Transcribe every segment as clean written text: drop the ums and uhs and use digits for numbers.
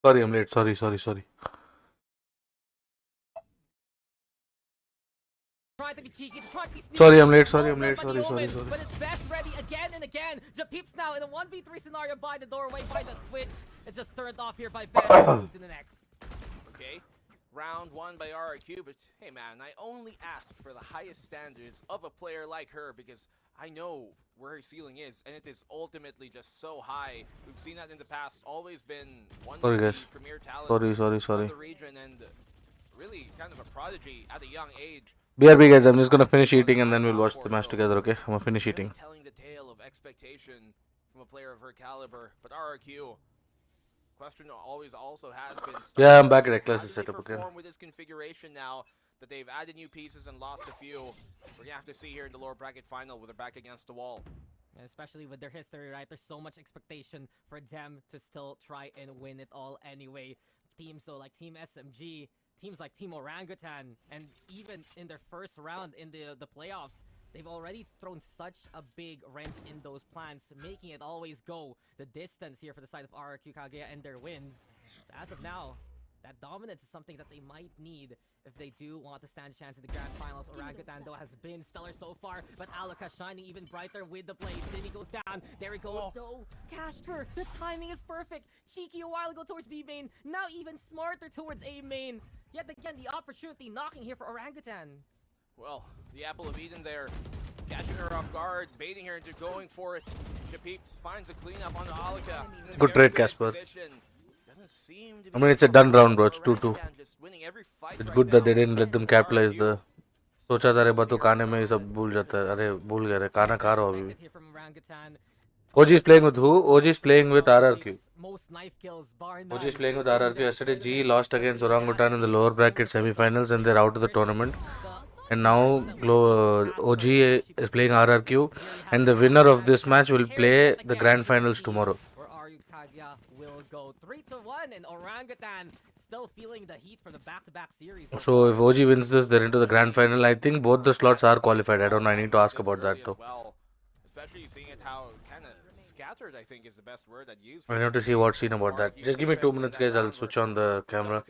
Sorry, I'm late. Sorry. Trying to be cheeky, trying to be sneaky. Sorry, I'm late. Sorry. But it's best ready again and again. Peeps now in a 1v3 scenario by the doorway, by the switch. It's just turned off here by Ben. Moves to the next. Okay, round one by RRQ, but hey man, I only ask for the highest standards of a player like her because I know where her ceiling is, and it is ultimately just so high. We've seen that in the past, always been one of the premier talents of the region, and really kind of a prodigy at a young age. BRB guys, I'm just gonna finish eating and then we'll watch the match together, okay? I'm gonna finish eating. Telling the tale of expectation from a player of her caliber, but RRQ, question always also has been. Yeah, I'm back at Reckless setup again. With this configuration now that they've added new pieces and lost a few, we're gonna have to see here in the lower bracket final with their back against the wall. And especially with their history, right? There's so much expectation for them to still try and win it all anyway. Teams though like Team SMG, teams like Team Orangutan, and even in their first round in the playoffs, they've already thrown such a big wrench in those plans, making it always go the distance here for the side of RRQ Kaguya and their wins. So as of now, that dominance is something that they might need if they do want to stand a chance in the grand finals. Orangutan though has been stellar so far, but Alaka shining even brighter with the blade. Zinni goes down, there he goes. No, cashed her, the timing is perfect. Cheeky a while ago towards B main, now even smarter towards A main. Yet again, the opportunity knocking here for Orangutan. Well, the apple of Eden there, catching her off guard, baiting her into going for it. Japeeps finds a cleanup on the Alaka. Good trade, Casper. I mean, it's a done round, bro. It's 2-2. It's good that they didn't let them capitalize the. सोचा था रे बतो खाने में ये सब भूल जाता है. अरे भूल गए रे खाना खा रहा हूँ अभी. OG is playing with who? OG is playing with RRQ. OG is playing with RRQ. Yesterday G lost against Orangutan in the lower bracket semi-finals and they're out of the tournament. And now OG is playing RRQ, and the winner of this match will play the grand finals tomorrow. Will go 3-1, and Orangutan still feeling the heat for the back-to-back series. So if OG wins this, they're into the grand final. I think both the slots are qualified. I don't know. I need to ask about that though. Especially seeing it how kind of scattered, I think is the best word I'd use. I have to see what's seen about that. Just give me 2 minutes, guys. I'll switch on the camera.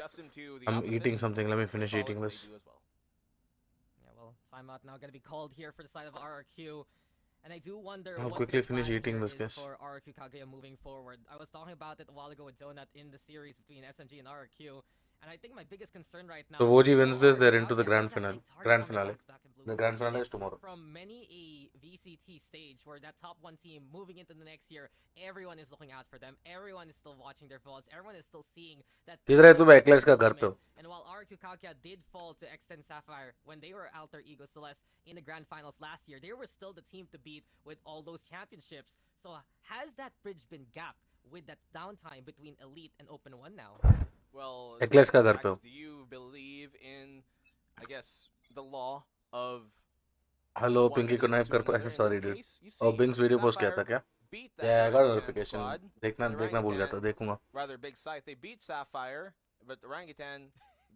I'm eating something. Let me finish eating this. Yeah, well, timeout now going to be called here for the side of RRQ. And I do wonder I'll what quickly the finish plan eating here this, is guys. for RRQ Kaguya moving forward. I was talking about it a while ago with Donut in the series between SMG and RRQ. And I think my biggest concern right now... So if OG wins this, they're into the grand finale. The grand finale is tomorrow. From many a VCT stage where that top one team moving into the next year, everyone is looking out for them. Everyone is still watching their votes. Everyone is still seeing that... And while RRQ Kaguya did fall to Extend Sapphire when they were Alter Ego Celeste in the grand finals last year, they were still the team to beat with all those championships. So has that bridge been gapped with that downtime between Elite and Open 1 now? Well, do you believe in, I guess, the law of... Hello, Pinky को knife कर पाया. Sorry, dude. Oh, Bing's video post किया था क्या? Yeah, I got a notification. देखना भूल गया था. देखूंगा. Rather Big Scythe, they beat Sapphire, but Orangutan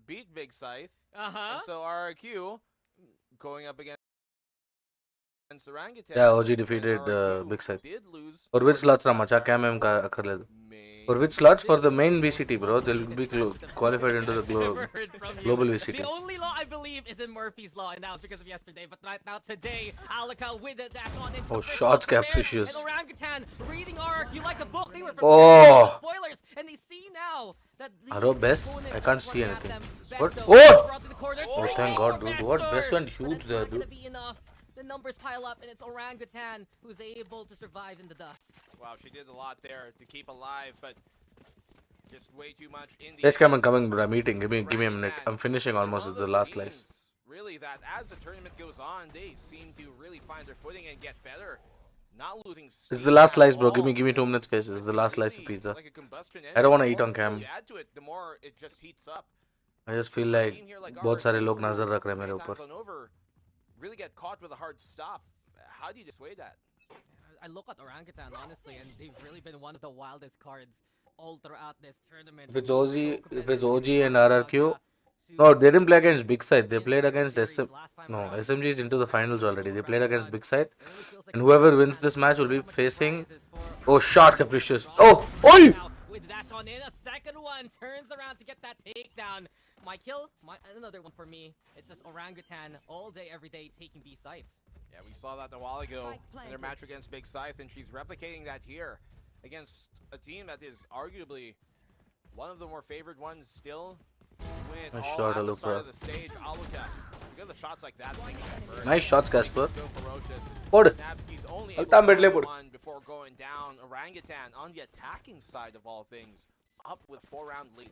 beat Big Scythe. And so RRQ going up against Orangutan. Yeah, OG defeated Big Scythe. For which slots Ramacha Cam M का कर ले. For which slots? For the main VCT, bro. They'll be qualified into the global VCT. The only law I believe is in Murphy's Law, and that was because of yesterday. But right now, today, Alaka with it dash on into shots captitious. And Orangutan reading RRQ like a book. They were spoilers, and they see now that Hello, Bess. I can't see anything. What? Oh, thank God, dude. What? Bess went huge there, dude. The numbers pile up, and it's Orangutan who's able to survive in the dust. Wow, she did a lot there to keep alive, but just way too much in the... Yes, I'm coming, bro. I'm eating. Give me a minute. I'm finishing almost. It's the last slice. Really, that as the tournament goes on, they seem to really find their footing and get better. Not losing. It's the last slice, bro. Give me 2 minutes, guys. It's the last slice of pizza. I don't want to eat on cam. Add to it, the more it just heats up. I just feel like बहुत सारे लोग नजर रख रहे हैं मेरे ऊपर. Really get caught with a hard stop. How do you dissuade that? I look at Orangutan honestly, and they've really been one of the wildest cards all throughout this tournament. If it's OG and RRQ, no, they didn't play against Big Scythe. They played against SMG is into the finals already. They played against Big Scythe, and whoever wins this match will be facing. Oh, shot capricious. Oh, oi! on in. A second one turns around to get that takedown. My kill, another one for me. It's just Orangutan all day, every day, taking B sites. Yeah, we saw that a while ago in their match against Big Scythe, and she's replicating that here against a team that is arguably one of the more favored ones still. Win Nice all shot, at the start Aluka. of the stage. Aluka, because of shots like that, making that burst. Nice shots, Casper. So ferocious. Pod. Nabsky's only I'll able time to bedle find pod. one before going down. Orangutan on the attacking side of all things, up with a 4-round lead.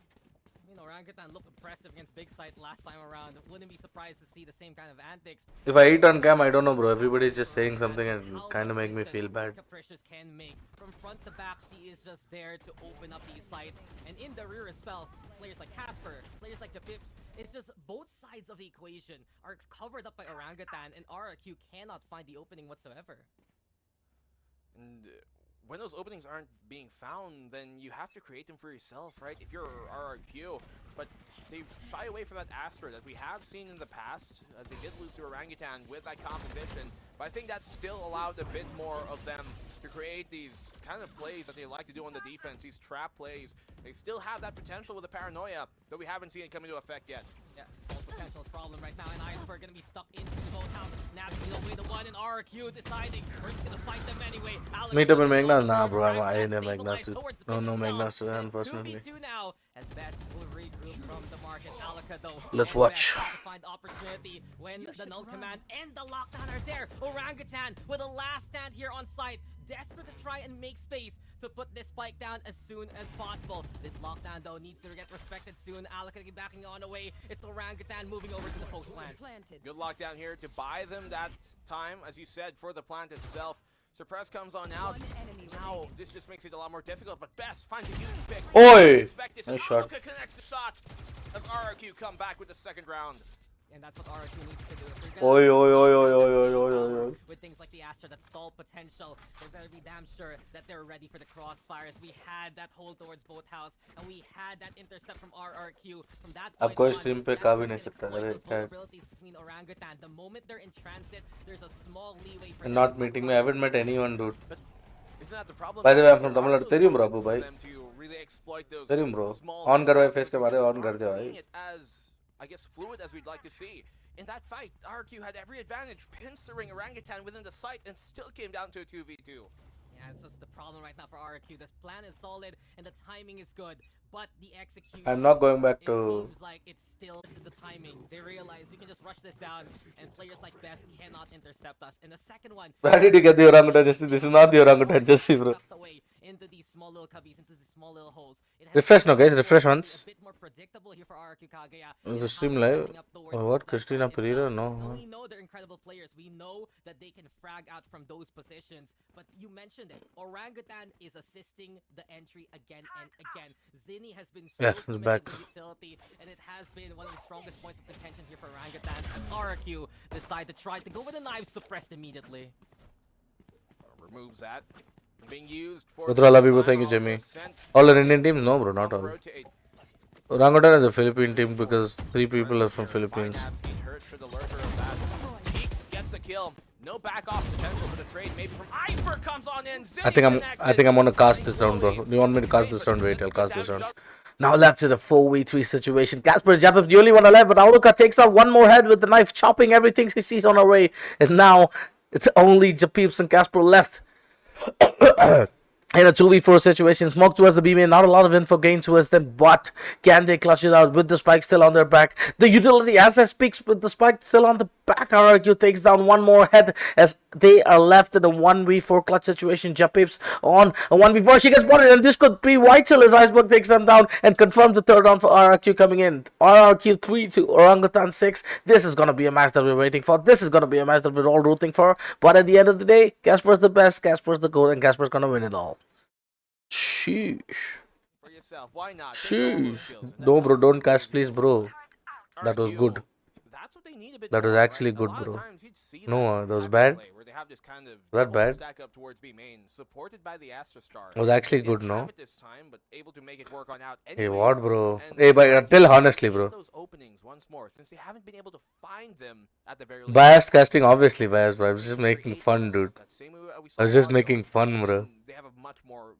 I mean, Orangutan looked impressive against Big Sight last time around. Wouldn't be surprised to see the same kind of antics. If I eat on cam, I don't know, bro. Everybody's just saying something and kind of make me feel bad. Capricious can make. From front to back, she is just there to open up these sites. And in the rear as well, players like Casper, players like Japips, it's just both sides of the equation are covered up by Orangutan, and RRQ cannot find the opening whatsoever. And when those openings aren't being found, then you have to create them for yourself, right? If you're RRQ, but they shy away from that Astra that we have seen in the past, as they did lose to Orangutan with that composition. But I think that still allowed a bit more of them to create these kind of plays that they like to do on the defense, these trap plays. They still have that potential with the paranoia, but we haven't seen it come into effect yet. Yeah, small potential is problem right now, and Iceberg gonna be stuck into the boathouse. Nabsky away the one, and RRQ deciding Kurt's gonna fight them anyway. Meet up in Magnas? Nah, bro. I ain't in Magnas. No Magnas to unfortunately. 2v2 now, as Best will regroup from the market. Alaka though. Let's and watch. Best trying to find opportunity when the null command and the lockdown are there. Orangutan with a last stand here on site, desperate to try and make space to put this spike down as soon as possible. This lockdown though needs to get respected soon. Alaka backing on away. It's Orangutan moving over to the post plant. Good lockdown here to buy them that time, as you said, for the plant itself. Suppress comes on out. Now, this just makes it a lot more difficult, but Best finds a huge pick. Oi! Expect this, Nice and shot. Aluka connects the shot as RRQ come back with the second round. And that's what RRQ needs to do. If they're Oi, gonna oi, oi, oi, oi, oi, oi, oi. with things like the Astra that stall potential, they're gonna be damn sure that they're ready for the crossfires. We had that hold towards boathouse, and we had that intercept from RRQ. From that अब point कोई on, stream पे that's का when भी they नहीं can सकता, exploit अरे those क्या है? vulnerabilities between Orangutan. The moment they're in transit, there's a small leeway for And them not to meeting me. I haven't met anyone, dude. Isn't that the problem? By the way, I'm There from are Tamil Nadu. those तेरी bro, moments Abu for bhai. them to really exploit those तेरी bro. small On करवाए missteps face के and बारे just on कर aren't दे seeing भाई. it as, I guess, fluid as we'd like to see. In that fight, RRQ had every advantage, pincering Orangutan within the site, and still came down to a 2v2. Yeah, it's just the problem right now for RRQ. This plan is solid and the timing is good, but the execution. I'm not going back It to. seems like it's still this is the timing. They realize we can just rush this down, and players like Best cannot intercept us. And the second one. Where did you get the orangutan? This is not the orangutan. Just see, bro. Tucked away into these small little cubbies, into these small little holes. It has Refresh now, been guys. Refresh a once. bit more predictable here for RRQ Kaguya. Is the in stream how they're live? setting up towards Or what? the Christina site Pereira? itself. No. And huh? we know they're incredible players. We know that they can frag out from those positions. But you mentioned it. Orangutan is assisting the entry again and again. Zinni has been so Yeah, he's committed back. with utility, and it has been one of the strongest points of contention here for Orangutan. As RRQ decide to try to go with the knife, suppressed immediately. Removes that. Being used for. Badra, love you, bro. Thank you, Jimmy. All are Indian teams? No, bro, not all. Rotate. Orangutan is a Philippine team because 3 people are from Philippines. Peaks gets a kill. No back off potential for the trade. Maybe from Iceberg comes on in. I think I'm gonna cast this round, bro. Do you want me to cast this round? Wait, I'll cast this round. Now left to the 4v3 situation. Casper Japov, the only one alive, but Auluka takes out one more head with the knife, chopping everything he sees on her way. And now it's only Japeeps and Casper left. In a 2v4 situation, smoke towards the B main, not a lot of info gained towards them, but can they clutch it out with the spike still on their back? The utility as I speaks with the spike still on the back. RRQ takes down one more head as they are left in a 1v4 clutch situation. Japips on a 1v4, she gets spotted, and this could be vital as Iceberg takes them down and confirms the third round for RRQ coming in. RRQ 3 to Orangutan 6. This is going to be a match that we're waiting for. This is going to be a match that we're all rooting for. But at the end of the day, Casper's the best, Casper's the goat, and Casper's going to win it all. Sheesh. For yourself, why not? Take all those Sheesh. kills, and No, that bro, was don't cast, please, bro. That was RRQ, good. That's what they need a bit That was more, actually right? good, A lot of bro. times you'd see No, that was type of bad. play where they have this kind of That double bad? stack up towards B main, supported by the Astra Star. It was actually They good, didn't have no? it this time, but able to make it work on out Hey, anyways, what, bro? and Hey, but tell RRQ honestly, need bro. those openings once more, since they haven't been able to find them at the very least. Biased casting, obviously biased, bro. I was just They making create fun, those- dude. that same way we I saw was a just while ago, making fun, bro. and they have a much more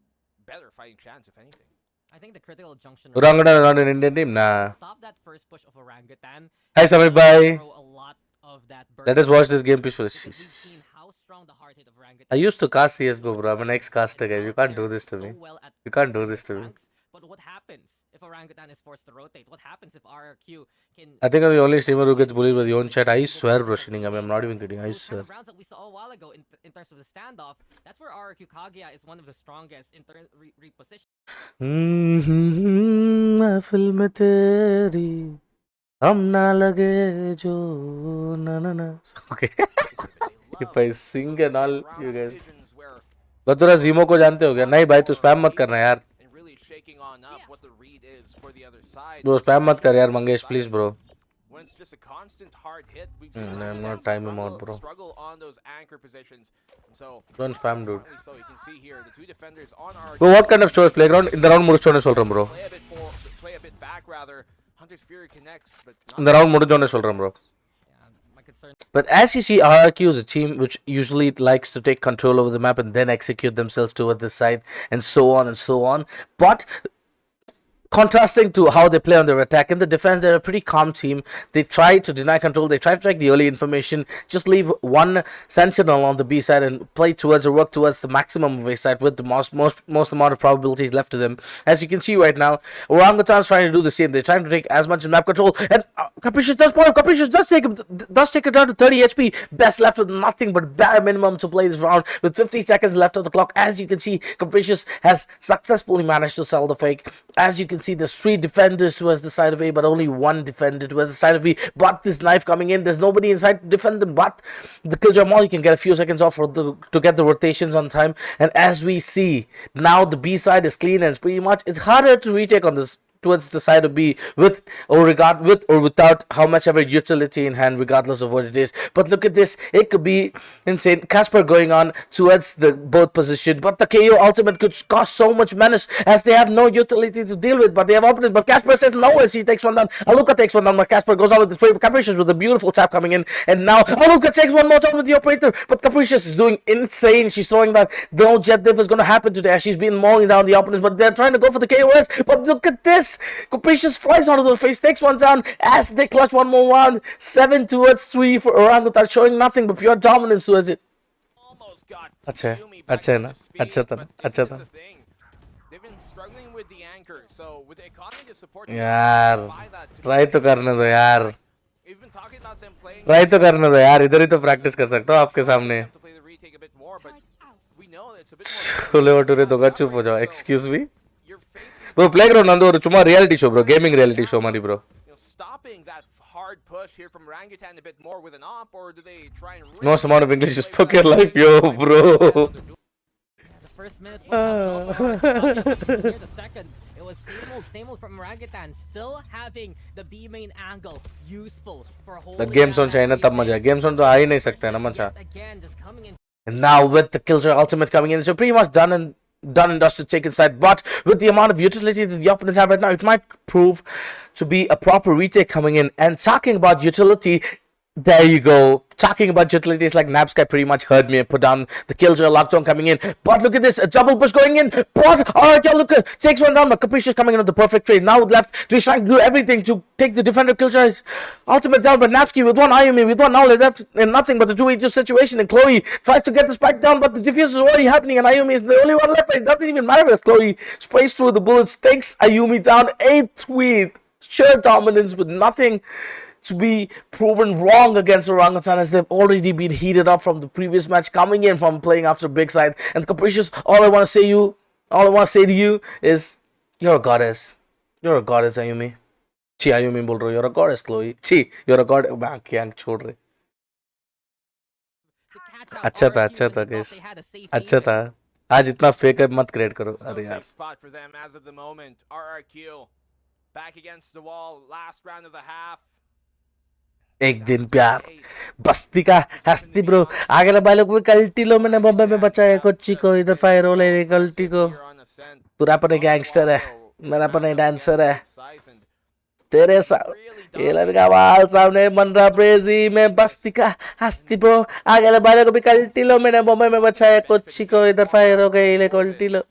better fighting chance, if anything. I think the critical junction. Orangutan is not an Indian team? Nah. Stop that first push of Orangutan. Hi, Samit bhai. Throw a lot of that Let us watch this game peacefully. because we've seen how strong the hard hit of Orangutan. I used to cast CSGO, bro. I'm an ex-caster, guys. You can't do this to me. You can't do this to me. But what happens if Orangutan is forced to rotate? What happens if RRQ can... I think I'm the only streamer who gets bullied with your own chat. I swear, bro, Shinigami. I'm not even kidding. I swear. Rounds that we saw a while ago in terms of the standoff, that's where RRQ Kaguya is one of the strongest in reposition. महफिल में तेरी हम ना लगे जो na na na. Okay. If I sing and all, you guys. बतुरा Zemo को जानते हो क्या? नहीं भाई तू स्पैम मत करना यार. Bro spam मत कर यार Mangesh please bro. When it's just a constant hard hit, we've I'm not time him out, bro. struggle on those anchor positions. And so Don't spam, dude. So you can see here the two defenders on our Bro, what kind of stores playground? In the round முடிச்சோனே சொல்றேன் bro. play a bit back rather. Hunter's Fury connects, but In the round முடிச்சோனே சொல்றேன் bro. But as you see, RRQ is a team which usually likes to take control over the map and then execute themselves toward the side and so on and so on. But contrasting to how they play on their attack, in the defense, they're a pretty calm team. They try to deny control. They try to track the early information. Just leave one sentinel on the B side and play towards or work towards the maximum of A side with the most amount of probabilities left to them. As you can see right now, Orangutan's trying to do the same. They're trying to take as much map control. And Capricious does point. Capricious does take it down to 30 HP. Best left with nothing but bare minimum to play this round with 50 seconds left of the clock. As you can see, Capricious has successfully managed to sell the fake. As you can see, there's 3 defenders towards the side of A, but only 1 defender towards the side of B. But this knife coming in, there's nobody inside to defend them. But the Killjoy Maul, you can get a few seconds off to get the rotations on time. And as we see, now the B side is clean and it's pretty much, it's harder to retake on this towards the side of B with or without how much ever utility in hand, regardless of what it is. But look at this, it could be insane. Casper going on towards the both position, but the KO ultimate could cause so much menace as they have no utility to deal with. But they have opponents. But Casper says no as he takes one down. Aluka takes one down, but Casper goes on with the trade. Capricious with a beautiful tap coming in, and now Aluka takes one more down with the operator. But Capricious is doing insane. She's throwing that no jet diff is going to happen today as she's been mowing down the opponents. But they're trying to go for the KOS. But look at this. Capricious flies out of the face, takes one down as they clutch one more round. 7 towards 3 for Orangutan, showing nothing but pure dominance towards it. अच्छा है ना अच्छा था They've been struggling with the anchor, so with the economy to support यार try तो करने दो यार We've been talking about them playing try तो करने दो यार इधर ही तो प्रैक्टिस कर सकता हूँ आपके सामने छोले भटूरे दोगा चुप हो जाओ excuse me Bro, playground and ஒரு சும்மா reality show bro, gaming reality show மாதிரி bro. Stopping that hard push here from Orangutan a bit more with an op, or do they try and most amount of English you spoke your life, yo bro. The first minute, the second, it was same old from Orangutan, still having the B main angle useful for a whole. The game zone चाहिए ना तब मजा, game zone तो आ ही नहीं सकता है ना मचा. And now with the Killjoy ultimate coming in, so pretty much done and dusted, take inside. But with the amount of utility that the opponents have right now, it might prove to be a proper retake coming in. And talking about utility, there you go. Talking about utilities like Nabsky pretty much heard me and put down the Killjoy lockdown coming in. But look at this, a double push going in. But alright, look, takes one down, but Capricious coming in with the perfect trade. Now left, he's trying to do everything to take the defender Killjoy's ultimate down. But Nabsky with one Ayumi, with one now left and nothing but the 2v2 situation. And Chloe tries to get the spike down, but the diffuse is already happening. And Ayumi is the only one left. It doesn't even matter if Chloe sprays through the bullets, takes Ayumi down. 8th with sheer dominance with nothing to be proven wrong against Orangutan as they've already been heated up from the previous match coming in from playing after big side. And Capricious, all I want to say to you is you're a goddess. You're a goddess, Ayumi. Chi Ayumi bol rahe ho, you're a goddess, Chloe. Chi, you're a goddess. Bank chhod rahe. अच्छा था guys. अच्छा था. आज इतना fake मत create करो. अरे यार. Spot for them as of the moment. RRQ back against the wall. Last round of the half. एक दिन प्यार बस्ती का हस्ती ब्रो आगे ला बालों को कल्टी लो मैंने बॉम्बे में बचाया कोच्ची को इधर फायर हो ले कल्टी को तू अपने गैंगस्टर है मेरा अपने डांसर है तेरे ये लड़का बाल सामने बन रहा ब्रेजी में बस्ती का हस्ती ब्रो आगे ला बालों को भी कल्टी लो मैंने बॉम्बे में बचाया कोच्ची को इधर फायर हो गई ले कल्टी लो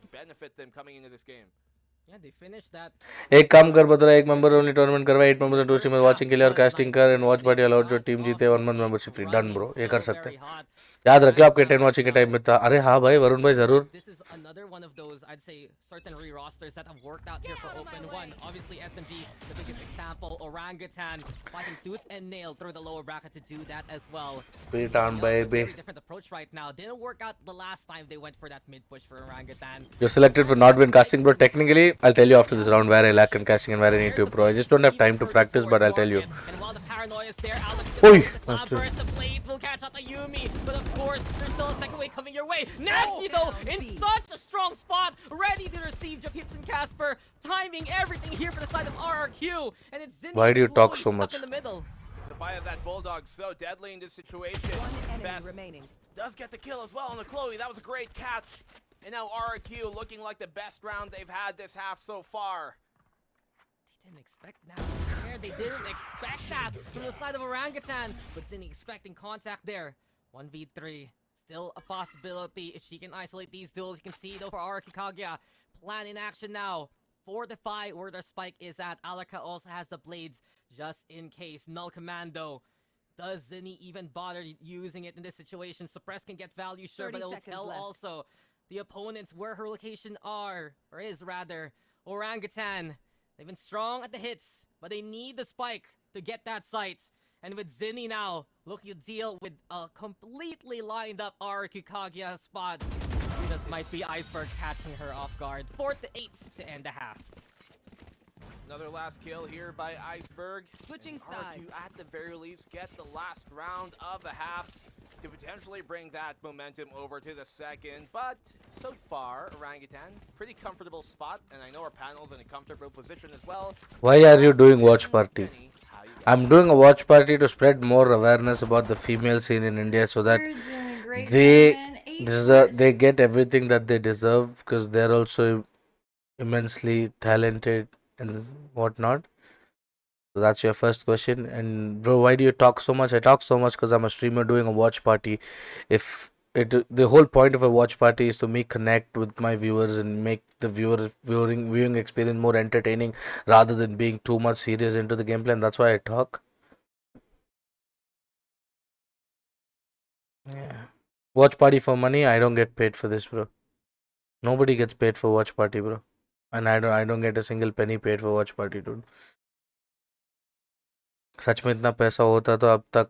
Yeah, they finished that. एक काम कर बतरा, एक मेंबर ओनली टूर्नामेंट करवा, 8 मेंबर्स एंड 2 स्ट्रीमर वाचिंग के लिए और कास्टिंग कर एंड वॉच पार्टी अलाउड जो टीम जीते 1 month membership free. Done bro, ये कर सकते हैं. याद रखियो आपके 10 वॉचिंग के टाइम में था. अरे हाँ भाई वरुण भाई जरूर. This is another one of those, I'd say, certain re-rosters that have worked out here for Open 1. Obviously, SMG, the biggest example. Orangutan fighting tooth and nail through the lower bracket to do that as well. Beat on, A baby. very different approach right now. Didn't work out the last time they went for that mid push for Orangutan. You're selected for not win casting, bro. Technically, I'll tell you after this round where I lack in casting and where I need to, bro. I just don't have time to practice, but I'll tell you. And while the paranoia is there, Alex Oi, the that's cloud true. burst, the blades will catch out the Yumi. But of course, there's still a second wave coming your way. Nasty though, in such a strong spot, ready to receive Japips and Casper, timing everything here for the side of RRQ. And it's Zinni Why do you talk Chloe so stuck much? in the middle. The bite of that Bulldog so deadly in this situation. One enemy Best remaining. does get the kill as well on the Chloe. That was a great catch. And now RRQ looking like the best round they've had this half so far. They didn't expect that there. They didn't expect that from the side of Orangutan. But Zinni expecting contact there. 1v3. Still a possibility if she can isolate these duels. You can see though for RRQ Kaguya. Plan in action now. Fortify where their spike is at. Alaka also has the blades just in case. Null Commando. Does Zinni even bother using it in this situation? Suppress can get value, sure, 30 but it'll seconds tell left. also the opponents where her location are, or is rather. Orangutan. They've been strong at the hits, but they need the spike to get that sight. And with Zinni now looking to deal with a completely lined up RRQ Kaguya spot, this might be Iceberg catching her off guard. 4-8 to end the half. Another last kill here by Iceberg. Switching And RRQ sides. at the very least get the last round of the half to potentially bring that momentum over to the second. But so far, Orangutan, pretty comfortable spot. And I know our panel's in a comfortable position as well. Why are you doing watch party? Penny, how you I'm doing a watch party to spread more awareness about the female scene in India so that You're doing great, they Raven. 8 they get everything that they deserve because they're also immensely talented and whatnot. So that's your first question. And bro, why do you talk so much? I talk so much because I'm a streamer doing a watch party. If the whole point of a watch party is to me connect with my viewers and make the viewing experience more entertaining rather than being too much serious into the gameplay, and that's why I talk. Yeah. Watch party for money, I don't get paid for this, bro. Nobody gets paid for watch party, bro. And I don't get a single penny paid for watch party, dude. सच में इतना पैसा होता तो अब तक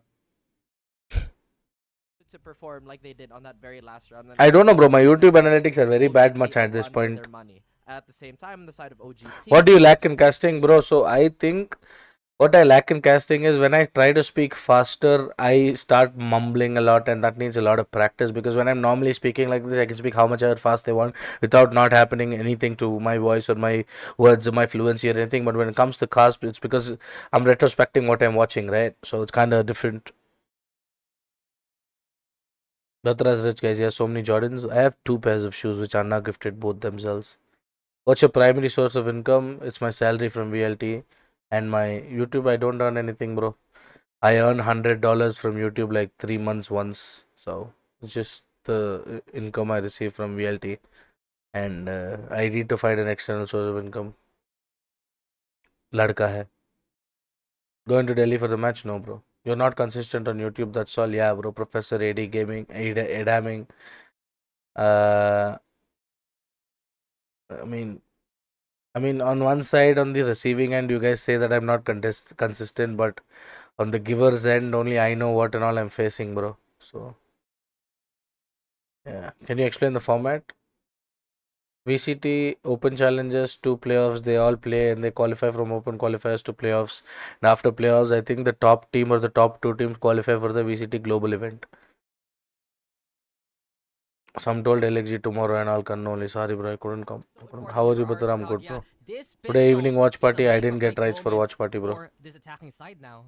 to perform like they did on that very last round. I don't know, bro. My YouTube analytics are very bad OGT much at this won point. their money. At the same time, on the side of OGT, What do you lack in casting, bro? So I think what I lack in casting is when I try to speak faster, I start mumbling a lot, and that needs a lot of practice because when I'm normally speaking like this, I can speak how much ever fast they want without not happening anything to my voice or my words or my fluency or anything. But when it comes to cast, it's because I'm retrospecting what I'm watching, right? So it's kind of different. Datra's rich, guys. He has so many Jordans. I have 2 pairs of shoes which Anna gifted both themselves. What's your primary source of income? It's my salary from VLT and my YouTube. I don't earn anything, bro. I earn $100 from YouTube like 3 months once. So it's just the income I receive from VLT, and I need to find an external source of income. Ladka hai. Going to Delhi for the match? No, bro. You're not consistent on YouTube. That's all. Yeah, bro. Professor AD Gaming, Adaming. I mean, on one side, on the receiving end, you guys say that I'm not consistent, but on the giver's end, only I know what and all I'm facing, bro. So, yeah. Can you explain the format? VCT Open Challenges to playoffs, they all play and they qualify from Open qualifiers to playoffs. And after playoffs, I think the top team or the top 2 teams qualify for the VCT global event. Some told LXG tomorrow and I'll come only. Sorry, bro, I couldn't come. How are you, Bathura? I'm good, bro. Today evening watch party, I didn't get rights for watch party, bro. This attacking side now.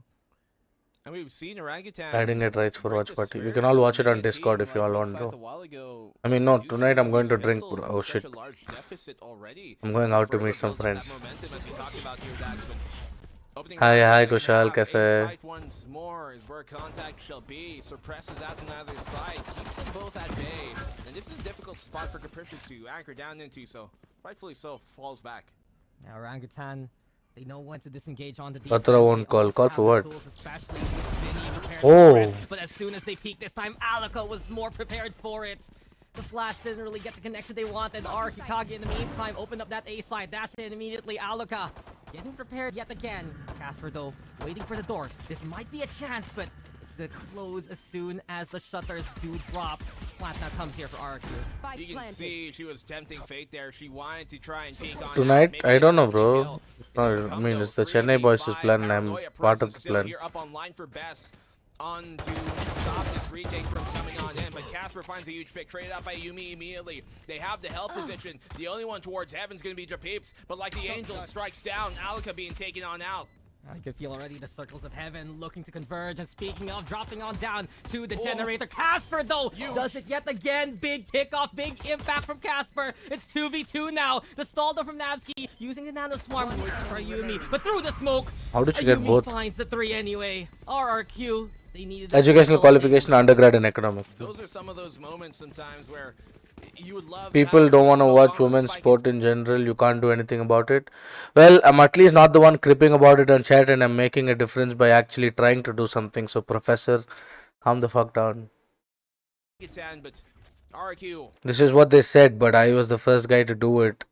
And we've seen Orangutan. I didn't get rights for break watch the party. We spirits can all of watch it on the Discord team, if you all like want, Scythe bro. a while ago. I mean, no, Using tonight I'm going to these drink, pistols bro. with Oh such shit. a large deficit already. I'm going out to Further meet some build up that friends. momentum as we talked about here, Dax, but opening Hi, round hi, second Kushal, half, kaise a hai? sight once more is where contact shall be. Suppresses out on either side, keeps them both at bay. And this is a difficult spot for Capricious to anchor down into, so rightfully so, falls back. Now, Orangutan, they know when to disengage on the defense. Bathura won't They call. also Call have for the what? tools, especially with Vinny prepared Oh. for it. But as soon as they peeked this time, Alaka was more prepared for it. The flash didn't really get the connection they wanted. RRQ in the meantime opened up that A side, dashed in immediately. Alaka getting prepared yet again. Casper though, waiting for the door. This might be a chance, but it's to close as soon as the shutters do drop. Plant now comes here for RRQ. You can see she was tempting fate there. She wanted to try and take on Tonight, maybe I don't know, get bro. the kill. It's not, It does I come mean, though, it's the Chennai boys' 3v5. plan, and I'm Paranoia part of Press the is still plan. here up online for Bess on to stop this retake from coming on in, but Casper finds a huge pick, traded out by Yumi immediately. They have the help position. The only one towards heaven's gonna be Japeeps, but like the Angel strikes down, Alaka being taken on out. I can feel already the circles of heaven looking to converge. And speaking of, dropping on down to the generator. Casper, though, does it yet again. Big pickoff, big impact from Casper. It's 2v2 now. The stall though from Navsky using the nano swarm for Yumi. But through the smoke, How did you get Yumi both? finds the 3 anyway. RRQ, they needed Educational qualification, undergrad in economics. Those are some of those moments sometimes where you would love People don't want to watch women's sport in general. You can't do anything about it. Well, I'm at least not the one cripping about it on chat, and I'm making a difference by actually trying to do something. So, Professor, calm the fuck down. But RRQ, This is what they said, but I was the first guy to do it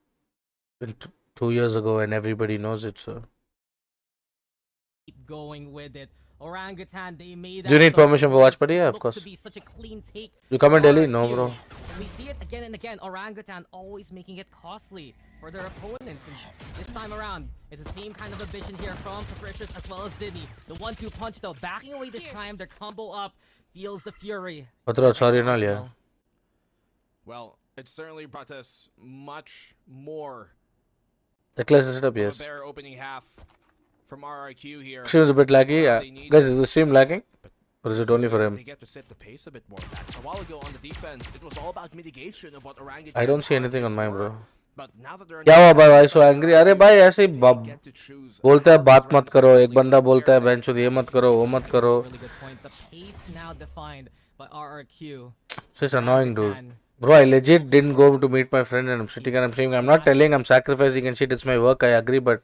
2 years ago, and everybody knows it. So, keep going with it. Orangutan, they made do you need permission for watch party? Yeah, of looked course. to be such a clean take. You come in Delhi? No, RRQ. bro. We see it again and again. Orangutan always making it costly for their opponents. And this time around, it's the same kind of ambition here from Capricious as well as Zidney. The 1-2 punch though, backing away this time. Their combo up feels the fury. Bathura, sorry, Nal, yeah. well, it certainly brought us much more Reckless set up, of a yes. better opening half from RRQ here. Stream's a bit laggy. Guys, is the stream lagging? Or is it only for They him? get to set the pace a bit more back. A while ago on the defense, it was all about mitigation of what Orangutan. I don't see anything on mine, bro. But now that they're क्या हुआ भाई भाई so angry? अरे भाई ऐसे ही get to choose बोलता है बात मत करो एक बंदा बोलता है बेंच ये मत करो वो मत करो. Really good point. The pace now defined by RRQ. So it's annoying, dude. Bro, I legit didn't go to meet my friend and I'm sitting and I'm saying I'm not telling I'm sacrificing and shit. It's my work. I agree, but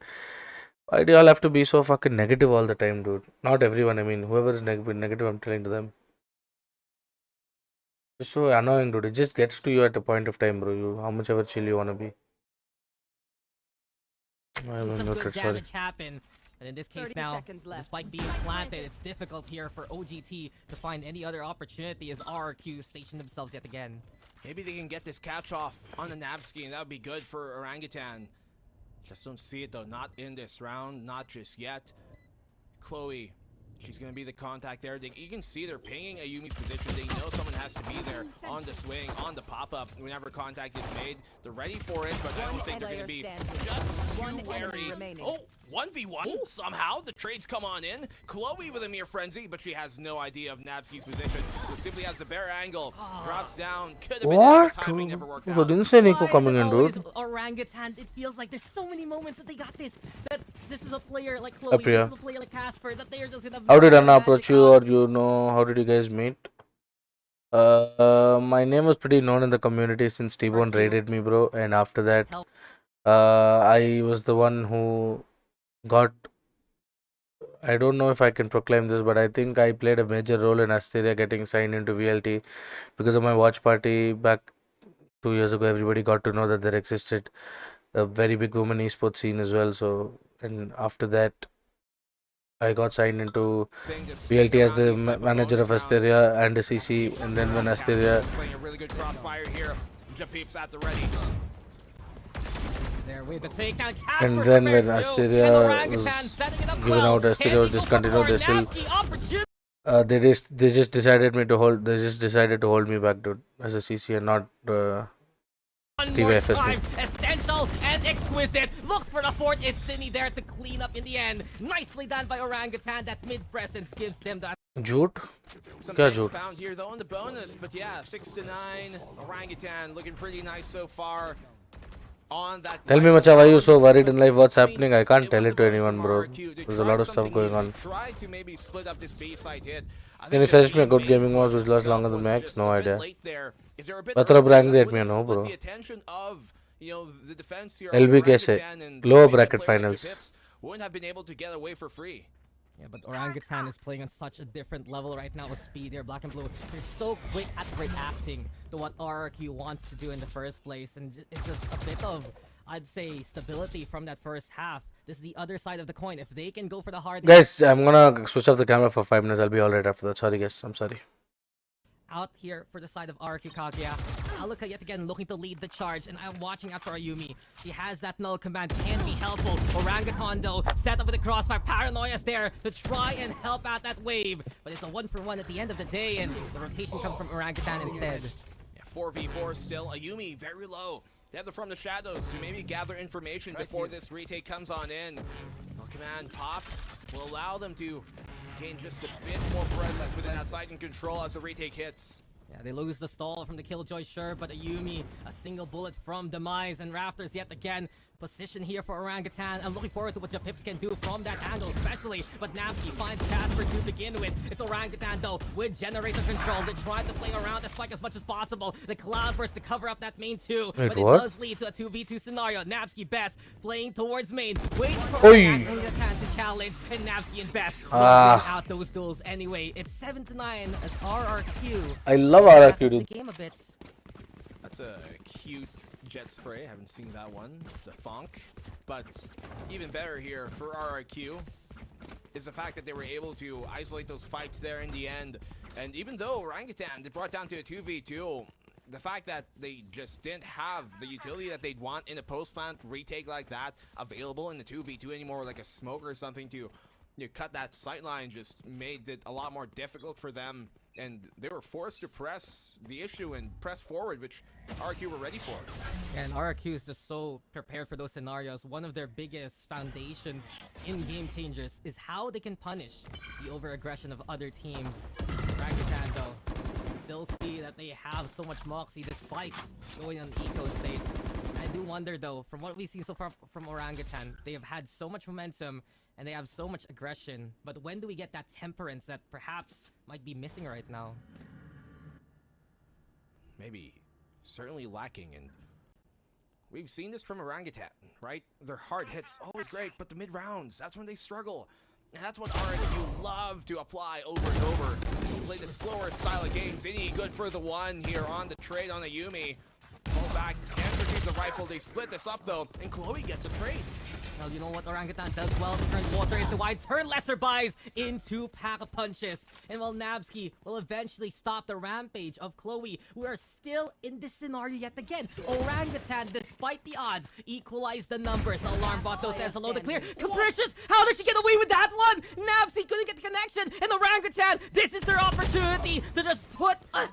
why do y'all have to be so fucking negative all the time, dude? Not everyone. I mean, whoever is negative, I'm telling to them. It's so annoying, dude. It just gets to you at a point of time, bro. You how much ever chill you wanna be. I'm Some muted, good sorry. damage happen. And in this case 30 now, seconds left. despite being planted, it's difficult here for OGT to find any other opportunity as RRQ station themselves yet again. Maybe they can get this catch off on the Navsky, and that would be good for Orangutan. Just don't see it though. Not in this round. Not just yet. Chloe, she's going to be the contact there. You can see they're pinging Ayumi's position. They know someone has to be there on the swing, on the pop-up. Whenever contact is made, they're ready for it, but I don't think they're going to be just too wary. Oh, 1v1 somehow. The trades come on in. Chloe with a mere frenzy, but she has no idea of Navsky's position. Who simply has the bare angle. Drops down. Could have been there. What? Timing never worked So out. didn't say Nico Why coming is it in, always dude. Orangutan, it feels like there's so many moments that they got this. That this is a player like Chloe, Apriya. this is a player like Casper, that they are just gonna. How did Anna magic approach you, up. or you know, how did you guys meet? My name was pretty known in the community since T-Bone raided me, bro. And after that, Help. I was the one who got. I don't know if I can proclaim this, but I think I played a major role in Asteria getting signed into VLT because of my watch party back 2 years ago. Everybody got to know that there existed a very big women esports scene as well. So, and after that, I got signed into Thing to VLT sneak as around the these type of manager of bonus rounds. Asteria and the CC, and then when Asteria, Playing a really good crossfire here. Japeeps at the ready. There with the takedown. And Casper then prepared when too, Asteria and was Orangutan setting it up given well. out, Asteria was Handing discontinued, over they still- Navsky, opportunity. they just decided me to hold. They just decided to hold me back, dude, as a CC and not. One TV more FSB. time, essential and exquisite. Looks for the fort. It's Cindy there to clean up in the end. Nicely done by Orangutan. That mid presence gives them that. Jhoot? Some Kya things jhoot? found here though in the bonus, but yeah, 6-9. Orangutan looking pretty nice so far. On that. Tell me, Macha, why you so worried in life? What's happening? I can't tell it to anyone, bro. There's a lot of stuff going on. Try to maybe split up this B-side hit. I Can think you the suggest me a team good gaming main mouse which lasts itself longer than was max? just No a bit idea. late there. If they're a bit Bathura earlier, angry that at me, I would've know, split bro. The attention of, you know, the defense here LB of कैसे? Orangutan and Lower maybe a bracket player like finals. Japips wouldn't have been able to get away for free. Yeah, but Orangutan is playing on such a different level right now with speed here. Black and Blue, they're so quick at reacting to what RRQ wants to do in the first place. And it's just a bit of, I'd say, stability from that first half. This is the other side of the coin. If they can go for the hard Guys, I'm gonna switch off the camera for 5 minutes. I'll be alright after that. Sorry, guys. I'm sorry. out here for the side of RRQ Kaguya. Aluka yet again looking to lead the charge, and I'm watching out for Ayumi. She has that null command, can be helpful. Orangutan though, set up with the crossfire. Paranoia's there to try and help out that wave, but it's a 1-for-1 at the end of the day, and the rotation comes from Orangutan instead. Yeah, 4v4 still. Ayumi very low. They have the From the Shadows to maybe gather information before this retake comes on in. Null command pop will allow them to gain just a bit more presence with an outside in control as the retake hits. Yeah, they lose the stall from the Killjoy, sure, but Ayumi, a single bullet from Demise, and Rafters yet again. Position here for Orangutan. I'm looking forward to what Japips can do from that angle, especially. But Namsky finds Casper to begin with. It's Orangutan, though, with generator control. They try to play around the spike as much as possible. The Cloudburst to cover up that main too. Wait, but what? it does lead to a 2v2 scenario. Napsky best playing towards main. Waiting for Oi. Orangutan to challenge. And Napsky and best Ah. bring out those duels anyway. It's 7-9 as RRQ. I love back RRQ, into the dude. game a bit. That's a cute jet spray. Haven't seen that one. It's the funk. But even better here for RRQ is the fact that they were able to isolate those fights there in the end. And even though Orangutan, they brought down to a 2v2, the fact that they just didn't have the utility that they'd want in a post-plant retake like that available in the 2v2 anymore, like a smoke or something to cut that sightline, just made it a lot more difficult for them. And they were forced to press the issue and press forward, which RRQ were ready for. And RRQ is just so prepared for those scenarios. One of their biggest foundations in Game Changers is how they can punish the over-aggression of other teams. Orangutan, though, still see that they have so much moxie despite going on eco state. I do wonder, though, from what we've seen so far from Orangutan, they have had so much momentum and they have so much aggression. But when do we get that temperance that perhaps might be missing right now? Maybe certainly lacking, and we've seen this from Orangutan, right? Their hard hits always great, but the mid rounds, that's when they struggle. And that's what RRQ love to apply over and over to play the slower style of games. Any good for the one here on the trade on Ayumi. Pull back and retrieve the rifle. They split this up though, and Chloe gets a trade. Well, you know what Orangutan does well to turn water into wine, turn lesser buys into pack of punches. And while Nabsky will eventually stop the rampage of Chloe, we are still in this scenario yet again. Orangutan, despite the odds, equalize the numbers. The alarm bot though says hello to clear. Capricious, how does she get away with that one? Nabsky couldn't get the connection, and Orangutan, this is their opportunity to just put a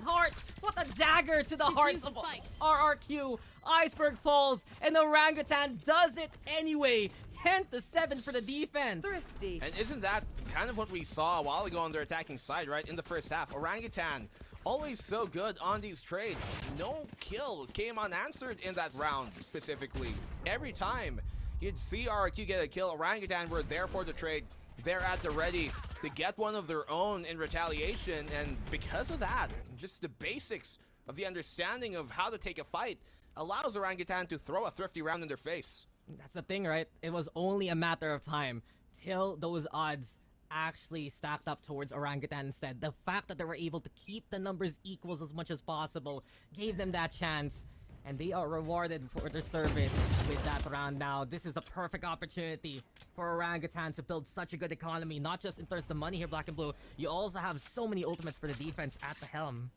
dagger to the hearts of RRQ. Iceberg falls, and Orangutan does it anyway. 10-7 for the defense. Thrifty. And isn't that kind of what we saw a while ago on their attacking side, right? In the first half, Orangutan always so good on these trades. No kill came unanswered in that round specifically. Every time you'd see RRQ get a kill, Orangutan were there for the trade. They're at the ready to get one of their own in retaliation, and because of that, just the basics of the understanding of how to take a fight allows Orangutan to throw a thrifty round in their face. That's the thing, right? It was only a matter of time till those odds actually stacked up towards Orangutan instead. The fact that they were able to keep the numbers equals as much as possible gave them that chance, and they are rewarded for their service with that round now. This is the perfect opportunity for Orangutan to build such a good economy, not just in terms of money here, Black and Blue. You also have so many ultimates for the defense at the helm.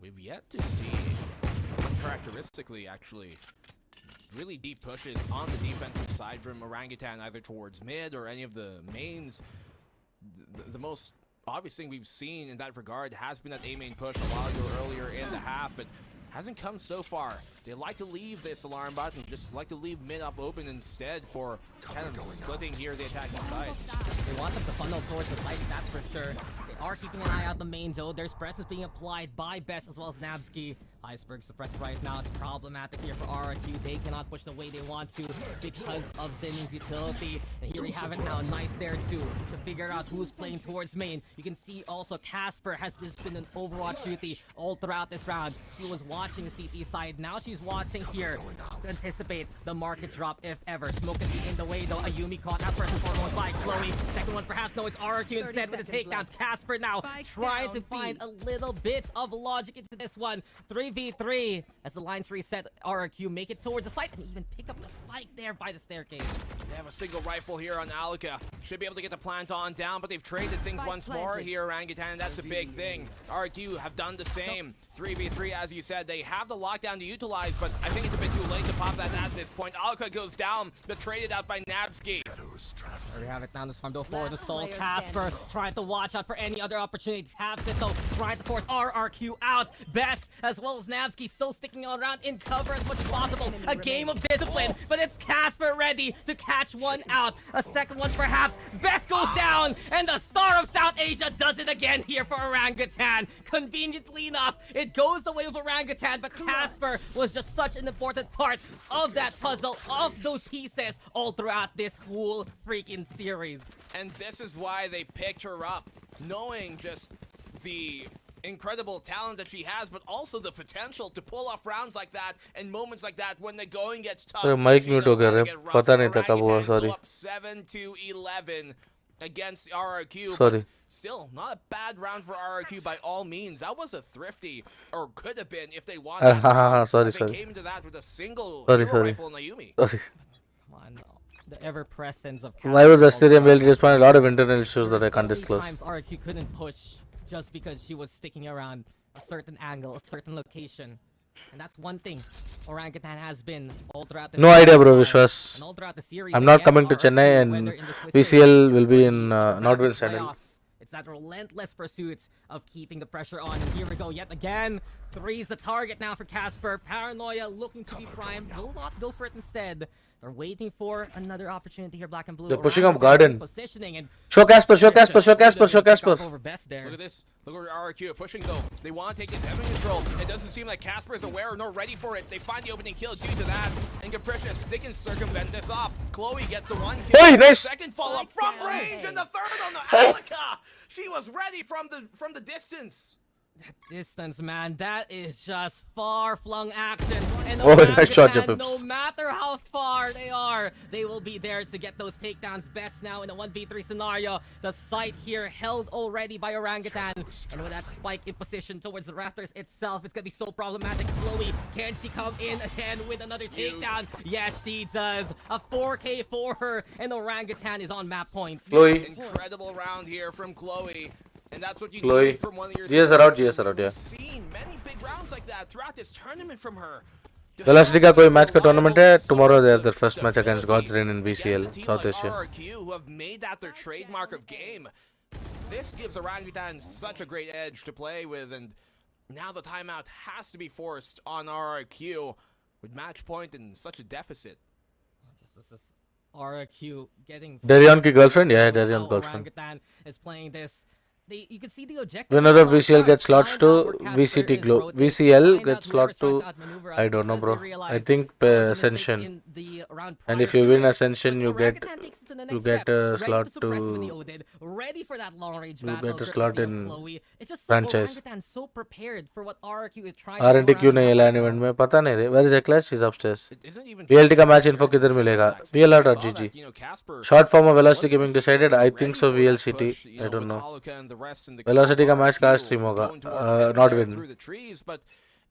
We've yet to see, uncharacteristically actually, really deep pushes on the defensive side from Orangutan, either towards mid or any of the mains. The most obvious thing we've seen in that regard has been that A main push a while ago earlier in the half, but hasn't come so far. They like to leave this alarm button, just like to leave mid up open instead for kind of splitting here the attacking side. They want them to funnel towards the site, that's for sure. They are keeping an eye out the main zone. There's presence being applied by Best as well as Nabsky. Iceberg suppressed right now. It's problematic here for RRQ. They cannot push the way they want to because of Zinni's utility. And here we have it now. Nice there too to figure out who's playing towards main. You can see also Casper has just been an Overwatch duty all throughout this round. She was watching the CT side. Now she's watching here to anticipate the market drop if ever. Smoke can be in the way though. Ayumi caught out first and foremost by Chloe. Second one perhaps no, it's RRQ instead with the takedowns. Casper now trying to find a little bit of logic into this one. 3v3 as the lines reset. RRQ make it towards the site and even pick up the spike there by the staircase. They have a single rifle here on Alka. Should be able to get the plant on down, but they've traded things once more here, Orangutan. That's a big thing. RRQ have done the same. 3v3, as you said, they have the lockdown to utilize, but I think it's a bit too late to pop that at this point. Alka goes down, but traded out by Nabsky. There we have it down this farm though for the stall. Casper trying to watch out for any other opportunities. Taps it though, trying to force RRQ out. Best as well as Nabsky still sticking around in cover as much as possible. A game of discipline, but it's Casper ready to catch one out. A second one perhaps. Best goes down, and the star of South Asia does it again here for Orangutan. Conveniently enough, it goes the way of Orangutan, but Casper was just such an important part of that puzzle, of those pieces all throughout this whole freaking series. And this is why they picked her up, knowing just the incredible talent that she has, but also the potential to pull off rounds like that and moments like that when the going gets tough. Mic She mute knows हो गया how to रे get rough. पता नहीं था कब हुआ Orangutan go sorry up 7-11 against RRQ. Sorry. But still, not a bad round for RRQ by all means. That was a thrifty, or could have been if they wanted. sorry They sorry came into that with a single Sorry, hero sorry. rifle on Ayumi. sorry. Come on, the ever-presence of Why was Casper Asterium all well just found a lot of internal issues that I There's can't so many disclose. times RRQ couldn't push just because she was sticking around a certain angle, a certain location. And that's one thing Orangutan has been all throughout the No idea, bro, Vishwas. and all throughout the series. I'm not against coming to RRQ, Chennai, and whether in the Swiss Series VCL will be or in the Nordwind's playoffs. channel. It's that relentless pursuit of keeping the pressure on. And here we go yet again. Three's the target now for Casper. Paranoia looking to be primed. Will not go for it instead. They're waiting for another opportunity here, black and blue. They're pushing up Orangutan garden. Positioning and Show Casper, show Casper, show Casper, show Casper. over best there. Look at this. Look where RRQ are pushing though. They want to take this heavy control. It doesn't seem like Casper is aware nor ready for it. They find the opening kill due to that. And Capricious, they can circumvent this off. Chloe gets a one kill. Hey, nice. Second follow-up from range, and the third on the Alaka. She was ready from the distance. That distance, man, that is just far-flung action. And Oh, nice shot, Orangutan, Jeff. no matter how far they are, they will be there to get those takedowns. Best now in a 1v3 scenario. The site here held already by Orangutan. And with that spike in position towards the rafters itself, it's gonna be so problematic. Chloe, can she come in again with another takedown? Yes, she does. A 4K for her, and Orangutan is on map point. Chloe. Incredible round here from Chloe. And that's what you Chloe. need from one of your GS are out, GS are out, yeah. We've seen many big rounds like that throughout this tournament from her. Velocity का कोई match का tournament है tomorrow they have their first match against God's Reign in VCL Against a team South like Asia. RRQ, who have made that their trademark of game. This gives Orangutan such a great edge to play with, and now the timeout has to be forced on RRQ with match point and such a deficit. This is RRQ getting Darion की girlfriend? Yeah, How Darion's girlfriend. Orangutan is playing this. You can see the objective. Winner of now. VCL gets slots Find to out where Casper VCT is Glow. rotating. VCL Find gets out slot whoever's trying to outmaneuver us I don't know, because bro. they realize I think that was a mistake Ascension. in the round And prior if you win to it. Ascension, But you get Orangutan takes it to the you next get step. a Ready slot to suppress with the to Odin. Ready for that long range you battle. get a courtesy slot of in Chloe. It's just so franchise. Orangutan so prepared for what RRQ is trying RNT to do क्यों नहीं around है the LAN map. event में पता नहीं रे. Where is Eclash? She's upstairs. It isn't even VLT का match info किधर मिलेगा? VLR Saw dot GG. that, you know, Casper Short form of Velocity wasn't Gaming decided. I necessarily think ready so. for that VLCT. push, you I don't with know. Alka and the rest in the Velocity का match कहाँ RRQ stream होगा? going towards them Not there win. through the trees, but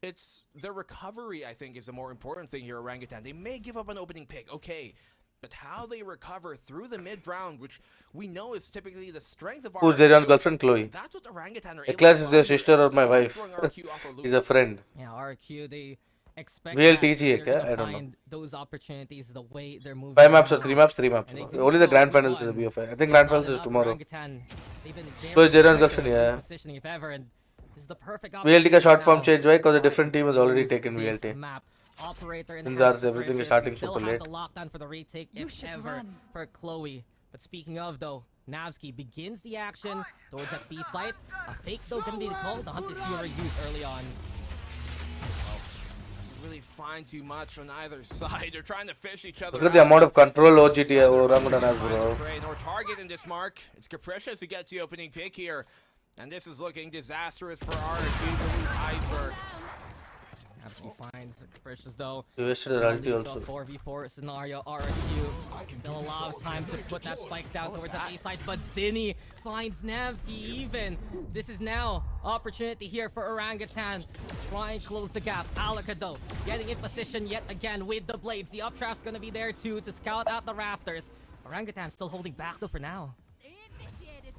it's the recovery, I think, is the more important thing here. Orangutan, they may give up an opening pick, okay, but how they recover through the mid round, which we know is typically the strength of Who's RRQ, Darion's girlfriend? Chloe. That's what Orangutan are able Eclash to is your do. sister or my Despite wife. throwing RRQ off a loop. He's a friend. Yeah, RRQ, they expect VLTG that है they're क्या? gonna I don't know. find those opportunities the way they're moving. 5 maps or around. 3 maps? 3 maps. And they do Only the so grand in finals is a one. BO5. I think It's grand not finals is enough. tomorrow. Orangutan, they've been very So it's Darion's aggressive girlfriend, in yeah. positioning if ever, and this is the perfect VLT का short form now change हुआ है because a to different team has already use taken this VLT. map. Operator in Since the ours, everything is starting still super have late. the lockdown for the retake You if should ever run. for Chloe. But speaking of though, Navsky begins the action towards that B site. A fake though gonna be called. The Hunter's Fury used early on. really find too much on either side. They're trying to fish each other Look at the out, amount but of control OGT neither Orangutan has, find a bro. prey nor target in this mark. It's Capricious who gets the opening pick here. And this is looking disastrous for RRQ to lose Iceberg. Absolutely finds Capricious though. He wasted an ulti Leaves a also. 4v4 scenario. RRQ still a lot of time to put that spike down towards the A side, but Zinni finds Namsky even. This is now opportunity here for Orangutan. Try and close the gap. Alaka though getting in position yet again with the blades. The updraft's gonna be there too to scout out the rafters. Orangutan still holding back though for now. They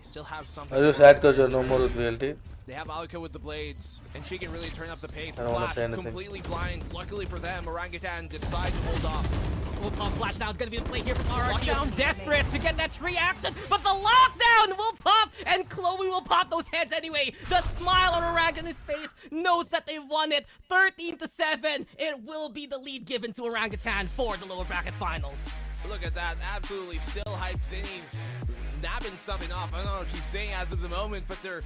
still have something. I just sad because you're no more with VLT. They have Alka with the blades, and she can really turn up the pace. I don't wanna Flash say anything. completely blind. Luckily for them, Orangutan decides to hold off. Will pop flash down. It's gonna be the play here from RRQ. Desperate to get that tree action, but the lockdown will pop, and Chloe will pop those heads anyway. The smile on Orangutan's face knows that they've won it. 13-7. It will be the lead given to Orangutan for the lower bracket finals. Look at that, absolutely still hyped. Zinni's nabbing something off. I don't know what she's saying as of the moment, but they're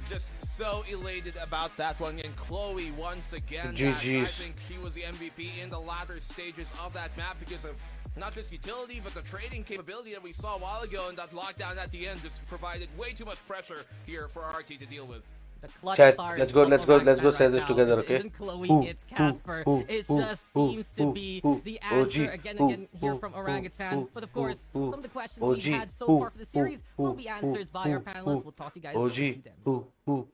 just so elated about that one. And Chloe, once again, I GG's. think she was the MVP in the latter stages of that map because of not just utility, but the trading capability that we saw a while ago, and that lockdown at the end just provided way too much pressure here for RT to deal with. The clutch Chat, stars let's go of Orangutan say right this now. together, It okay? isn't Chloe, Who, it's Casper. It just seems to be the answer again and again here from Orangutan. But of course, some of the questions we've had so far for the series will be answered by our panelists. We'll toss you guys over to them.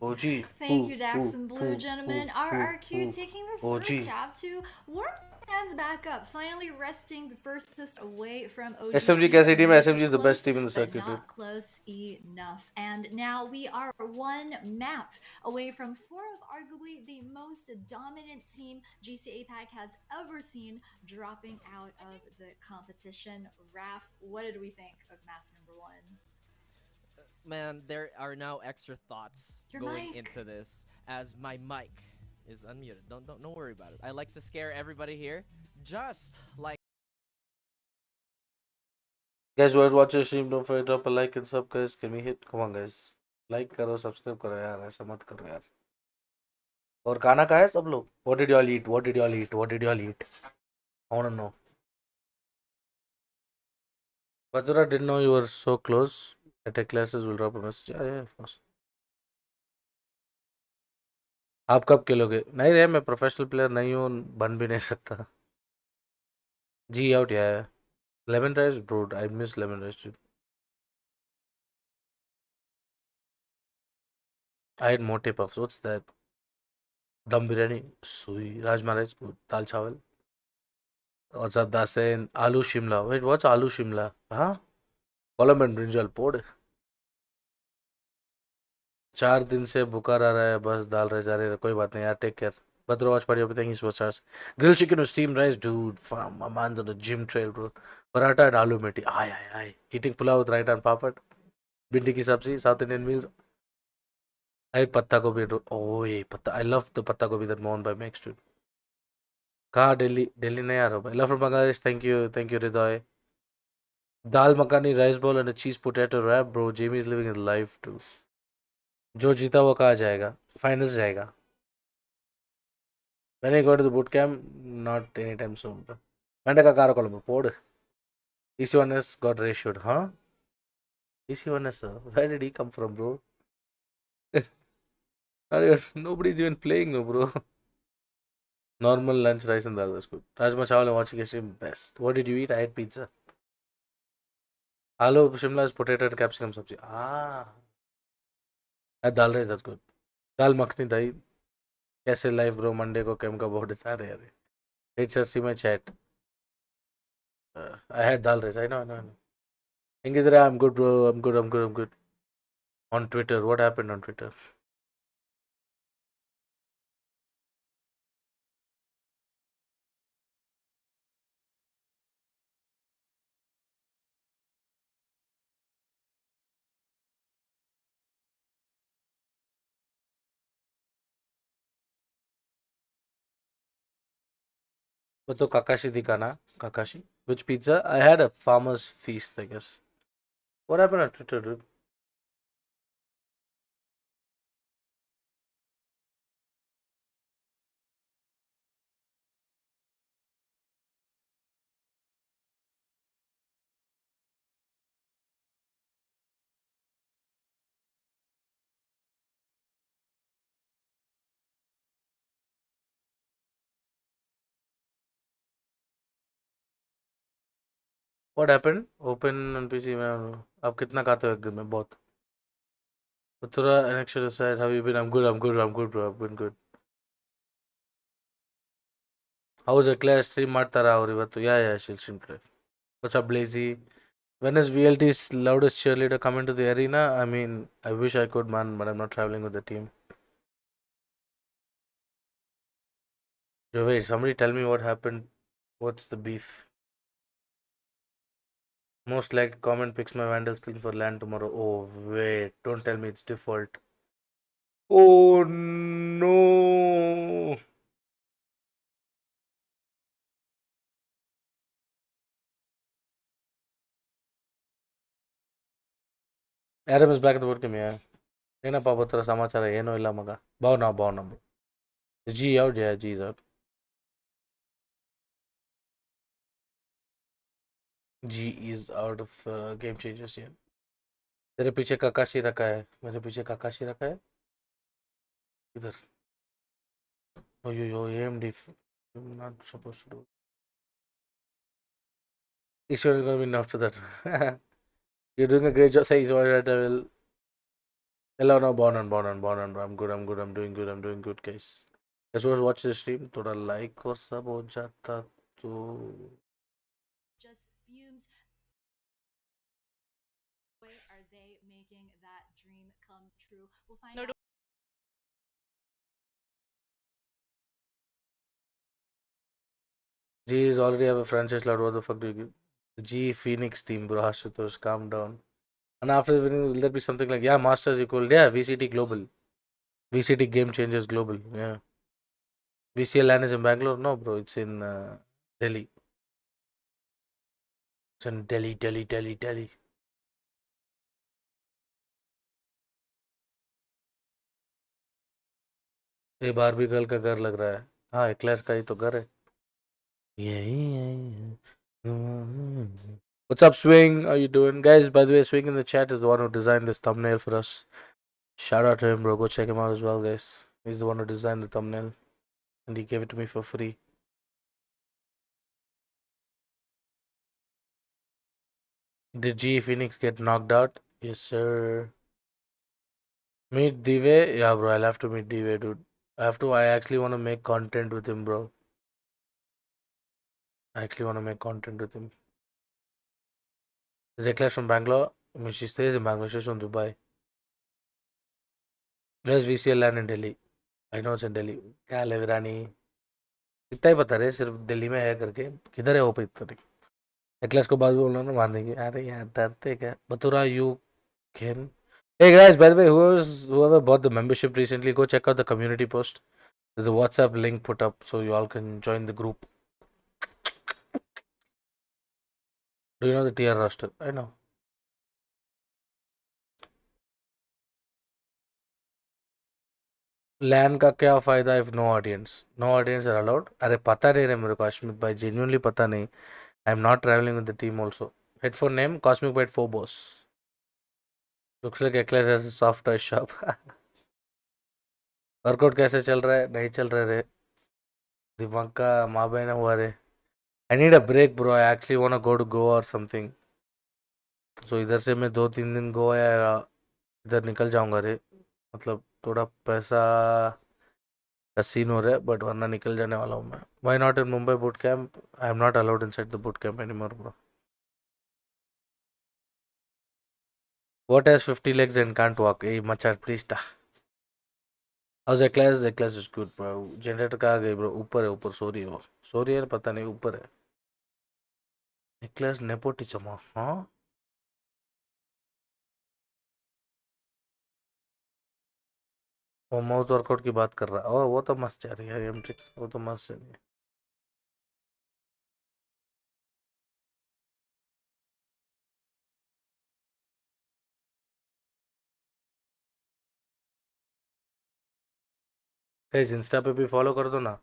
OG. Thank you, Dax and Blue, gentlemen. RRQ taking the first half to warm hands back up, finally resting the first assist away from OGT. SMG कैसी team है? SMG is the best team in the but circuit, dude. not close enough. And now we are one map away from four of arguably the most dominant team GC APAC has ever seen dropping out of the competition. Raf, what did we think of map number one? Man, there are now extra thoughts Your going mic. into this as my mic is unmuted. Don't worry about it. I like to scare everybody here, just like Guys, who has watched the stream, don't forget to drop a like and sub, guys. Can we hit? Come on, guys. Like करो, subscribe करो यार, ऐसा मत करो यार. और खाना कहाँ है सब लोग? What did y'all eat? What did y'all eat? What did y'all eat? I wanna know. Bathura didn't know you were so close. Tech classes will drop a message. Yeah, of course. आप कब खेलोगे? नहीं रे, मैं professional player नहीं हूँ, बन भी नहीं सकता. G out, yeah. Lemon rice, bro. I miss lemon rice, dude. I had mote puffs. What's that? Dum biryani, sui, rajma rice, dal chawal. What's up, Dasen? Aloo shimla. Wait, what's aloo shimla? Huh? Column and brinjal pod. 4 दिन से बुखार आ रहा है, बस डाल रहे जा रहे, कोई बात नहीं यार. Take care. But watch party of things for stars. Grilled chicken with steamed rice, dude. Fam, my man's on the gym trail, bro. Paratha and aloo methi. Aye. Eating pulao with right hand papad. Bindi ki sabzi, South Indian meals. I had patta gobi. Oh, yeah, patta. I love the patta gobi that Mohan by makes, dude. कहाँ Delhi नहीं आ रहा भाई. Love from Bangladesh. Thank you, Ridoy. Dal makhani, rice bowl and a cheese potato wrap, bro. Jamie is living his life too. जो जीता वो कहाँ जाएगा? Finals जाएगा. When I go to the boot camp, not anytime soon. Manda ka karo kolombo pod. EC1S got ratioed, huh? EC1S, where did he come from, bro? Nobody's even playing, no, bro. Normal lunch, rice and dal was good. Rajma chawal and watching a stream, best. What did you eat? I had pizza. Aloo shimla is potato and capsicum sabji. Ah. I had dal rice, that's good. Dal makhni dahi. कैसे live bro? Monday को cam का बहुत अच्छा रहे यार. HRC में chat. I had dal rice. I know. Ingidra, I'm good, bro. I'm good. On Twitter, what happened on Twitter? वो तो Kakashi दिखाना. Kakashi? Which pizza? I had a farmer's feast, I guess. What happened on Twitter, dude? What happened? Open on PC में आप कितना खाते हो एक दिन में? बहुत. Bathura and actually said, "Have you been? I'm good. I'm good. I'm good, bro. I've been good." How was the class stream ಮಾಡ್ತಾರಾ ಅವ್ರು ಇವತ್ತು? Yeah, she'll stream today. What's up, Blazy? When is VLT's loudest cheerleader coming to the arena? I mean, I wish I could, man, but I'm not traveling with the team. Yo, wait, somebody tell me what happened. What's the beef? Most liked comment picks my Vandal skin for LAN tomorrow. Oh, wait, don't tell me it's default. Oh, no. Adam is back at the work team, yeah. ಏನಪ್ಪ ಬತ್ತರ ಸಮಾಚಾರ ಏನೂ ಇಲ್ಲ ಮಗ Bhavana G out, yeah, G is out. G is out of game changers, yeah. तेरे पीछे काकाशी रखा है, मेरे पीछे काकाशी रखा है इधर. Oh, yo, AMD. I'm not supposed to do. Ishwar is going to win after that. You're doing a great job. Say Ishwar, I will. Hello, no, born on. I'm good. I'm doing good, guys. Let's just watch the stream. थोड़ा like और सब हो जाता तो. Just fumes. Way are they making that dream come true? We'll find out. G is already have a franchise lot. What the fuck do you give? The G Phoenix team, bro. Ashutosh, calm down. And after winning, will there be something like, yeah, Masters equal, yeah, VCT Global. VCT Game Changers Global, yeah. VCL LAN is in Bangalore? No, bro, it's in Delhi. It's in Delhi. ये Barbie girl का घर लग रहा है. हाँ, एक्लेस का ही तो घर है. Yeah. What's up, Swing? How you doing? Guys, by the way, Swing in the chat is the one who designed this thumbnail for us. Shout out to him, bro. Go check him out as well, guys. He's the one who designed the thumbnail. And he gave it to me for free. Did G Phoenix get knocked out? Yes, sir. Meet Dive? Yeah, bro. I'll have to meet Dive, dude. I actually want to make content with him, bro. I actually want to make content with him. Is Eklas from Bangalore? I mean, she stays in Bangalore. She's from Dubai. Where's VCL LAN in Delhi? I know it's in Delhi. क्या ले रानी इतना ही पता रहे सिर्फ दिल्ली में है करके किधर है वो पे इतना एक्लेस को बात बोलना ना मारने की अरे यार डरते क्या बतूरा you can. Hey guys, by the way, whoever bought the membership recently, go check out the community post. There's a WhatsApp link put up so you all can join the group. Do you know the tier roster? I know. LAN का क्या फायदा if no audience? No audience are allowed? अरे पता नहीं रे मेरे को अश्मित भाई genuinely पता नहीं. I'm not traveling with the team also. Headphone name Cosmic Byte Phobos. Looks like Eclairs has a soft toy shop. Workout कैसे चल रहा है? नहीं चल रहा रे. दिमाग का माँ बहना हुआ रे. I need a break, bro. I actually want to go to Goa or something. So इधर से मैं 2-3 दिन गोवा या इधर निकल जाऊंगा रे. मतलब थोड़ा पैसा का सीन हो रहा है बट वरना निकल जाने वाला हूँ मैं. Why not in Mumbai boot camp? I am not allowed inside the boot camp anymore, bro. What has 50 legs and can't walk? Hey, machar, please ta. How's Eclairs? Eclairs is good, bro. Generator कहाँ गई, bro? ऊपर है, ऊपर sorry हो. Sorry यार पता नहीं ऊपर है. Eclairs nepotism, हाँ? वो माउथ वर्कआउट की बात कर रहा है. वो तो मस्त जा रही है गेम ट्रिक्स. वो तो मस्त जा रही है. गाइस इंस्टा पे भी फॉलो कर दो ना.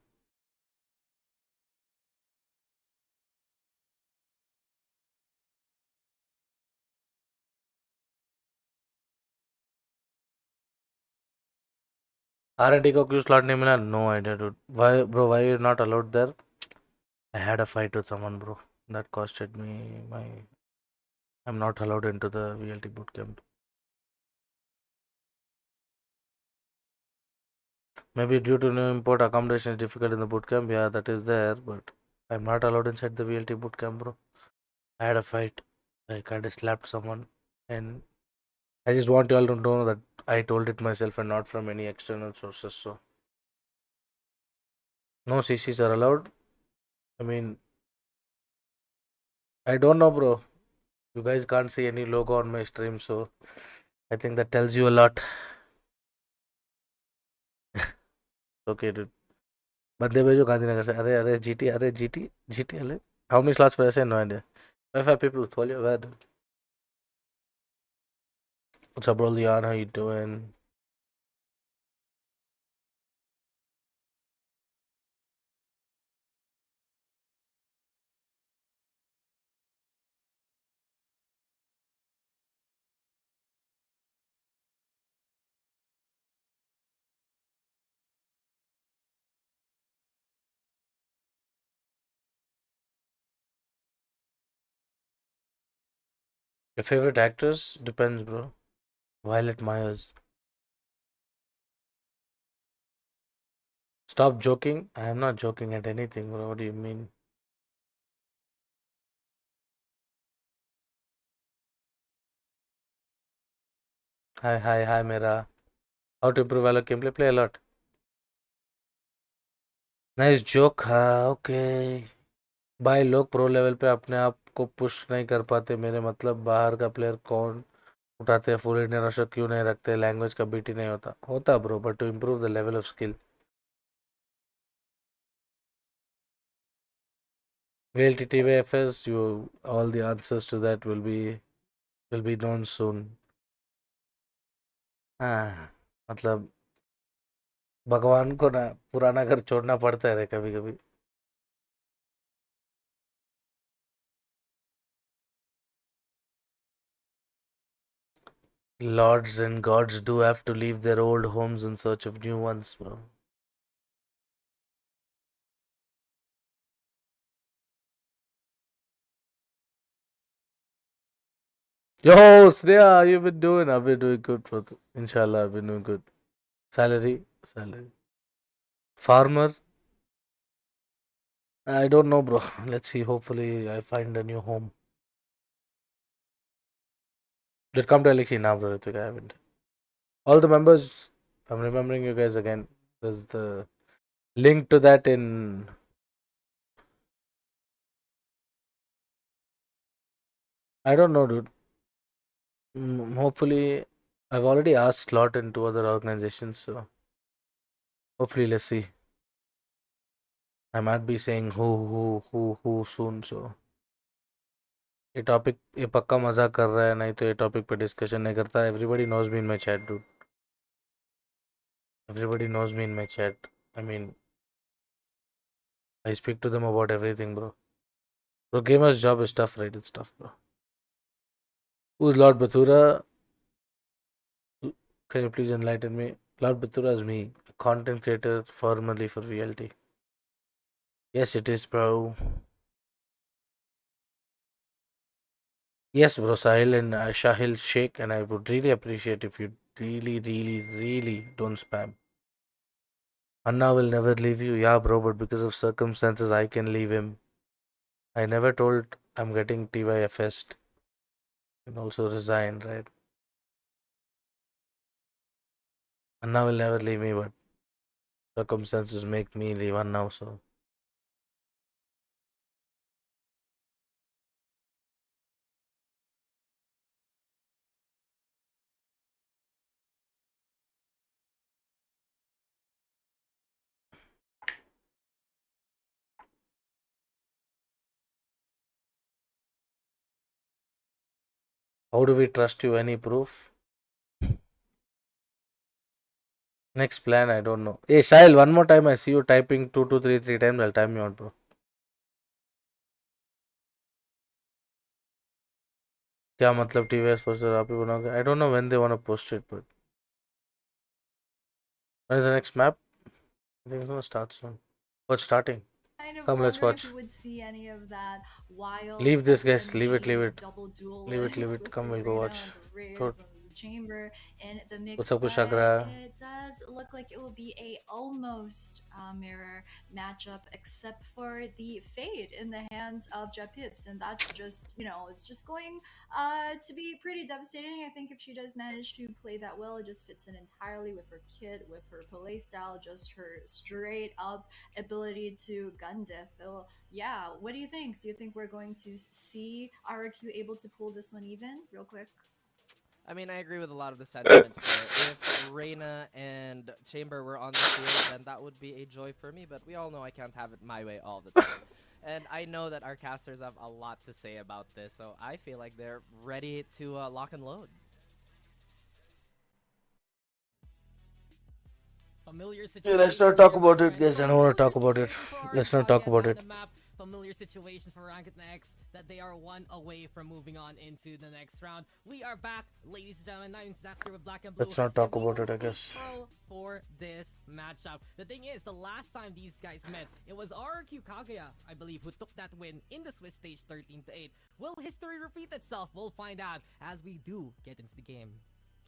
R&D को क्यों स्लॉट नहीं मिला? No idea dude. Why bro, why you not allowed there? I had a fight with someone, bro. That costed me my. I'm not allowed into the VLT bootcamp. Maybe due to new import, accommodation is difficult in the bootcamp. Yeah, that is there, but I'm not allowed inside the VLT bootcamp, bro. I had a fight. I kind of slapped someone, and I just want you all to know that I told it myself and not from any external sources. So, no CCs are allowed. I mean, I don't know, bro. You guys can't see any logo on my stream, so I think that tells you a lot. Okay, dude. बंदे भेजो गांधीनगर से अरे अरे GT अरे GT अरे how many slots for SA? No idea. 5 people with folio. Where? What's up, bro? Leon, how you doing? Your favorite actors? Depends, bro. Violet Myers. Stop joking. I am not joking at anything, bro. What do you mean? Hi, Mera. How to improve Valor gameplay? Play a lot. Nice joke. हाँ, okay. भाई लोग pro level पे अपने आप को push नहीं कर पाते मेरे मतलब बाहर का प्लेयर कौन उठाते हैं फुल इंडियन रोस्टर क्यों नहीं रखते लैंग्वेज का बीट ही नहीं होता bro but to improve the level of skill VLT TVFS you all the answers to that will be known soon हाँ मतलब भगवान को ना पुराना घर छोड़ना पड़ता है कभी कभी lords and gods do have to leave their old homes in search of new ones bro yo Sneha how you been doing I've been doing good bro inshallah I've been doing good salary farmer I don't know bro let's see hopefully I find a new home did come to Elixir now bro I haven't all the members I'm remembering you guys again there's the link to that in I don't know dude hopefully I've already asked slot in 2 other organizations so hopefully let's see I might be saying who soon so ये topic ये पक्का मजाक कर रहा है नहीं तो ये टॉपिक पे डिस्कशन नहीं करता everybody knows me in my chat dude everybody knows me in my chat I mean I speak to them about everything bro gamer's job is tough right it's tough bro who's Lord Bathura can you please enlighten me Lord Bathura is me a content creator formerly for VLT yes it is bro yes bro Sahil and Shahil Sheikh and I would really appreciate if you really don't spam Anna will never leave you yeah bro but because of circumstances I can leave him I never told I'm getting TYFS and also resign right Anna will never leave me but circumstances make me leave Anna so how do we trust you any proof next plan I don't know hey Sahil one more time I see you typing 2233 times I'll time you out bro क्या मतलब TVS poster आप ही बनाओगे I don't know when they want to post it but when is the next map I think it's gonna start soon what's starting Kind of Come, let's wonder watch. if we would see any of that wild Leave this, guys. Leave it, SMG leave it. double duel Leave it, leave with it. Come, the we'll go Reyna watch. and the Riz Short. and the Chamber in the mix, What's up, but Kushagra? it does look like it will be a almost mirror matchup, except for the Fade in the hands of Japips, and that's just, you know, it's just going to be pretty devastating. I think if she does manage to play that well, it just fits in entirely with her kit, with her play style, just her straight up ability to gun diff. So, yeah, what do you think? Do you think we're going to see RRQ able to pull this one even, real quick? I mean, I agree with a lot of the sentiments there. If Reyna and Chamber were on the field, then that would be a joy for me, but we all know I can't have it my way all the time. And I know that our casters have a lot to say about this, so I feel like they're ready to lock and load. Familiar Yeah, let's situation not talk here, about my it, friend. guys. I don't want to talk Familiar about it. situation for Let's RRQ not talk again about on it. the map. Familiar situations for Orangutan X that they are one away from moving on into the next round. We are back, ladies and gentlemen. Now it's next here with Black and Blue. Let's not talk and we about will it, I see guess. Pearl for this matchup. The thing is, the last time these guys met, it was RRQ Kaguya, I believe, who took that win in the Swiss stage 13-8. Will history repeat itself? We'll find out as we do get into the game.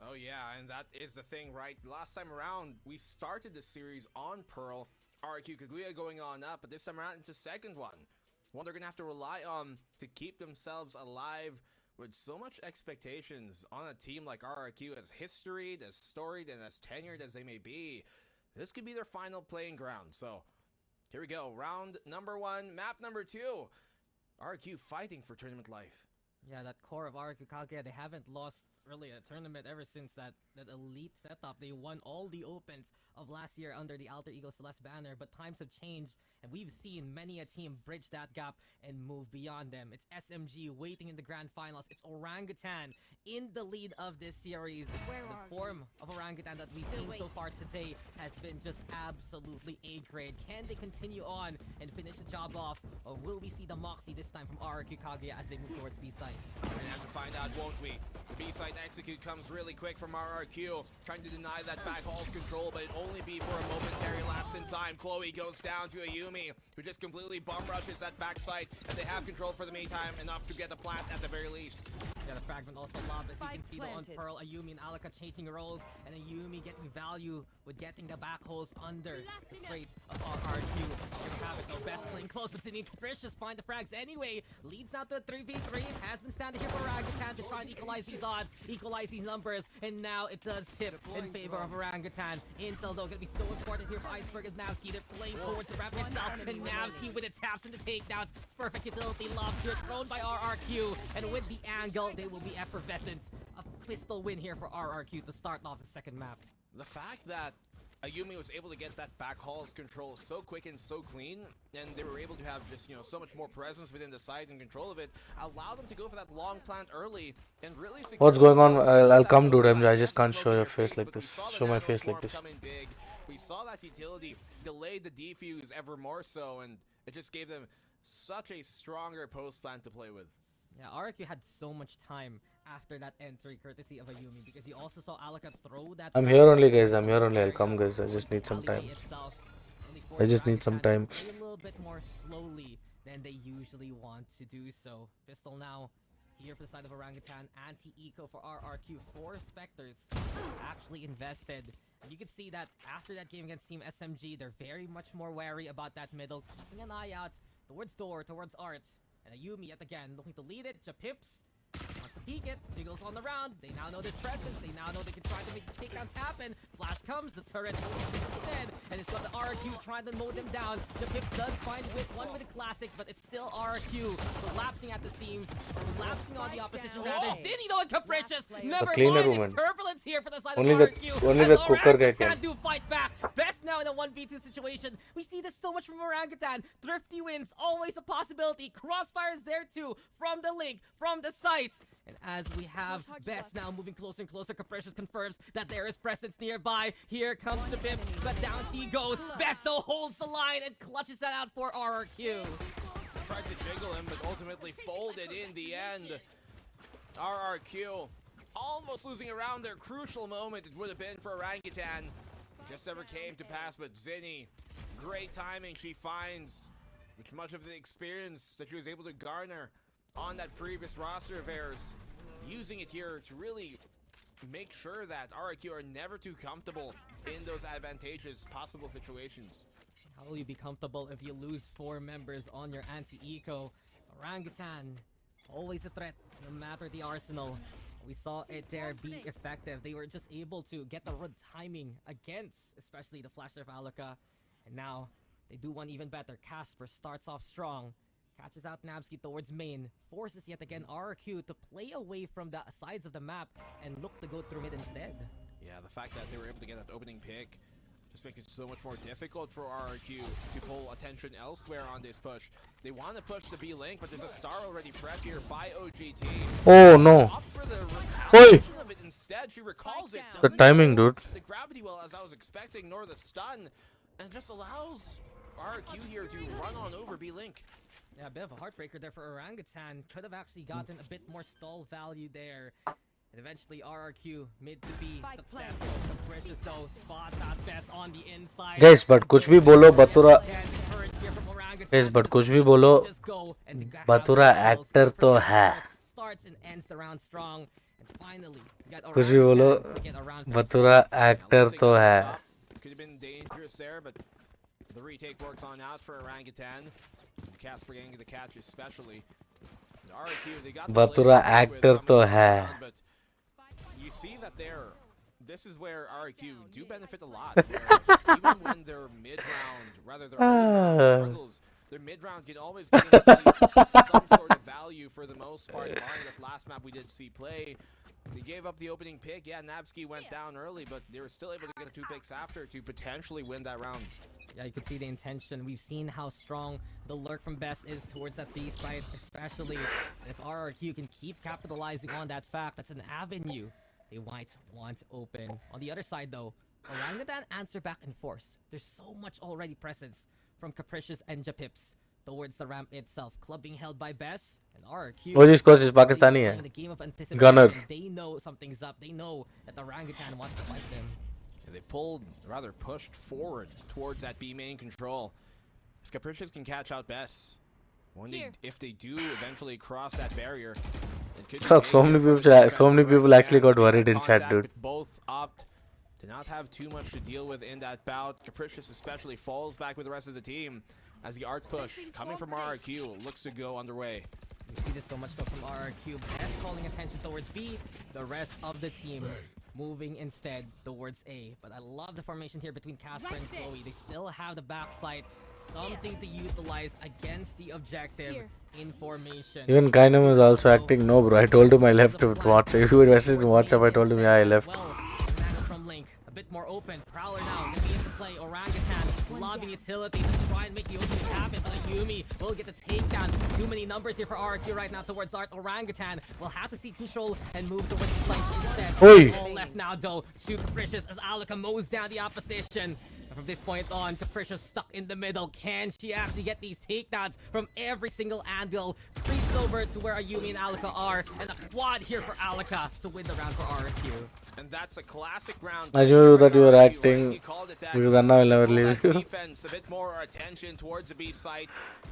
Oh yeah, and that is the thing, right? Last time around, we started the series on Pearl, RRQ Kaguya going on up, but this time around it's a second one. One they're gonna have to rely on to keep themselves alive with so much expectations on a team like RRQ, as historied, as storied, and as tenured as they may be. This could be their final playing ground. So here we go, round number 1, map number 2. RRQ fighting for tournament life. Yeah, that core of RRQ Kaguya, they haven't lost really a tournament ever since that elite setup. They won all the opens of last year under the Alter Ego Celeste banner, but times have changed, and we've seen many a team bridge that gap and move beyond them. It's SMG waiting in the grand finals. It's Orangutan in the lead of this series. The form of Orangutan that we've seen so far today has been just absolutely A-grade. Can they continue on and finish the job off, or will we see the Moxie this time from RRQ Kaguya as they move towards B-site? We're gonna have to find out, won't we? The B-side execute comes really quick from RRQ, trying to deny that back hall's control, but it only be for a momentary lapse in time. Chloe goes down to Ayumi, who just completely bum rushes that backside, and they have control for the meantime, enough to get a plant at the very least. Yeah, the fragment also lobbed, as you can see though on Pearl. Ayumi and Alaka changing roles, and Ayumi getting value with getting the back holes under the straights of RRQ. Here we have it though, best playing close, but Sydney Capricious find the frags anyway. Leads now to a 3v3, has been standing here for Orangutan to try and equalize these odds, equalize these numbers, and now it does tip in favor of Orangutan. Intel though gonna be so important here for Iceberg as Navsky. They're playing towards the ramp itself, and Navsky with the taps and the takedowns. It's perfect utility lobs here thrown by RRQ, and with the angle, they will be effervescent. A pistol win here for RRQ to start off the second map. The fact that Ayumi was able to get that back hall's control so quick and so clean, and they were able to have just, you know, so much more presence within the site and control of it, allowed them to go for that long plant early and really secure. What's going on? themselves I'll that come, dude. nano I just spike. can't Smoke show in your face like but we this. saw the Show my nano face like swarm this. come in big. We saw that utility delay the defuse ever more so, and it just gave them such a stronger post plant to play with. Yeah, RRQ had so much time after that entry, courtesy of Ayumi, because you also saw Alaka throw that. I'm here only, guys. I'm here only. I'll come, guys. I just need some time. I just need some time. A little bit more slowly than they usually want to do so. Pistol now here for the side of Orangutan. Anti-eco for RRQ. 4 Spectres actually invested. And you can see that after that game against Team SMG, they're very much more wary about that middle, keeping an eye out towards door, towards Art. And Ayumi yet again looking to lead it. Japips wants to peek it. Jiggles on the round. They now know there's presence. They now know they can try to make the takedowns happen. Flash comes. The turret will get it instead. And it's got the RRQ trying to mow them down. Japips does find one with a classic, but it's still RRQ collapsing at the seams. Collapsing on the opposition rather. Zinni though and Capricious. Never cleaner mind. woman. It's turbulence here for the side Only of the- RRQ. only as the cooker guy Orangutan can. do fight back. Best now in a 1v2 situation. We see this so much from Orangutan. Thrifty wins. Always a possibility. Crossfire's there too. From the link. From the sites. And as we have Best now moving closer and closer, Capricious confirms that there is presence nearby. Here comes the Bip, but down he goes. Best though holds the line and clutches that out for RRQ. Tried to jiggle him, but ultimately folded in the end. RRQ almost losing around their crucial moment. It would have been for Orangutan. Just never came to pass, but Zinni, great timing. She finds which much of the experience that she was able to garner on that previous roster of theirs, using it here to really make sure that RRQ are never too comfortable in those advantageous possible situations. How will you be comfortable if you lose 4 members on your anti-eco? Orangutan, always a threat, no matter the arsenal. We saw it there be effective. They were just able to get the good timing against, especially the flasher of Alaka. And now, they do one even better. Casper starts off strong, catches out Nabsky towards main, forces yet again RRQ to play away from the sides of the map and look to go through mid instead. Yeah, the fact that they were able to get that opening pick just makes it so much more difficult for RRQ to pull attention elsewhere on this push. They want to push the B link, but there's a star already prepped here by OGT. Oh no. Opt for the retaliation of it instead. She recalls it. The Doesn't timing, use dude. the gravity well as I was expecting, nor the stun, and just allows RRQ here to run on over B link. Yeah, a bit of a heartbreaker there for Orangutan. Could have actually gotten a bit more stall value there. And eventually RRQ mid to be successful. Capricious though spots at best on the inside. Guys, but कुछ भी बोलो बतुरा Again, courage here from Orangutan. Guys, but कुछ भी बोलो Just go and have बतुरा themselves actor a तो perfect है. starts and ends the round strong. And finally, we got कुछ भी बोलो Orangutan to get around for बतुरा themselves. actor तो है. Could have been dangerous there, but the retake works on out for Orangutan. Casper getting the catch especially. The RRQ, they got the बतुरा play to actor with तो coming है. around, but you see that this is where RRQ do benefit a lot. Where even when they're mid-round, rather their early round struggles, their mid-round can always get them at least some sort of value for the most part. Barring that last map we did see play, they gave up the opening pick. Yeah, Nabsky went down early, but they were still able to get 2 picks after to potentially win that round. Yeah, you can see the intention. We've seen how strong the lurk from Best is towards that B side, especially if RRQ can keep capitalizing on that fact. That's an avenue they might want open. On the other side, though, Orangutan answer back in force. There's so much already presence from Capricious and Japips towards the ramp itself. Club being held by Best and RRQ. वो जिस कोशिश पाकिस्तानी है. The game of anticipation. Gunner. They know something's up. They know that the Orangutan wants to fight them. And they pulled, rather pushed forward towards that B main control. If Capricious can catch out Bess, if they do eventually cross that barrier, it could be So many people actually got worried in chat, dude. Both opt to not have too much to deal with in that bout. Capricious especially falls back with the rest of the team as the arc push coming from RRQ looks to go underway. We see this so much though from RRQ. Best calling attention towards B. The rest of the team moving instead towards A. But I love the formation here between Casper and Chloe. They still have the backside. Something to utilize against the objective in formation. Even Kynam is also acting. No, bro. I told him I left to WhatsApp. If you would message in WhatsApp, I told him, yeah, I left. Well, from Link, a bit more open. Prowler now, gonna be into play. Orangutan, lobbing utility to try and make the opening happen. But Ayumi will get the takedown. Too many numbers here for RRQ right now towards Art. Orangutan will have to see control and move towards the flank instead. Oi. All left now though. Too Capricious as Alaka mows down the opposition. And from this point on, Capricious stuck in the middle. Can she actually get these takedowns from every single angle? Creeps over to where Ayumi and Alaka are. And a quad here for Alaka to win the round for RRQ. And that's a classic round. I knew that you were acting because I know I'll never leave you. Defense, a bit more attention towards the B site,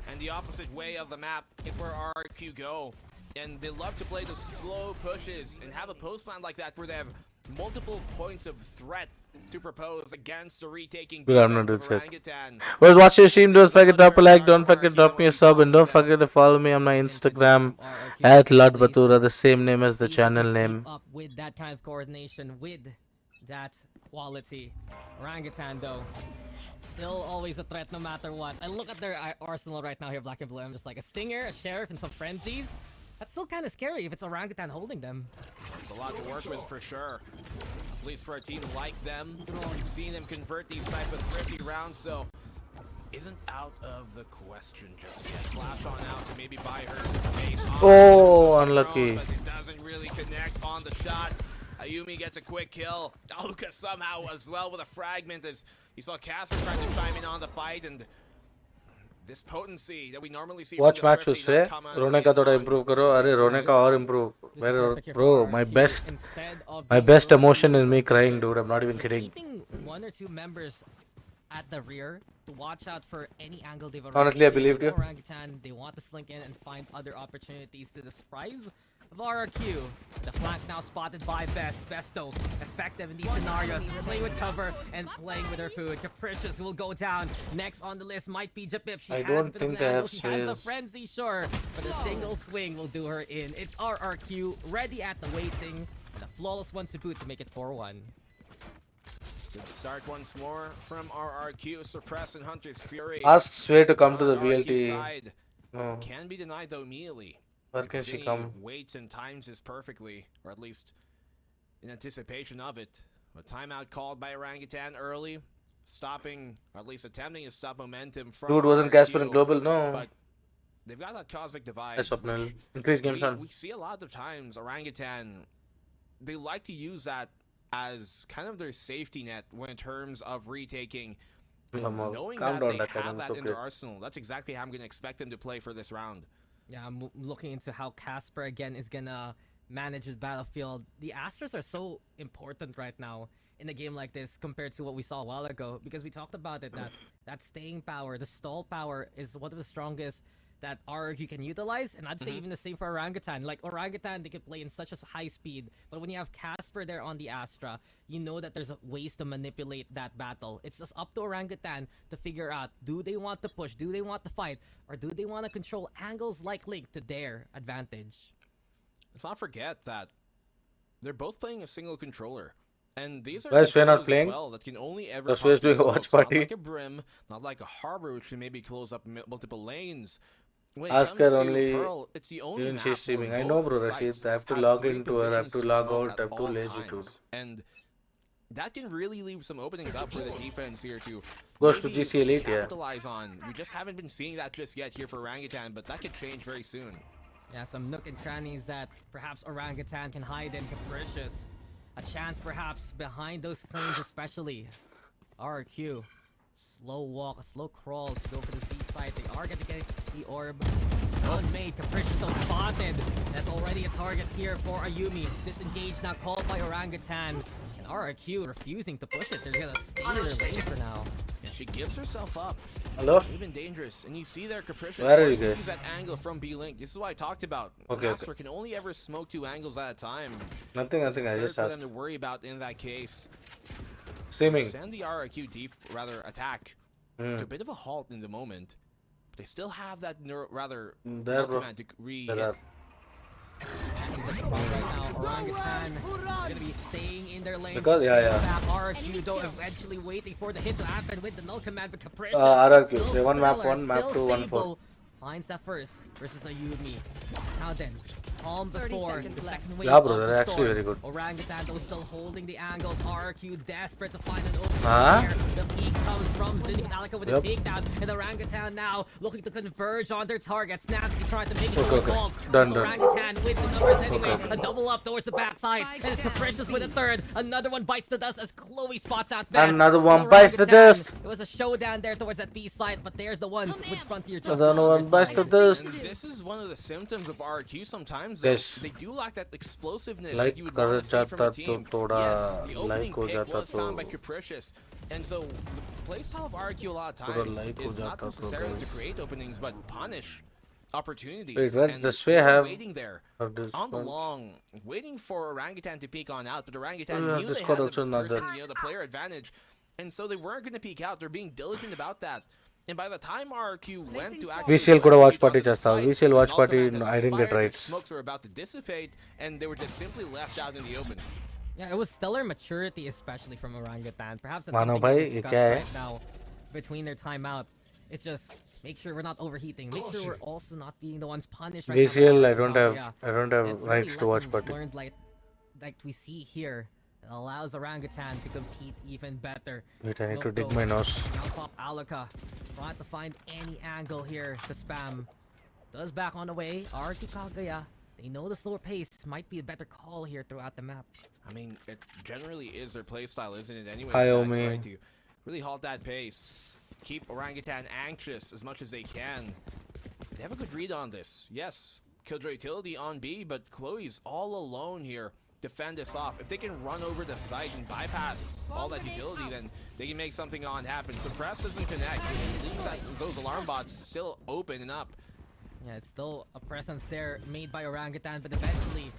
and the opposite way of the map is where RRQ go. And they love to play the slow pushes and have a post plan like that where they have multiple points of threat to propose against the retaking Good, I'm not defense of doing Orangutan. Guys, watch your stream. Don't forget to drop a like. Don't forget to drop me a sub. And don't forget to follow me on my Instagram at lordbathura, the same name as the channel name. Up with that kind of coordination, with that quality. Orangutan though, still always a threat no matter what. I look at their arsenal right now here, Black and Blue. I'm just like a Stinger, a Sheriff, and some Frenzies. That's still kind of scary if it's Orangutan holding them. There's a lot to work with for sure. At least for a team like them. We've seen them convert these type of thrifty rounds, so isn't out of the question just yet. Flash on out to maybe buy her some space. Oh, unlucky. But it doesn't really connect on the shot. Ayumi gets a quick kill. Aluka somehow as well with a fragment as he saw Casper trying to chime in on the fight, and this potency that we normally see. Watch match उससे रोने का थोड़ा improve करो. अरे रोने का और improve. Bro, my best emotion is me crying, dude. I'm not even kidding. Keeping one or two members at the rear to watch out for any angle they've Honestly, I already believed you. Orangutan, they want to slink in and find other opportunities to the surprise of RRQ. The flank now spotted by Best. Besto, effective in these scenarios, is playing with cover and playing with her food. Capricious will go down. Next on the list might be Japip. She I has don't a bit think of they an angle. have She has the Swiss. frenzy, sure, but a single swing will do her in. It's RRQ ready at the waiting. And a flawless one to boot to make it 4-1. Good start once more from RRQ. Suppress and Hunter's Fury. Ask Sway to come to the On RRQ VLT. side, No. can be denied though immediately. Where can she City come? waits and times this perfectly, or at least in anticipation of it. A timeout called by Orangutan early, stopping, or at least attempting to stop momentum from Dude, wasn't RRQ, Casper in global? No. But they've got that cosmic divide. Yes, Swapnil. which Increase game son. we see a lot of times Orangutan, they like to use that as kind of their safety net when in terms of retaking. Knowing Calm that down, they Dakar, have it's that in their okay. arsenal, that's exactly how I'm going to expect them to play for this round. Yeah, I'm looking into how Casper again is gonna manage his battlefield. The Astros are so important right now in a game like this compared to what we saw a while ago, because we talked about it, that staying power, the stall power is one of the strongest that RRQ can utilize, and I'd say even the same for Orangutan. Like Orangutan, they can play in such a high speed, but when you have Casper there on the Astra, you know that there's ways to manipulate that battle. It's just up to Orangutan to figure out, do they want to push, do they want to fight, or do they want to control angles like Link to their advantage? Let's not forget that they're both playing a single controller. And these are Why is Sway not controllers as playing? well that can only ever Because Sway's hunt through doing a watch smokes, party. Not like a Brim, not like a Harbor, which can maybe close up multiple lanes. When it Ask comes her to only. Pearl, it's the only Even map she's streaming. where I know, both bro, sides Rashid. I have to have log 3 into her. I have positions to log smoke out. at I'm too all lazy, dude. times. And that can really leave some openings up for the defense here to Goes to maybe GC Elite, yeah. capitalize on. We just haven't been seeing that just yet here for Orangutan, but that could change very soon. Yeah, some nook and crannies that perhaps Orangutan can hide in. Capricious. A chance perhaps behind those claims especially. RRQ. Slow walk, a slow crawl to go for this deep side. They are going to get the orb. Unmade, Capricious though spotted. That's already a target here for Ayumi. Disengaged now called by Orangutan. And RRQ refusing to push it. They're going to stay in their lane for now. And she gives herself up. Hello? Even dangerous. And you see there, Capricious Where are you use guys? that angle from B-Link. This is what I talked about. Okay, Master can only ever smoke 2 angles at a time. Nothing. I Third just for them asked. to worry about in that case. Streaming. Send the RRQ deep, rather attack, to a bit of a halt in the moment. But they still have that rather There, bro. command to There are. Seems like the problem right now. Orangutan gonna be staying in their lane. Because- yeah, yeah. That RRQ though eventually waiting for the hit to happen with the null command, but Capricious RRQ. still They won map stellar, 1, map still 2, 1 4. stable. Finds that first versus Ayumi. Now then, calm before the second wave Yeah, bro, of they're the actually storm. very good. Orangutan though still holding the angles. RRQ desperate to find an opening Huh? here. The peak comes from Zinni with Alika with Yep. a takedown, and Orangutan now looking to converge on their targets. Nasty trying to make it Okay, towards okay. walls. Done, done. Orangutan with the numbers anyway. Okay. A double up towards the backside. And it's Capricious with a third. Another one bites the dust as Chloe spots out Best. Another one And bites the Orangutan, dust. It was a showdown there towards that B side, but there's the ones with Frontier just Another on one their bites side. the dust. And this is one of the symptoms of RRQ sometimes. Though. Yes. They do lack that explosiveness Like that you would want to see from a karata team. to thoda Yes, the opening like ho pick jata was found by to- Capricious. And so the playstyle of RRQ a lot of thoda times like ho is not jata to necessarily to guys. create openings, but punish opportunities. Wait, where and does Sway they were have- waiting there Or this on the one? long, waiting for Orangutan to peek on out, but Orangutan Oh, yeah, knew this they got had also the another. person, the player advantage, and so they weren't going to peek out. They're being diligent about that. And by the time RRQ went to actually VCL కూడా watch execute party onto the చేస్తాం. site, VCL watch the party null command has I didn't get expired, the rights. Smokes were about to dissipate, and they were just simply left out in the open. Yeah, it was stellar maturity, especially from Orangutan. Perhaps that's Mano something bhai, we ye discussed kya hai? right now between their timeout. It's just make sure we're not overheating. Make sure we're also not being the ones punished. Right now by VCL, I our don't crowd. have, Yeah. I don't have It's really rights to watch lessons party. learned like we see here. It allows Orangutan to compete even better. Wait, I need to Smoke dig though. my nose. Now pop Alika. Trying to find any angle here to spam. Does back on the way. RRQ Kaguya. They know the slower pace might be a better call here throughout the map. I mean, it generally is their playstyle, isn't it? Anyway, Hi, Stacks, Omi. right? To really halt that pace, keep Orangutan anxious as much as they can. They have a good read on this. Yes, Killjoy utility on B, but Chloe's all alone here. Defend this off. If they can run over the site and bypass all that utility, then they can make something on happen. Suppress doesn't connect. It leaves those alarm bots still open and up. Yeah, it's still a presence there made by Orangutan, but eventually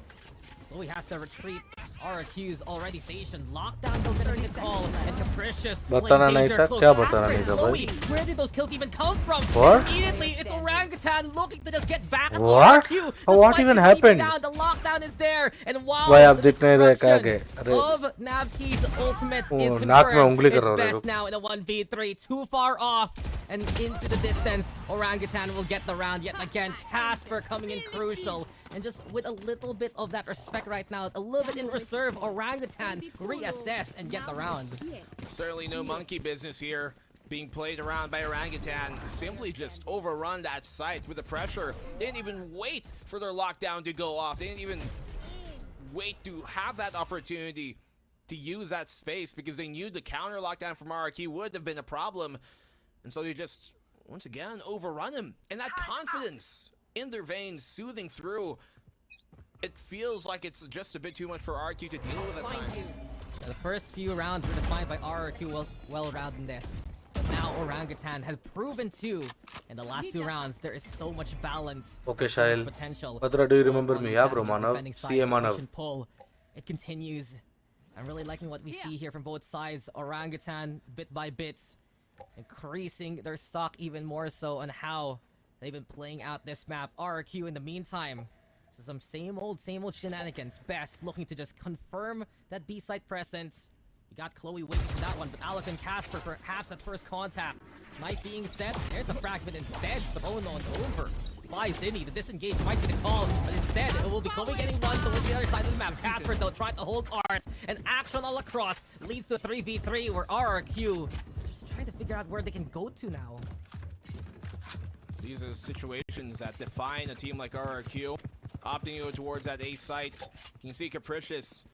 Chloe has to retreat. RRQ's already stationed. Lockdown though getting the call, and Capricious बताना नहीं था, क्या बताना नहीं था Chloe, भाई? where did those kills even come from? What? Immediately, it's Orangutan looking to just get back at What? RRQ. Oh, what Despite even the happened? down, the lockdown is there, and while भाई आप the दिख नहीं रहे क्या destruction के? अरे of Navsky's ultimate Oh, is नाक में confirmed, उंगली कर it's रहा हूँ, best देखो। now in a 1v3, too far off, and into the distance. Orangutan will get the round yet again. Casper coming in crucial, and just with a little bit of that respect right now, a little bit in reserve, Orangutan reassess and get the round. Certainly no monkey business here being played around by Orangutan. Simply just overrun that site with the pressure. They didn't even wait for their lockdown to go off. They didn't even wait to have that opportunity to use that space because they knew the counter lockdown from RRQ would have been a problem. And so they just, once again, overrun him. And that confidence in their veins, soothing through, it feels like it's just a bit too much for RRQ to deal with at times. The first few rounds were defined by RRQ well-roundedness. But now Orangutan has proven too. In the last two rounds, there is so much balance. Okay, so much Shail. potential. Batra, do you remember on me? the Yeah, attack bro, and the Manav. defending side, CA the Manav. Russian pull. It continues. I'm really liking what we see here from both sides. Orangutan, bit by bit, increasing their stock even more so on how they've been playing out this map. RRQ in the meantime, so some same old shenanigans. Best looking to just confirm that B-side presence. You got Chloe waiting for that one, but Alec and Casper perhaps at first contact. Knife being set, there's the fragment instead, but oh no, it's over. By Zinni, the disengage might be the call, but instead it will be Chloe getting one towards the other side of the map. Casper though trying to hold art, and action all across leads to a 3v3 where RRQ just trying to figure out where they can go to now. These are situations that define a team like RRQ. Opting to go towards that A site. You can see Capricious.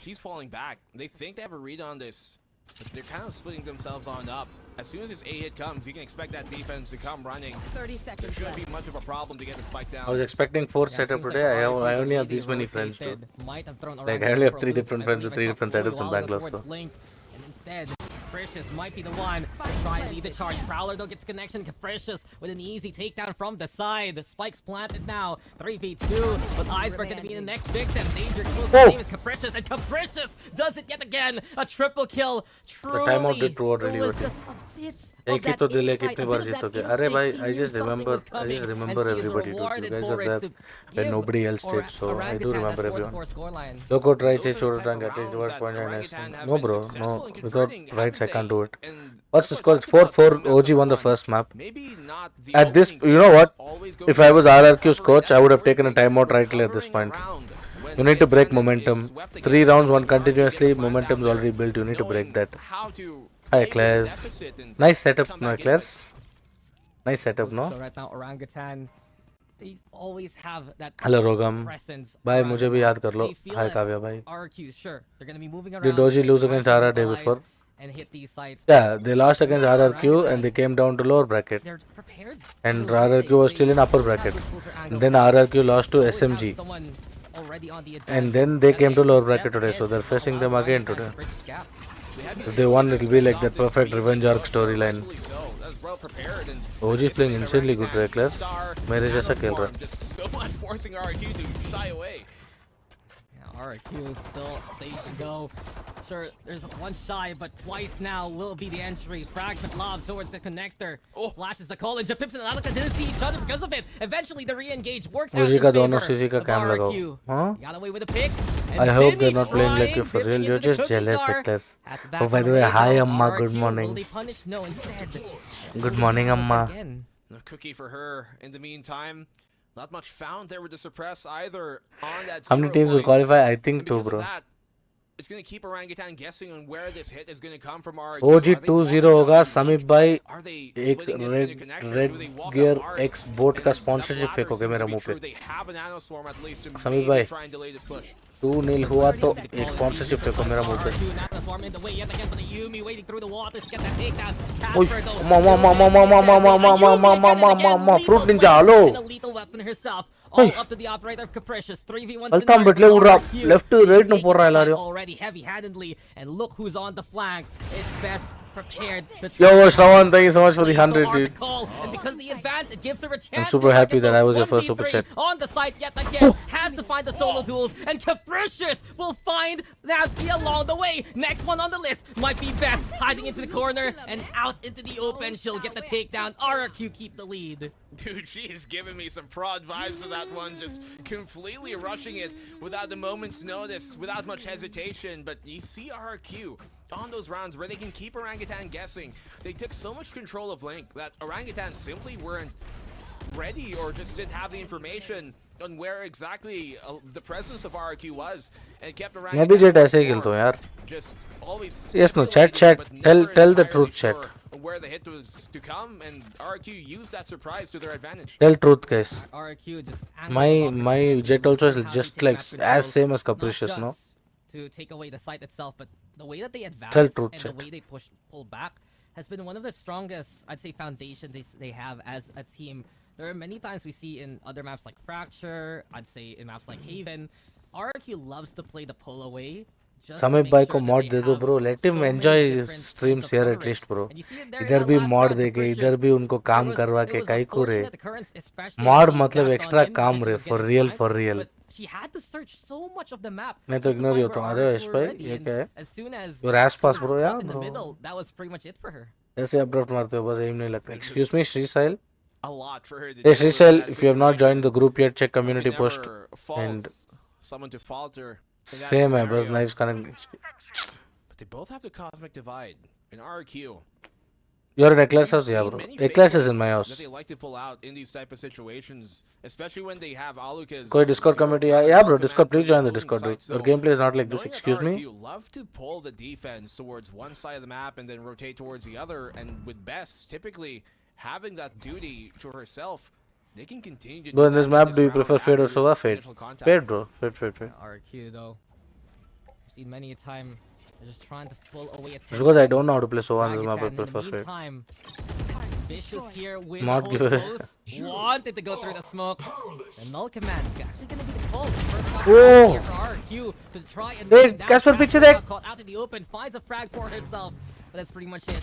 She's falling back. They think they have a read on this, but they're kind of splitting themselves on up. As soon as this A hit comes, you can expect that defense to come running. 30 There seconds shouldn't left. be much of a problem to get the spike I down. was expecting 4 Yeah, setup seems like today. I RRQ only have completely these many friends too. rotated. Might have thrown Like, I Orangutan only have for a 3 loop. different I friends believe with 3 I saw different Chloe setups in while ago Bangalore, towards so. Link, and instead, Capricious might be the one to try and lead the charge. Prowler though gets connection. Capricious with an easy takedown from the side. The spike's planted now. 3v2, but Iceberg gonna be the next victim. Danger close. Oh. His name is Capricious, and Capricious does it yet again. A triple kill. Truly, timeout did reward it really was well. just a bit एक of he that तो दिल है insight, कितनी a bar bit of that जीतोगे अरे instinct. भाई She I knew just something remember was coming, and everybody she is dude. You rewarded guys for are it there to when give nobody else did, so I do Orangutan remember that everyone. 4-4 scoreline. Logo try Those to are the choose type rank of at least rounds watch that point Orangutan have no been bro successful no in without converting, rights I haven't can't they? do it. And What's the that's score? what I It's talked about 4-4. during map OG won the number first map. Maybe not the At this, opening you know phase what? always goes If I was well. RRQ's Covering coach, I would have everything, taken a timeout rightly at this recovering point. around when You need to break Fnatic is momentum. swept 3 against rounds, them, 1 it's hard to get continuously. the fight Momentum's down already there, built. You need to break knowing that. how to Hi, play with the Claire. deficit and Nice setup, come no, back into Claire. it. Nice setup, So no? right now, Orangutan, they always have that Hello, Rogam. presence. Bye, around मुझे the भी map. याद कर लो. They feel Hi, that Kavya, bye. RRQ, sure, they're gonna be moving around. Did Doji lose trying against to RR day mobilize before? and hit these sites. Yeah, they lost against RRQ Orangutan, and they came down to lower bracket. they're prepared. And to eliminate. RRQ was They still in upper always have bracket. good closer And angles. then RRQ lost to Always have SMG. someone already on the And advance. then they That came to extra lower step bracket today, ahead so they're facing them allows again Orangutan today. to bridge the gap. If they won, it'll be like that perfect revenge arc storyline. OG is playing insanely good, right, Claire? मेरे जैसा खेल रहा है. Just so much forcing RRQ to shy away. Yeah, RRQ is still stationed though. Sure, there's one shy, but twice now will be the entry. Fragment lob towards the connector. Oh. Flashes the call, and Japipson and Alaka didn't see each other because of it. Eventually, the re-engage works out OG in का favor दोनों CC का of cam लगाओ. RRQ. Huh? Got away with a pick. and I hope Vinny they're not playing like trying, you for dipping real. You're into the just cookie jealous, jar. Reckless. Has to back Oh, by on the way, way, hi, though. Amma. Good RRQ, morning. will they punish? No, instead. Good morning, Amma. Again. No cookie for her. In the meantime, not much found there with the suppress either on that How many 0 teams will point. qualify? I And think 2, because of bro. that, it's going to keep Orangutan guessing on where this hit is going to come from RRQ. OG Are they 2-0 walking होगा. up समीप deep? भाई Are they एक splitting this into red connector? Red Do they walk gear up hard? X boat का And sponsorship that latter फेंकोगे seems मेरे to be मुंह true. पे. They have an nanoswarm at least to समीप maybe भाई try and delay this push. 2-0 हुआ तो एक sponsorship फेंको मेरा मुंह पे. RRQ nanoswarm in the way yet again, but Ayumi waiting through the waters to get that takedown. Oy, Casper, though, ma, still ma, ma, getting ma, ma, the ma, ma, attack. ma, ma, Ayumi ma, again and ma, again, ma, ma, lethal Fruit Ninja, weapon hello. and a lethal weapon herself. All up to the operator of Capricious. 3v1 Altam scenario bitle for urra. RRQ. Left to He's right no taking porra the side elario. already heavy-handedly. And look who's on the flank. It's best prepared to Yo, try Shravan, thank you so much for the Please 100, don't arc dude. the call, and because the advance, it gives her a chance. super to happy target that I was the your first super 1v3 chat. on the site yet again. Has to find the solo duels, and Capricious will find Navsky along the way. Next one on the list might be Best, hiding into the corner and out into the open. She'll get the takedown. RRQ keep the lead. Dude, she is giving me some prod vibes to that one, just completely rushing it without a moment's notice, without much hesitation. But you see RRQ on those rounds where they can keep Orangutan guessing. They took so much control of Link that Orangutan simply weren't ready or just didn't have the information on where exactly the presence of RRQ was, and kept Orangutan मैं भी jet ऐसे ही खेलता हूँ यार. just always Yes, no, chat, speculating, but tell never the entirely truth, sure chat. where the hit was to come, and RRQ used that surprise to their advantage. Tell truth, guys. RRQ just My jet also is just like as same as Capricious, no? To take away the site itself, but the way that they advance Tell truth, and chat. the way they pull back has been one of the strongest, I'd say, foundations they have as a team. There are many times we see in other maps like Fracture, I'd say in maps like Haven, RRQ loves to play the pull away. just to Samay make bhai sure ko that mod they de do have bro. Let so him many enjoy his different streams points of here at coverage. least, bro. And you see it there in इधर that भी last mod round, देके Capricious, इधर भी उनको काम it was- करवा it के was काई को रे. unfortunate occurrence, especially Mod as she मतलब dashed extra on in काम because रे, she was for getting real, flanked, for real. but she had to search so much of the map मैं तो just to ignore he find होता हूँ. where अरे RRQ Yash were भाई ready, ये and क्या है? as soon as Your ass she pass, was bro, caught yeah, in the bro. middle, that was pretty much it for her. ऐसे abrupt मारते हो बस एम नहीं लगता. Excuse me, Shrisail. A lot for her to Hey deal with Shrisail, that if you have not joined the situation. group yet, check You community can post. never fault And someone to falter in that same है बस scenario. knives connect. But they both have the cosmic divide in RRQ. You're at Eclair's We've house, yeah, seen bro. many fake Eclair's is in plays my that house. they like to pull out in these type of situations, especially when they have Alucard's कोई Discord zero community, rather yeah, bro. well Discord, command please for the join the opposing Discord, dude. side. Your So gameplay is not like this. knowing that Excuse me. RRQ love to pull the defense towards one side of the map and then rotate towards the other, and with Bess typically having that duty to herself, they can continue to Bro, do in this that map, do you round prefer Fade or after Sova? this Fade. initial contact. Fade, bro. Fade. RRQ though, I've seen many a time they're just trying to pull away attention. Because I don't know how to play Sova on this map, I Orangutan, in prefer the Fade. meantime, Vicious here with Not the give hold it. close. Wanted to go through the smoke. The null command actually gonna be the call. First off, Oh. here for RRQ to try and Hey, bring him down. Casper, Frag picture got that. caught out in the open, finds a frag for herself. But that's pretty much it.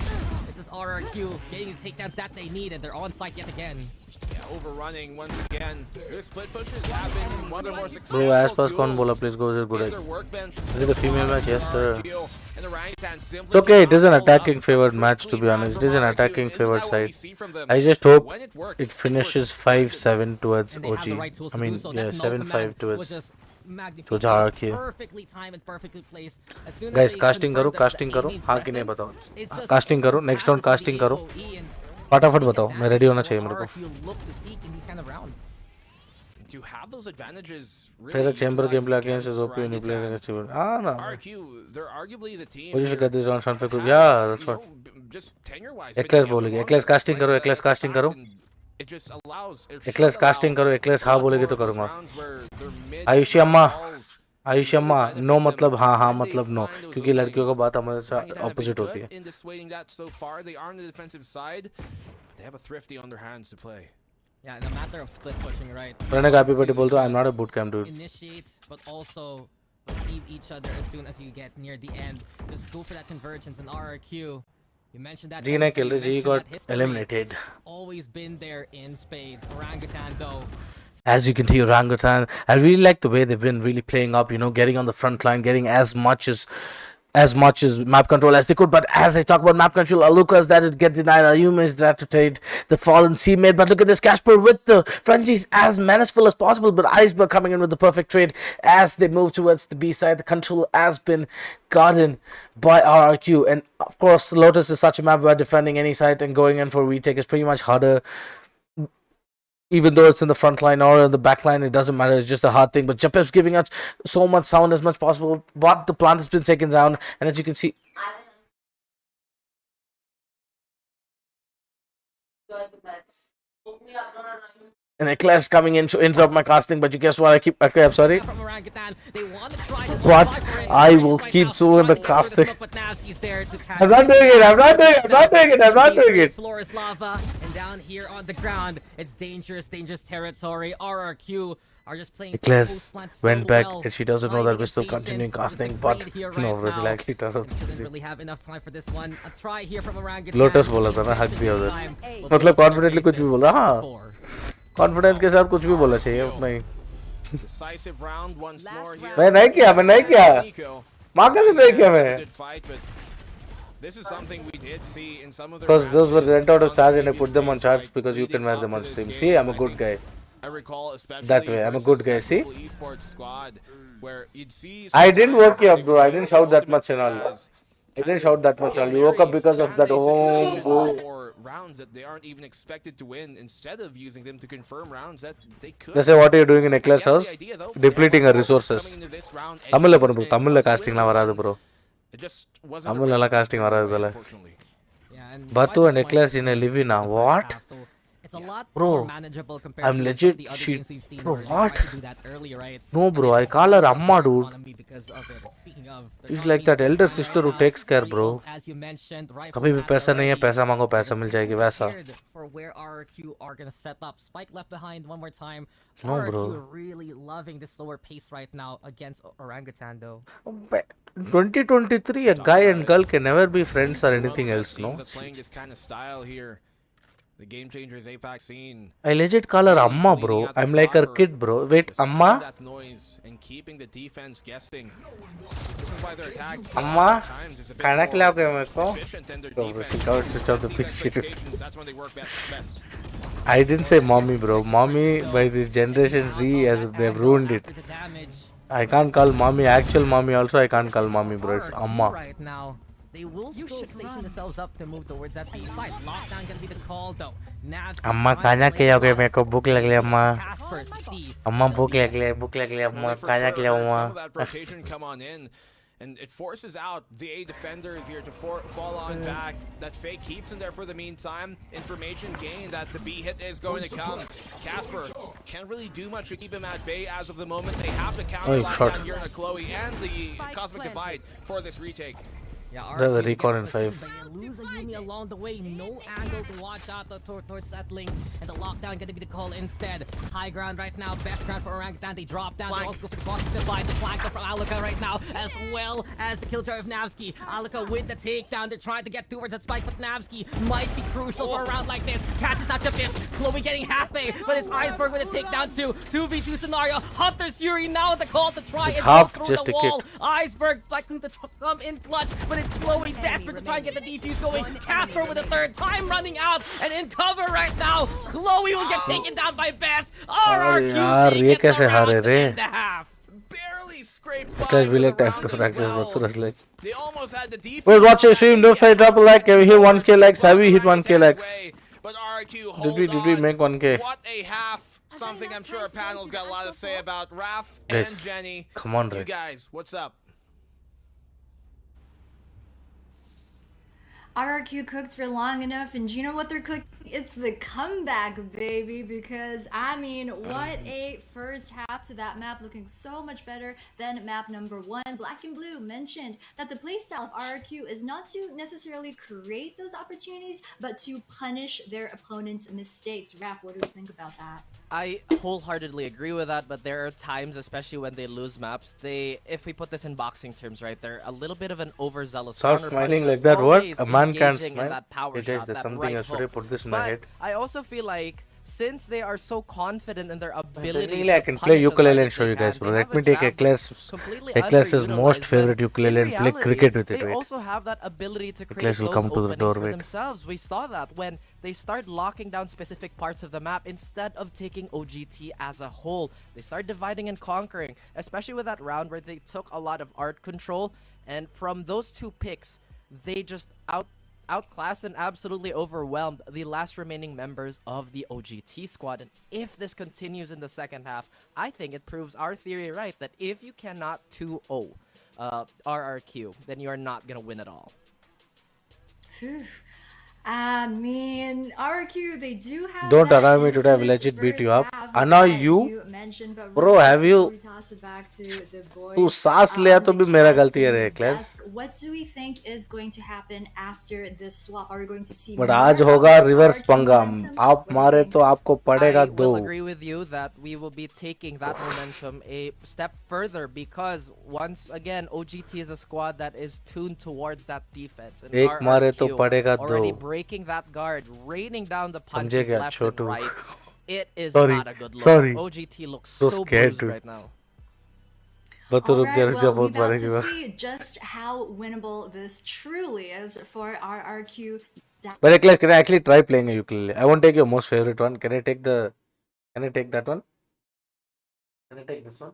This is RRQ getting the takedowns that they need, and they're on site yet again. Yeah, overrunning once again. Their split pushes have been one of the more successful Bro, as per con duels bola, please go with good. in their workbench. Is it a female match? Yes, sir. And Orangutan simply It's okay, it is an cannot hold attacking up favored a match, to clean be round honest. It from is an RRQ. attacking Isn't that favored what we side. see from them? I just hope When it works, it finishes works 5-7 towards And they have the OG. right tools I to do mean, so. yeah, That null 7-5 command was towards. just magnificent. towards It was RRQ. Perfectly timed and perfectly placed. As soon as Guys, they casting करो, confirmed that casting the करो. enemy हाँ कि नहीं presence, बताओ. it's just Casting करो, next round passes to casting the करो. AOE and फटाफट take बताओ, मैं advantage ready होना is चाहिए what मेरे को. RRQ look to seek in these kind of rounds. To have those advantages really तेरा chamber utilized gameplay against is against OP when you play Orangutan. against you. Ah, no. RRQ, they're arguably the team. What you should here get this on Sean that Fakud. has, Yeah, that's you what. know, just tenure-wise, Eclairs been together बोलेगी. longer. Eclairs casting Like, करो, Eclairs it's a casting fact, करो. and it just allows. It Eclairs should casting allow करो, Eclairs a हाँ lot बोलेगी more तो of those करूँगा. rounds where their mid Ayushi अम्मा, balls Ayushi really अम्मा, benefit no them मतलब हाँ हाँ when they मतलब no, find those क्योंकि लड़कियों का openings. बात हमारे साथ Orangutan have been opposite होती good है. in dissuading that so far. They are on the defensive side, but they have a thrifty on their hands to play. Yeah, in a matter of split pushing, right? Pranay का happy birthday You बोलते हो, I'm not a just boot camp dude. Initiate, but also receive each other as soon as you get near the end. Just go for that convergence in RRQ. You mentioned that. G ने chemistry, killed you it, G mentioned got that history. eliminated. It's always been there in spades. Orangutan, though. As you can see, Orangutan, I really like the way they've been really playing up, you know, getting on the front line, getting as much as map control as they could. But as I talk about map control, Alukas that it get denied, Ayuma is that to trade the fallen teammate. But look at this, Casper with the frenzies as menaceful as possible. But Iceberg coming in with the perfect trade as they move towards the B side. The control has been gotten by RRQ. And of course, Lotus is such a map where defending any side and going in for retake is pretty much harder. Even though it's in the front line or in the back line, it doesn't matter. It's just a hard thing. But Japep's giving us so much sound as much possible. But the plant has been taken down. And as you can see, An eclair's coming in to interrupt my casting, but you guess what? I keep. Okay, I'm sorry. From Orangutan, they want to try to What? fight for it. I will Right keep now, doing the trying to get rid of casting. smoke, but Navsky's there to catch I'm not doing it. I'm not doing it. I'm not doing it. I'm not doing it. Floor is lava, and down here on the ground, it's dangerous territory. RRQ are just playing Eclairs went so back, well, and she doesn't know that we're still finding continuing patience. casting, It's a but great here no, right we're now. likely to And doesn't really have enough time for this one. A try here from Orangutan. Lotus बोला था ना, हक दिया उधर. मतलब confidently कुछ भी बोला, हाँ. Confidence के साथ कुछ भी बोला चाहिए उतना ही. Decisive round once more here. मैं नहीं किया. माँ का नहीं किया मैं. Good fight, but this is something we did see in some of the Because those were matches went out of on charge and I previous put them on days, charge right, because you can leading wear up them to on this stream. game. See, I'm a I good think guy. I recall especially That way, I'm a good versus guy, see? local esports squad where you'd see I didn't work you sometimes up, bro. I didn't shout that much and all. ultimates I didn't shout that much all. You woke up because of that. Oh, bro. for rounds that they aren't even expected to win instead of using them to confirm rounds that they could. Let's say what are you doing in Eclair's Yeah, the house? idea, though, Depleting her coming resources. into this round Tamil la anyways, bro. and Tamil la once casting la win, varadu bro. it just wasn't a Tamil la risk casting to varadu take, dala. unfortunately. Yeah, and Batu by and this point, Eclairs in a it's living now. the What? first half, so it's a lot Bro, more manageable compared I'm to legit some of the other shit. games we've seen Bro, where they what? tried to do that earlier, right? No, And bro. they I call her also Amma, got dude. on me because of it. Speaking of, She's there's like not that many elder people sister who right takes now. care, 3 bro. ults, as you mentioned, right कभी from भी that पैसा नहीं है, already. पैसा मांगो, They're पैसा just मिल जाएगी वैसा. prepared for where RRQ are gonna set up. Spike left behind one more time. No, RRQ bro. really loving the slower pace right now against Orangutan, though. 2023, a guy and girl can never be friends or anything else, no? That's playing this kind of style here. The game changers Apex scene. I legit call her Amma, bro. I'm like her kid, bro. Wait, Just keeping Amma? that noise and keeping the defense guessing. This is why their attack Amma? at times is a bit खाना more खिलाओगे मेरे को? efficient than their Bro, defense. switch out, switch out the These PC, dude. expectations, that's when they work best. I didn't say mommy, bro. Mommy, by this generation Z, as they've ruined it. After the damage, I can't call mommy actual mommy. Also, I can't call mommy, bro. It's RRQ Amma. right now. They will still station themselves up to move towards that B side. Lockdown gonna be the call though. Nav's अम्मा खाना खिलाओगे मेरे को भूख लग रही है अम्मा Casper to see. अम्मा भूख लग रही है अम्मा Well, for खाना sure, खिलाओ some of अम्मा that rotation come on in, and it forces out the A defenders here to fall on back. That fake keeps in there for the meantime. Information gained that the B hit is going to come. Casper can't really do much to keep him at bay as of the moment. They have to counter Oh, shot. lockdown here in a Chloe and the Cosmic Divide for this retake. Yeah, They're the RRQ recon get in position, 5. but you lose a Yumi along the way. No angle to watch out towards that link. And the lockdown gonna be the call instead. High ground right now. Best ground for Orangutan. They drop down. They also go for the Cosmic Divide. The flank from Alaka right now, as well as the killjoy of Navsky. Alaka with the takedown. They're trying to get towards that spike, but Navsky might be crucial for a round like this. Catches out to fifth. Chloe getting half-A, but it's Iceberg with a takedown too. 2v2 scenario. Hunter's Fury now with the call to try It's and half go through just the a kick. wall. Iceberg likely to come in clutch, but it's Chloe desperate to try and get the defuse going. Casper with a third time running out and in cover right now. Chloe will get taken down by Best. RRQ यार, they ये get the कैसे round हारे to रे? end the half. Barely scraped by. Eclairs for be the like time round to as practice, well. but Suraj like. They almost had the defense. Wait, watch your stream. Don't forget drop a like. Have we hit 1k likes? Have we hit 1k likes? But RRQ, hold Did we on. make 1k? What a half. Something I'm sure our panel's got a lot to say about. Raph Yes. and Jenny. Come on, You Ray. guys, what's up? RRQ cooked for long enough, and do you know what they're cooking? It's the comeback, baby, because, I mean, what a first half to that map, looking so much better than map number 1. Black and Blue mentioned that the playstyle of RRQ is not to necessarily create those opportunities, but to punish their opponent's mistakes. Raph, what do you think about that? I wholeheartedly agree with that, but there are times, especially when they lose maps, if we put this in boxing terms, right, they're a little bit of an overzealous. Stop counterpuncher, smiling like that. What? always A man can't engaging in smile. that power Hey guys, shot, there's that something right else. Should I hook. put this in my But head? I also feel like since they are so confident in their ability, Technically, I to can play punish as ukulele hard and as show they you guys, can, bro. they Let have me a take jab Eclair's that's completely Eclair's most underutilized, favorite but ukulele in and play reality, cricket with it. They Wait. also have that ability to create Eclairs will those come to the openings door, for wait. themselves. We saw that when they start locking down specific parts of the map instead of taking OGT as a whole. They start dividing and conquering, especially with that round where they took a lot of art control, and from those two picks, they just outclassed and absolutely overwhelmed the last remaining members of the OGT squad. And if this continues in the second half, I think it proves our theory right, that if you cannot 2-0 RRQ, then you are not going to win at all. Phew. I mean, RRQ, they do have Don't that annoy me today, I will infamous legit beat you first up. half Annoy that you? mentioned, but Bro, really have quickly you- we toss it back to the तू boys सांस लिया on तो the भी मेरा गलती है casting रे क्लेस. desk. What do we think is going to happen after this swap? Are we going to see But more आज of होगा this रिवर्स RRQ पंगा. momentum? आप What do you मारे think? तो आपको पड़ेगा I दो. will agree with you that we will be taking that momentum a step further because once again OGT is a squad that is tuned towards that defense. And एक मारे तो RRQ पड़ेगा already दो. breaking that guard, raining down the समझे punches क्या left and Chhotu? right. It is Sorry, not a good look. sorry. OGT looks So so scared, bruised dude. right now. बस तो रुक जा Alright, रुक जा well, we बहुत about मारेगी to बस. see just how winnable this truly is for RRQ. But Nicholas, can I actually try playing a ukulele? I won't take your most favorite one. Can I take the? Can I take that one? Can I take this one?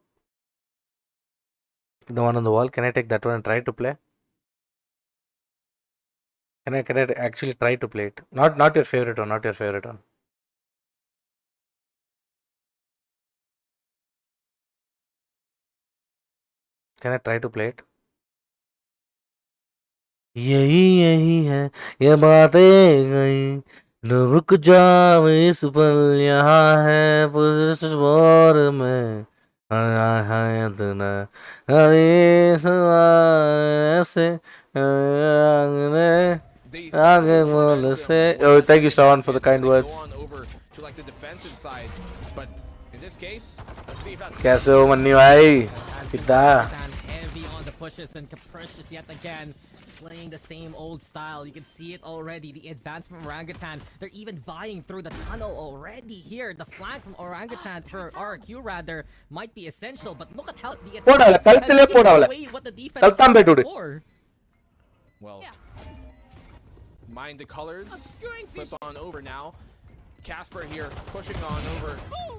The one on the wall. Can I take that one and try to play? Can I actually try to play it? Not your favorite one. Not your favorite one. Can I try to play it? यही यही है ये बातें गई न रुक जाओ इस पल यहाँ है पुरस्कार में आया है इतना अरे सवाल से आगे They आगे see बोल momentum. से. What Oh, if thank you, they Shravan, for the get kind to go words. on over to like the defensive side, but in this case, let's see if that's कैसे हो मन्नी भाई? कितना? Stand heavy on the pushes and capricious yet again. Playing the same old style. You can see it already. The advance from Orangutan. They're even vying through the tunnel already here. The flank from Orangutan for RRQ rather might be essential, but look at how the Poda wala, attack has kaltile taken poda wala. away what the defense Kaltam did betude. before. well. Mind the colors. Flip on over now. Casper here pushing on over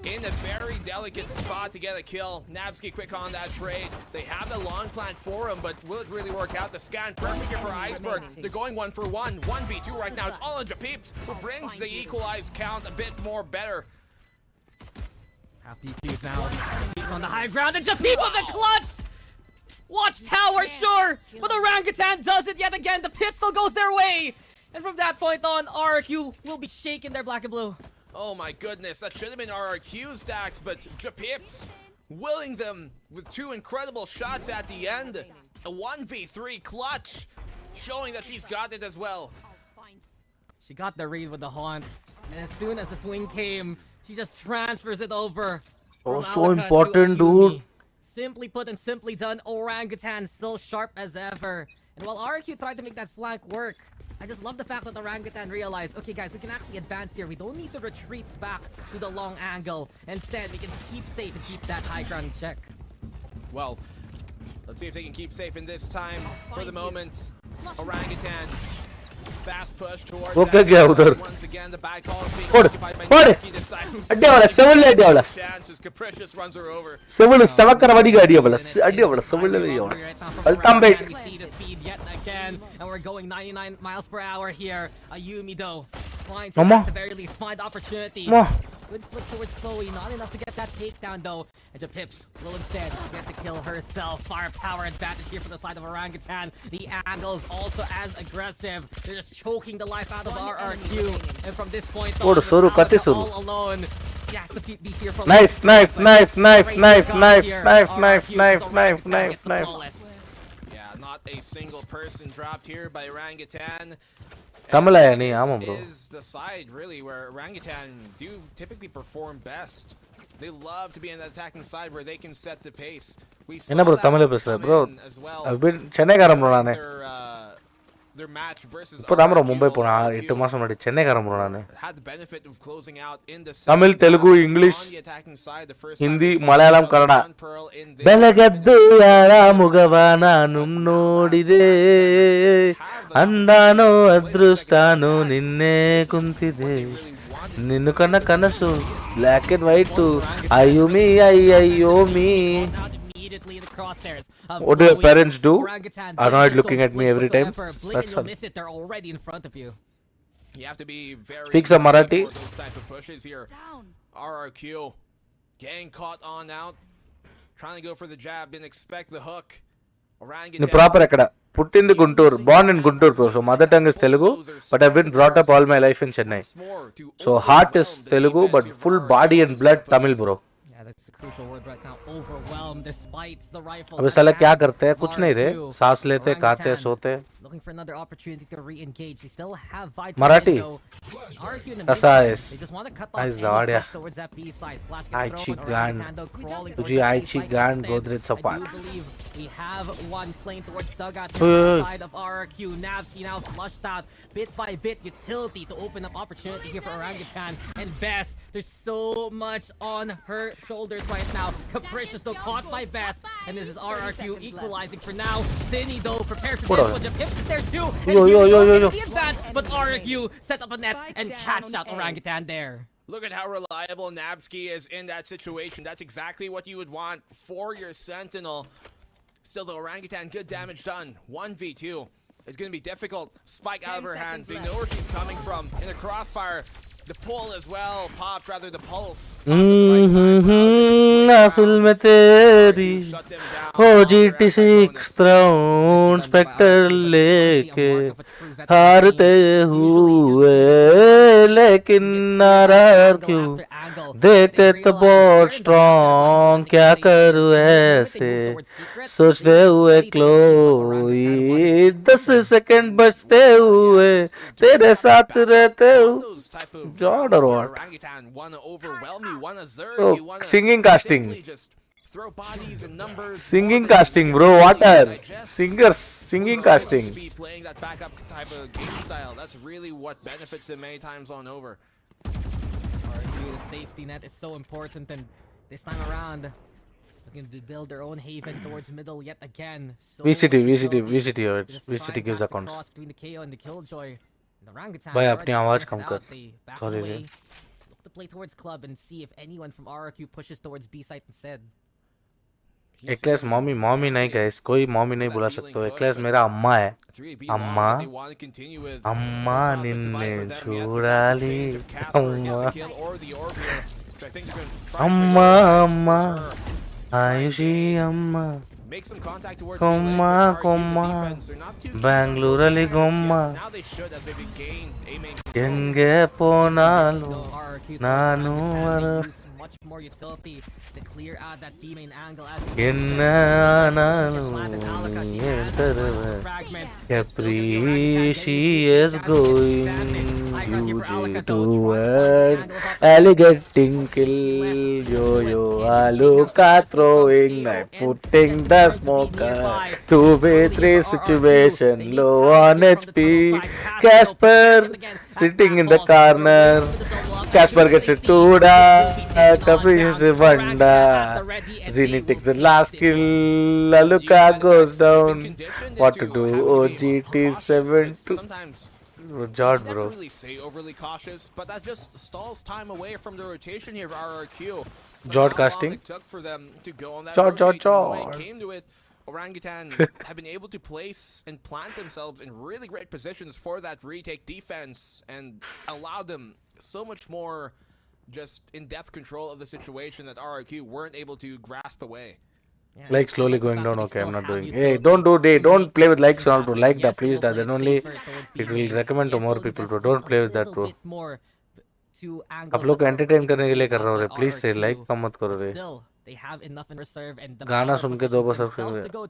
in a very delicate spot to get a kill. Nabsky quick on that trade. They have the long plant for him, but will it really work out? The scan perfect here for Iceberg. They're going 1-for-1, 1v2 right now. It's all on Japeeps, who brings the equalized count a bit more better. Half defuse now. He's on the high ground and Japeep with the clutch! Watch tower, sure! But Orangutan does it yet again. The pistol goes their way! And from that point on, RRQ will be shaking their black and blue. Oh my goodness, that should have been RRQ stacks, but Japeeps willing them with two incredible shots at the end. A 1v3 clutch, showing that she's got it as well. She got the read with the haunt, and as soon as the swing came, she just transfers it over. Oh, from so Alaka to important, Ayumi. dude. Simply put and simply done, Orangutan still sharp as ever. And while RRQ tried to make that flank work, I just love the fact that Orangutan realized, okay guys, we can actually advance here. We don't need to retreat back to the long angle. Instead, we can keep safe and keep that high ground in check. Well, let's see if they can keep safe in this time. For the moment, Orangutan fast push towards वो क्या that किया side. उधर? Once again, the back hall is being Pode, occupied by pode. Nabsky. This side who's अड्डे वाला, saving seven ले अड्डे वाला. chances. Capricious runs her over. Seven seven वाली गाड़ी है वाला. अड्डे वाला सेवन ले वाला. Kaltam bait. We see the speed yet again, and we're going 99 miles per hour here. Ayumi though, trying to Mama. at the very least find opportunity. Mama. Good flip towards Chloe, not enough to get that takedown though. And Japips will instead get the kill herself. Firepower advantage here for the side of Orangutan. The angle is also as aggressive. They're just choking the life out of RRQ. And from this point on, Oda, Soru, with kate Alaka Soru. all alone, he has to be fearful. Knife, knife, But knife, knife, great knife, job knife, here. knife, RRQ knife, is knife, Orangutan knife, gets knife, the knife. flawless. Yeah, not a single person dropped here by Orangutan. Tamil And nahi, ஆமா bro. This is the side really where Orangutan do typically perform best. They love to be on the attacking side where they can set the pace. We saw என்ன bro that தமிழ்ல பேசுற come bro? in as well. சென்னைக்காரன் bro நானு. Their match versus இப்போதான் bro RRQ, Mumbai போனேன். RRQ 8 மாசம் முன்னாடி சென்னைக்காரன் bro நானு. had the benefit of closing out in the Tamil, second Telugu, half English, on the attacking side. The first Hindi, time they Malayalam, fought Kannada. one pearl in this ಬೆಳಗದ್ದು tournament. ಯಾರ ಮುಗವ ನಾನು ನೋಡಿದೆ ಅಂದಾನೋ ಅದೃಷ್ಟಾನೋ ನಿನ್ನೆ ಕುಂತಿದೆ ನಿನ್ನ ಕಣ್ಣ ಕನಸು black and white ಅಯ್ಯುಮಿ ಅಯ್ಯಯ್ಯೋಮಿ. Immediately in the crosshairs of What do your Chloe. parents do? Orangutan Are doesn't not just looking don't at me flinch every time? whatsoever. Blink That's and you'll all. miss it. They're already in front of you. You have to be very Speak some ready Marathi. for those type of pushes here. RRQ getting caught on out, trying to go for the jab, didn't expect the hook. నీ proper ఎక్కడ పుట్టింది Guntur, born in Guntur bro. So mother tongue is Telugu, but I've been brought up all my life in Chennai. So heart is Telugu, but full body and blood Tamil bro. Yeah, that's a crucial word right now. Overwhelmed despite the rifles. अबे साला क्या करते हैं, कुछ नहीं रे, सांस लेते, खाते, सोते. Looking for another opportunity to re-engage. They still have Vite. Marathi. RRQ in the Kasa mid-side. is. They just want to cut Ay, off any Zawadia. push towards that B side. Flash Ay, gets chi thrown. gan. Orangutan though crawling Tuji towards ay the B chi side gan, instead. Godrej I sapat. do believe we have one playing towards Dugout Oy, oy, oy. side of RRQ. Navsky now flushed out bit by bit. Utility to open up opportunity here for Orangutan. And Best, there's so much on her shoulders right now. Capricious though caught by Best. And this is RRQ equalizing for now. Zinni though prepared for this one. Pips is there too. And Yo, yo, here we yo, go, yo, yo. the advance, but RRQ set up a net and catched out Orangutan there. Look at how reliable Nabsky is in that situation. That's exactly what you would want for your Sentinel. Still, the Orangutan, good damage done. 1v2. It's going to be difficult. Spike out of her hands. They know where she's coming from. In the crossfire, the pull as well. Popped, rather, the pulse. महफिल में तेरी OGT 6th round Spectre लेके हारते हुए, लेकिन RRQ देखते तो बहुत स्ट्रॉन्ग, क्या करूँ ऐसे सोचते हुए क्लोई, 10 सेकंड बचते हुए तेरे साथ रहते हुए. God or what? Oh, singing casting. Singing casting, bro. What are singers? Singing casting. Playing that backup type of game style. That's really what benefits them many times on over. RRQ, the safety net is so important, and this time around, looking to build their own haven towards middle yet again. So VCT, much VCT, ability VCT, to alright. just VCT find gives fast accounts. across between the KO and the Killjoy. And the Orangutan भाई already अपनी आवाज sniffed come it कर. out. They back Sorry, away. रे. Look to play towards club and see if anyone from RRQ pushes towards B site instead. एक्लेस mommy mommy नहीं guys, कोई mommy नहीं बुला सकते हो. एक्लेस मेरा अम्मा है. अम्मा अम्मा निन्ने చూడాలి అమ్మా అమ్మా అమ్మా ఆయుషి అమ్మా కొమ్మ కొమ్మ బెంగళూರಲ್ಲಿ ಗೊಮ್ಮ ಹೆಂಗೆ ಪೋನಾಲು ನಾನು Much more utility to clear out that B main angle as ಎನ್ನಾನಾಲು capricious going UJ towards alligating kill yo aluka throwing knife putting the smoker 2v3 situation low on HP. Casper sitting in the corner. Casper gets a Tuda, Capricious Vanda. Zinni takes the last kill. Aluka goes down. What to do? OGT 7-2. Jod, bro. Really say overly cautious, but that just stalls time away from the rotation here for RRQ. Jod casting. It took for them to go on that Jod, Jod, rotate, and when it Jod. came to it, Orangutan have been able to place and plant themselves in really great positions for that retake defense and allow them so much more just in-depth control of the situation that RRQ weren't able to grasp away. Like slowly going down. Okay, I'm not doing. Hey, don't play with likes and all, bro. Like that, please. That then only it will recommend to more people, bro. Don't play with that, bro. आप लोग entertain करने के लिए कर रहे हो रे. Please रे लाइक कम मत करो रे. They have enough in reserve and the गाना सुन के दो बस to सबसे. go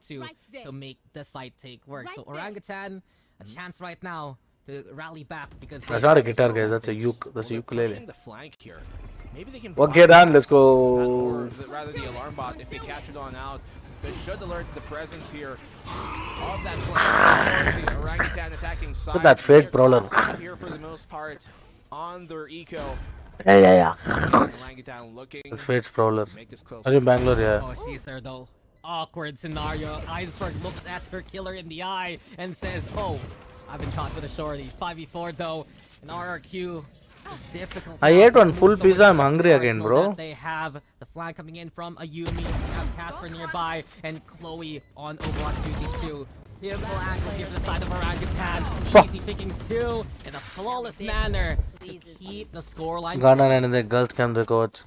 to make the side take work. So Orangutan, a chance right now to rally back because That's not a guitar, guys. That's a uke. That's a ukulele. The flank here. Maybe they can Okay, done. Let's go. rather the alarm bot if they catch it on out. They should alert the presence here of that flank. Orangutan attacking side. Look at that fade brawler. Here for the most part on their eco. Yeah. Orangutan looking. That's Fate's Prowler. Make this close. Are you in Bangalore? Yeah. Oh, she's there though. Awkward scenario. Iceberg looks at her killer in the eye and says, "Oh, I've been caught with a shorty." 5v4 though, and RRQ. Difficult. I ate one full pizza. I'm hungry again, bro. They have the flag coming in from Ayumi. They have Casper nearby and Chloe on Overwatch duty too. Simple angles here for the side of Orangutan. Easy pickings too in a flawless manner to keep the scoreline. Ghana and the girls can record.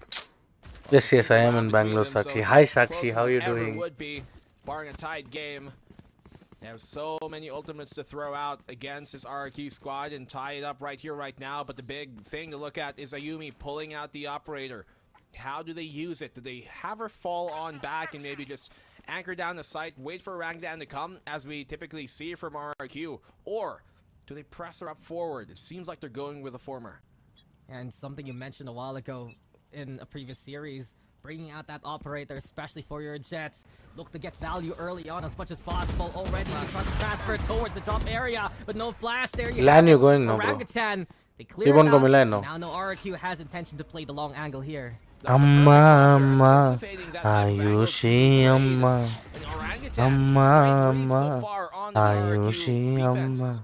Yes, I am in Bangalore, Sakshi. Hi, Sakshi. How are you doing? Would be, barring a tied game. They have so many ultimates to throw out against this RRQ squad and tie it up right here, right now. But the big thing to look at is Ayumi pulling out the operator. How do they use it? Do they have her fall on back and maybe just anchor down the site, wait for Orangutan to come, as we typically see from RRQ? Or do they press her up forward? It seems like they're going with the former. And something you mentioned a while ago in a previous series, bringing out that operator, especially for your Jets. Look to get value early on as much as possible. Already you try to transfer towards the drop area, but no flash there. Lan you going now, bro? Orangutan, they clear it out. Now no RRQ has intention to play the long angle here. Amma, Ayushi, Amma. Amma, Ayushi, Amma.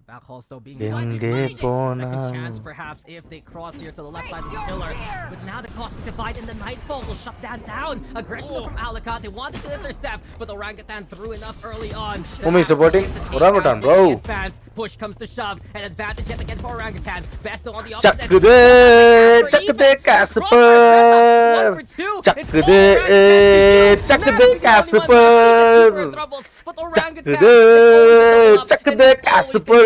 Back also being Second chance perhaps if they cross here to the left side of the pillar. But now the Cosmic Divide and the Nightfall will shut that down. Aggression from Alaka, they wanted to intercept, but Orangutan threw enough early on. Umi supporting Orangutan, bro. Push comes to shove, and advantage yet again for Orangutan. Besto on the Chuck opposite. the Casper. Chuck the Casper. Chuck the Casper.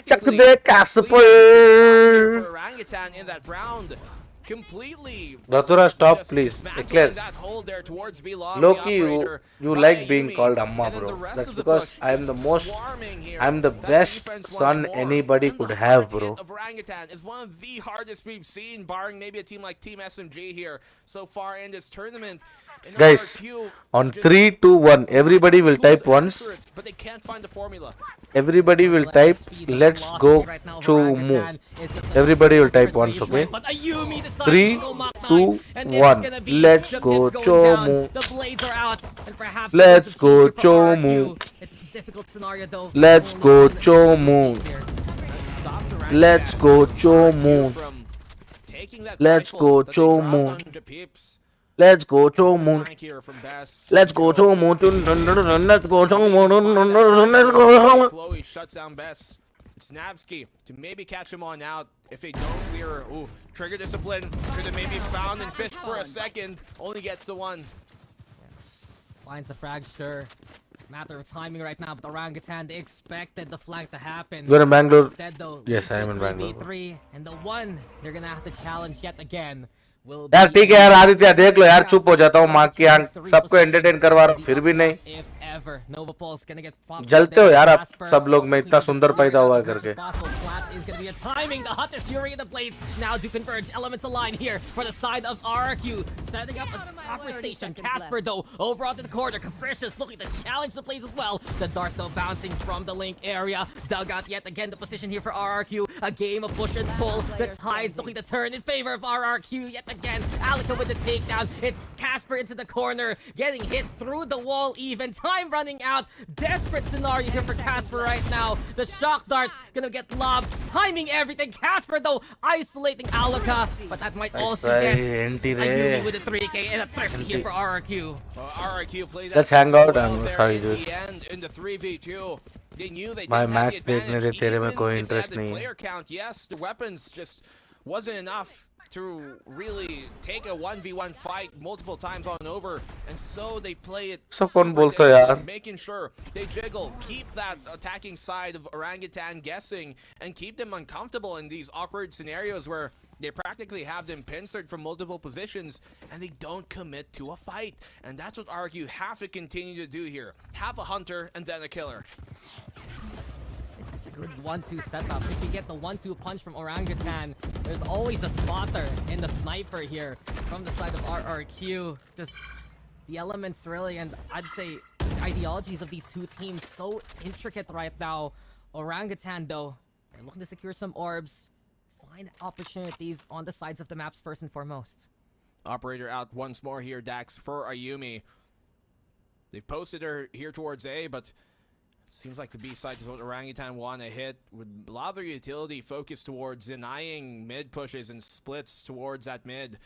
Chuck the Casper. Orangutan in that round. Completely. Bathura, stop please. Eclairs. Loki, Loki, you like being called Amma, bro. That's because I'm the best son anybody could have, bro. Orangutan is one of the hardest we've seen, barring maybe a team like Team SMG here so far in this tournament. Guys, on 3, 2, 1, everybody will type once. But they can't find the formula. Everybody will type, let's go Chomu. Everybody will type once, okay? 3, 2, 1, let's go Chomu. The blades are out, and perhaps Let's go Chomu. it's a difficult scenario though. Let's go Chomu. Let's go Chomu. Let's go Chomu. Let's go Chomu. Let's go Chomu. Let's go Chomu. Chloe shuts down Bess. Snapsky to maybe catch him on out if they don't clear. Ooh, trigger discipline. Could have maybe found and fished for a second. Only gets the one. Finds the frag, sure. Matter of timing right now, but Orangutan, they expected the flank to happen. You're in Bangalore? Instead, though, Yes, I am in Bangalore. 3v3, and the one they're gonna have to challenge yet again. यार ठीक है यार आदित्य देख लो यार चुप हो जाता हूँ माँ की आंख सबको एंटरटेन करवा रहा हूँ फिर भी नहीं जलते हो यार आप सब लोग मैं इतना सुंदर पैदा हुआ करके timing the Hunter Fury and the blades now do converge. Elements align here for the side of RRQ, setting up a upper station. Casper though over onto the corner. Capricious looking to challenge the blades as well. The dart though bouncing from the link area. Dugout yet again the position here for RRQ. A game of push and pull. The tides looking to turn in favor of RRQ yet again. Alaka with the takedown. It's Casper into the corner, getting hit through the wall even. Time running out. Desperate scenario here for Casper right now. The shock darts gonna get lobbed. Timing everything. Casper though isolating Alaka, but that might also get Ayumi with a 3K and a 30 here for RRQ. RRQ played Let's hang out. I'm sorry, dude. The end in the 3v2. They knew they My didn't match have the देखने advantage, से तेरे में even कोई if they had interest the नहीं है. player count. Yes, the weapons just wasn't enough to really take a 1v1 fight multiple times on over, and so they play it So कौन super बोलता है desperate, यार? making sure they jiggle, keep that attacking side of Orangutan guessing, and keep them uncomfortable in these awkward scenarios where they practically have them pincered from multiple positions and they don't commit to a fight. And that's what RRQ have to continue to do here. Have a hunter and then a killer. It's such a good 1-2 setup. If you get the 1-2 punch from Orangutan, there's always a spotter in the sniper here from the side of RRQ. Just the elements really, and I'd say the ideologies of these two teams so intricate right now. Orangutan though, they're looking to secure some orbs, find opportunities on the sides of the maps first and foremost. Operator out once more here, Dax, for Ayumi. They've posted her here towards A, but seems like the B side is what Orangutan want to hit, with a lot of their utility focused towards denying mid pushes and splits towards that mid.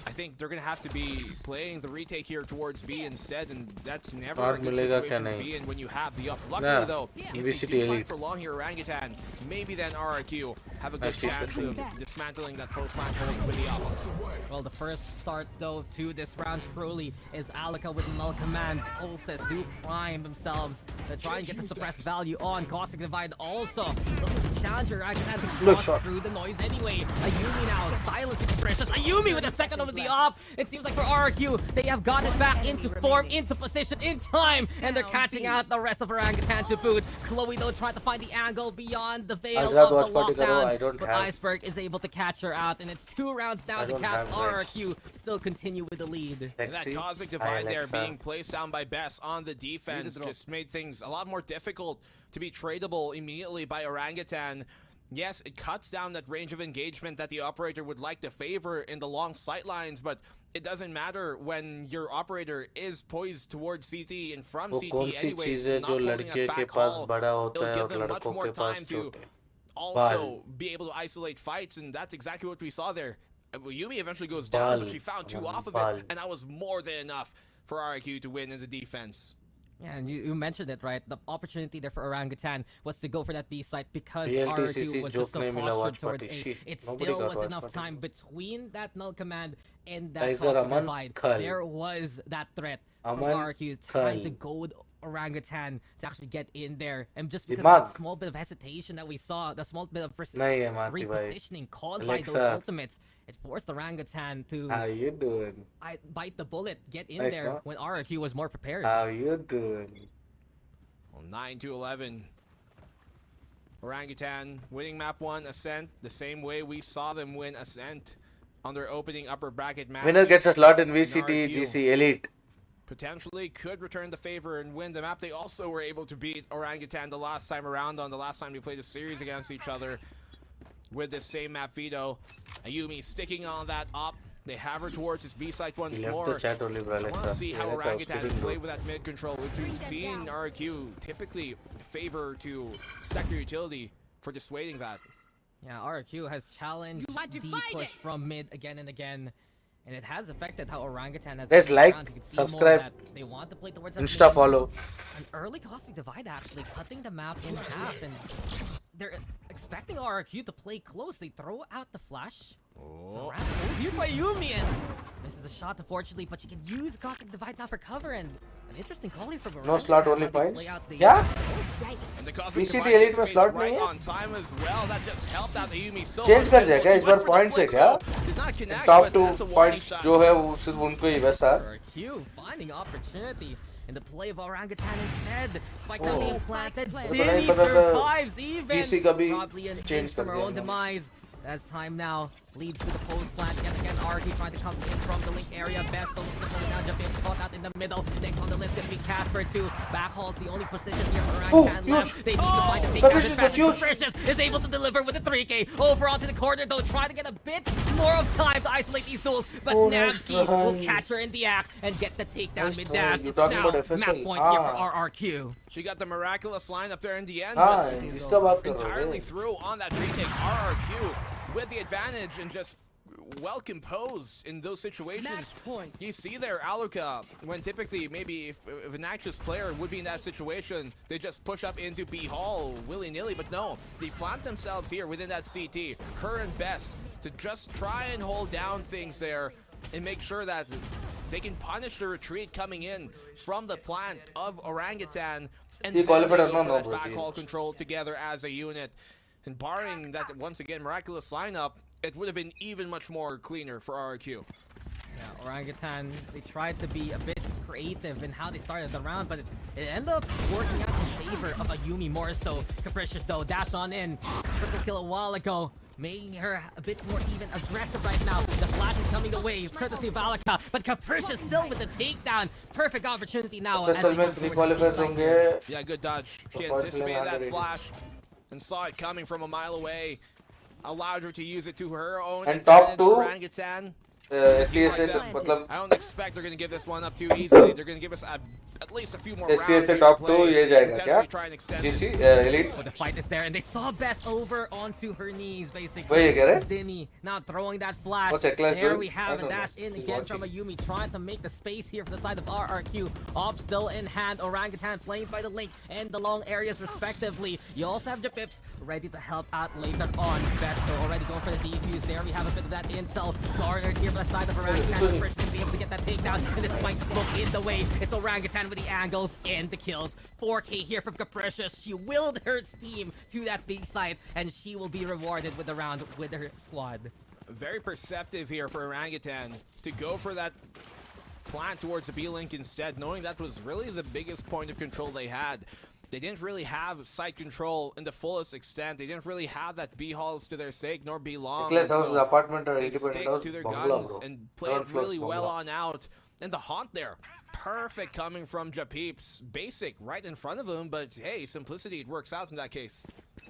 I think they're gonna have to be playing the retake here towards B instead, and that's never Not a good milega situation kya to nahi? be in when you have the up. Luckily Yeah. though, if VCT they do fight elite. for long here, Orangutan, maybe then RRQ have a good Nice chance defense. of dismantling that post-plant hold with the Aorus. Well, the first start though to this round truly is Alika with null command. Pulses do prime themselves to try and get the suppressed value on. Cosmic Divide also looking to challenge Orangutan to cross shot. through the noise anyway. Ayumi now silencing Precious. Ayumi with a second over the op. It seems like for RRQ, they have gotten it back into form, into position, in time, and they're catching out the rest of Orangutan to boot. Chloe though trying to find the angle beyond the veil Azad of watch the party karo, I lockdown, don't but have. Iceberg is able to catch her out, and it's 2 rounds I down to don't cap. have RRQ still continue with the lead. And that Sexy. Cosmic Hi, Divide there Alexa. being placed down by Bess on the defense just made things a lot more difficult to be tradable immediately by Orangutan. Yes, it cuts down that range of engagement that the operator would like to favor in the long sightlines, but it doesn't matter when your operator is poised towards CT and from वो CT कौन सी anyways, चीज है not जो holding लड़के a के back पास haul. बड़ा होता It'll है give और them much लड़कों more के पास time to छोटे? also be able to isolate fights, and that's exactly what we saw there. Yumi eventually goes down, but Bal. she found 2 off of Bal. it, and that was more than enough for RRQ to win in the defense. Yeah, and you mentioned it, right? The opportunity there for Orangutan was to go for that B site because BLTCC RRQ was joke just so नहीं मिला postured watch towards party. A. Shit, It nobody still got was watch enough party. time between that null command and that Kaiser Cosmic Aman Divide. Khal. There was that threat from Aman RRQ trying to Khal. goad Orangutan to actually get in there. And just because Dimag. of that small bit of hesitation that we saw, the small bit of नहीं है माती भाई. repositioning caused by those Alexa. ultimates, it forced Orangutan to How you doing? bite the bullet, get in Nice, there huh? when RRQ was more prepared. How you doing? Well, 9-11. Orangutan winning map 1, Ascent, the same way we saw them win Ascent on their opening upper bracket match. Winner gets a slot in VCT RRQ. GC Elite. Potentially could return the favor and win the map. They also were able to beat Orangutan the last time around on the last time we played a series against each other with this same map veto. Ayumi sticking on that up. They have her towards his B site once He left more. the chat only, bro, I want to Alexa. see how Yeah, that's Orangutan outskipping, play bro. with that mid control, which we've seen RRQ typically favor to stack their utility for dissuading that. Yeah, RRQ has challenged the push from mid again and again, and it has affected how Orangutan has. Guys, played like, rounds. You can see more subscribe, that they want to play towards that Insta mid. follow. An early Cosmic Divide actually cutting the map in half, and they're expecting RRQ to play close. They throw out the flash. Oh. Here by Yumi, and misses a shot unfortunately, but she can use Cosmic Divide now for cover, and an interesting call here from No Orangutan. slot, only How they points. play out the- Yeah? And the Cosmic VCT Divide Elite is में spaced slot right नहीं है? on time as well. That just helped out Ayumi so Change much. कर दिया क्या इस बार Went for the points है flick क्या? throw. Did not connect, Top but 2 that's a warning points shot. जो है वो सिर्फ उनको ही वैसा. RRQ finding opportunity in the play of Orangutan instead. Spike now Oh. being planted. तो City नहीं पता था survives even. GC का भी Probably an change inch from कर her दिया own उन्होंने. demise. As time now leads to the post plant. Yet again, RRQ trying to come in from the link area. Best of the now jumping caught out in the middle. Next on the list gonna be Casper too. Backhall's the only position here for Orangutan huge. left. They need to find the Capricious, takedown as fast that's as huge. Capricious is able to deliver with a 3K. Over onto the corner though, trying to get a bit more of time to isolate these duels. But Oh, nice Namki will try. catch her in the act and get the takedown Nice mid-dash. try. You're It's talking now about FSL. map point here for Ah. RRQ. She got the miraculous line up there in the end, हाँ, but इसका बात कर रहा entirely हूँ. through on that retake. RRQ with the advantage and just well composed in those situations. You see there, Aluka, when typically maybe if an anxious player would be in that situation, they just push up into B Hall willy-nilly, but no, they plant themselves here within that CT, her and Bess, to just try and hold down things there and make sure that they can punish the retreat coming in from the plant of Orangutan, and He then they qualified go or for not, that bro, backhaul James. control together as a unit. And barring that, once again, miraculous lineup, it would have been even much more cleaner for RRQ. Yeah, Orangutan, they tried to be a bit creative in how they started the round, but it ended up working out in favor of Ayumi more so. Capricious though, dash on in. Triple kill a while ago, making her a bit more even aggressive right now. The flash is coming away, courtesy of Alaka, but Capricious still with the takedown. Perfect opportunity now. as FSL they में go 3 towards the qualifiers side. होंगे. Yeah, good dodge. She Of course, anticipated playing that underrated. flash and saw it coming from a mile away. Allowed her to use it to her own And top advantage. two, Orangutan. SCS Like है that. मतलब I don't expect they're going to give this one up too easily. They're going to give us at least a few more SCS rounds से here to top 2 play, ये जाएगा potentially क्या? try and extend GC this. Elite. But the fight is there, and they saw Bess over onto her knees, basically. वही है क्या रे? Zinni now throwing that flash. What's Eklas There doing? we have I a don't dash know. in He's again from watching. Ayumi, trying to make the space here for the side of RRQ. Op still in hand. Orangutan playing by the link and the long areas respectively. You also have Japips ready to help out later on. Best though already going for the defuse. There we have a bit of that intel garnered here from the side of Orangutan. First to be able to get that takedown, and despite the smoke in the way, it's Orangutan with the angles and the kills. 4K here from Capricious. She willed her team to that big site, and she will be rewarded with a round with her squad. Very perceptive here for Orangutan to go for that plant towards the B-Link instead, knowing that was really the biggest point of control they had. They didn't really have site control in the fullest extent. They didn't really have that B-halls to their sake, nor B-long. Nicholas house is apartment or They independent stick house. to their Bungalow, guns bro. and play Third it floor really well bungalow. on out. And the haunt there, perfect coming from Japeeps. Basic right in front of him, but hey, simplicity, it works out in that case.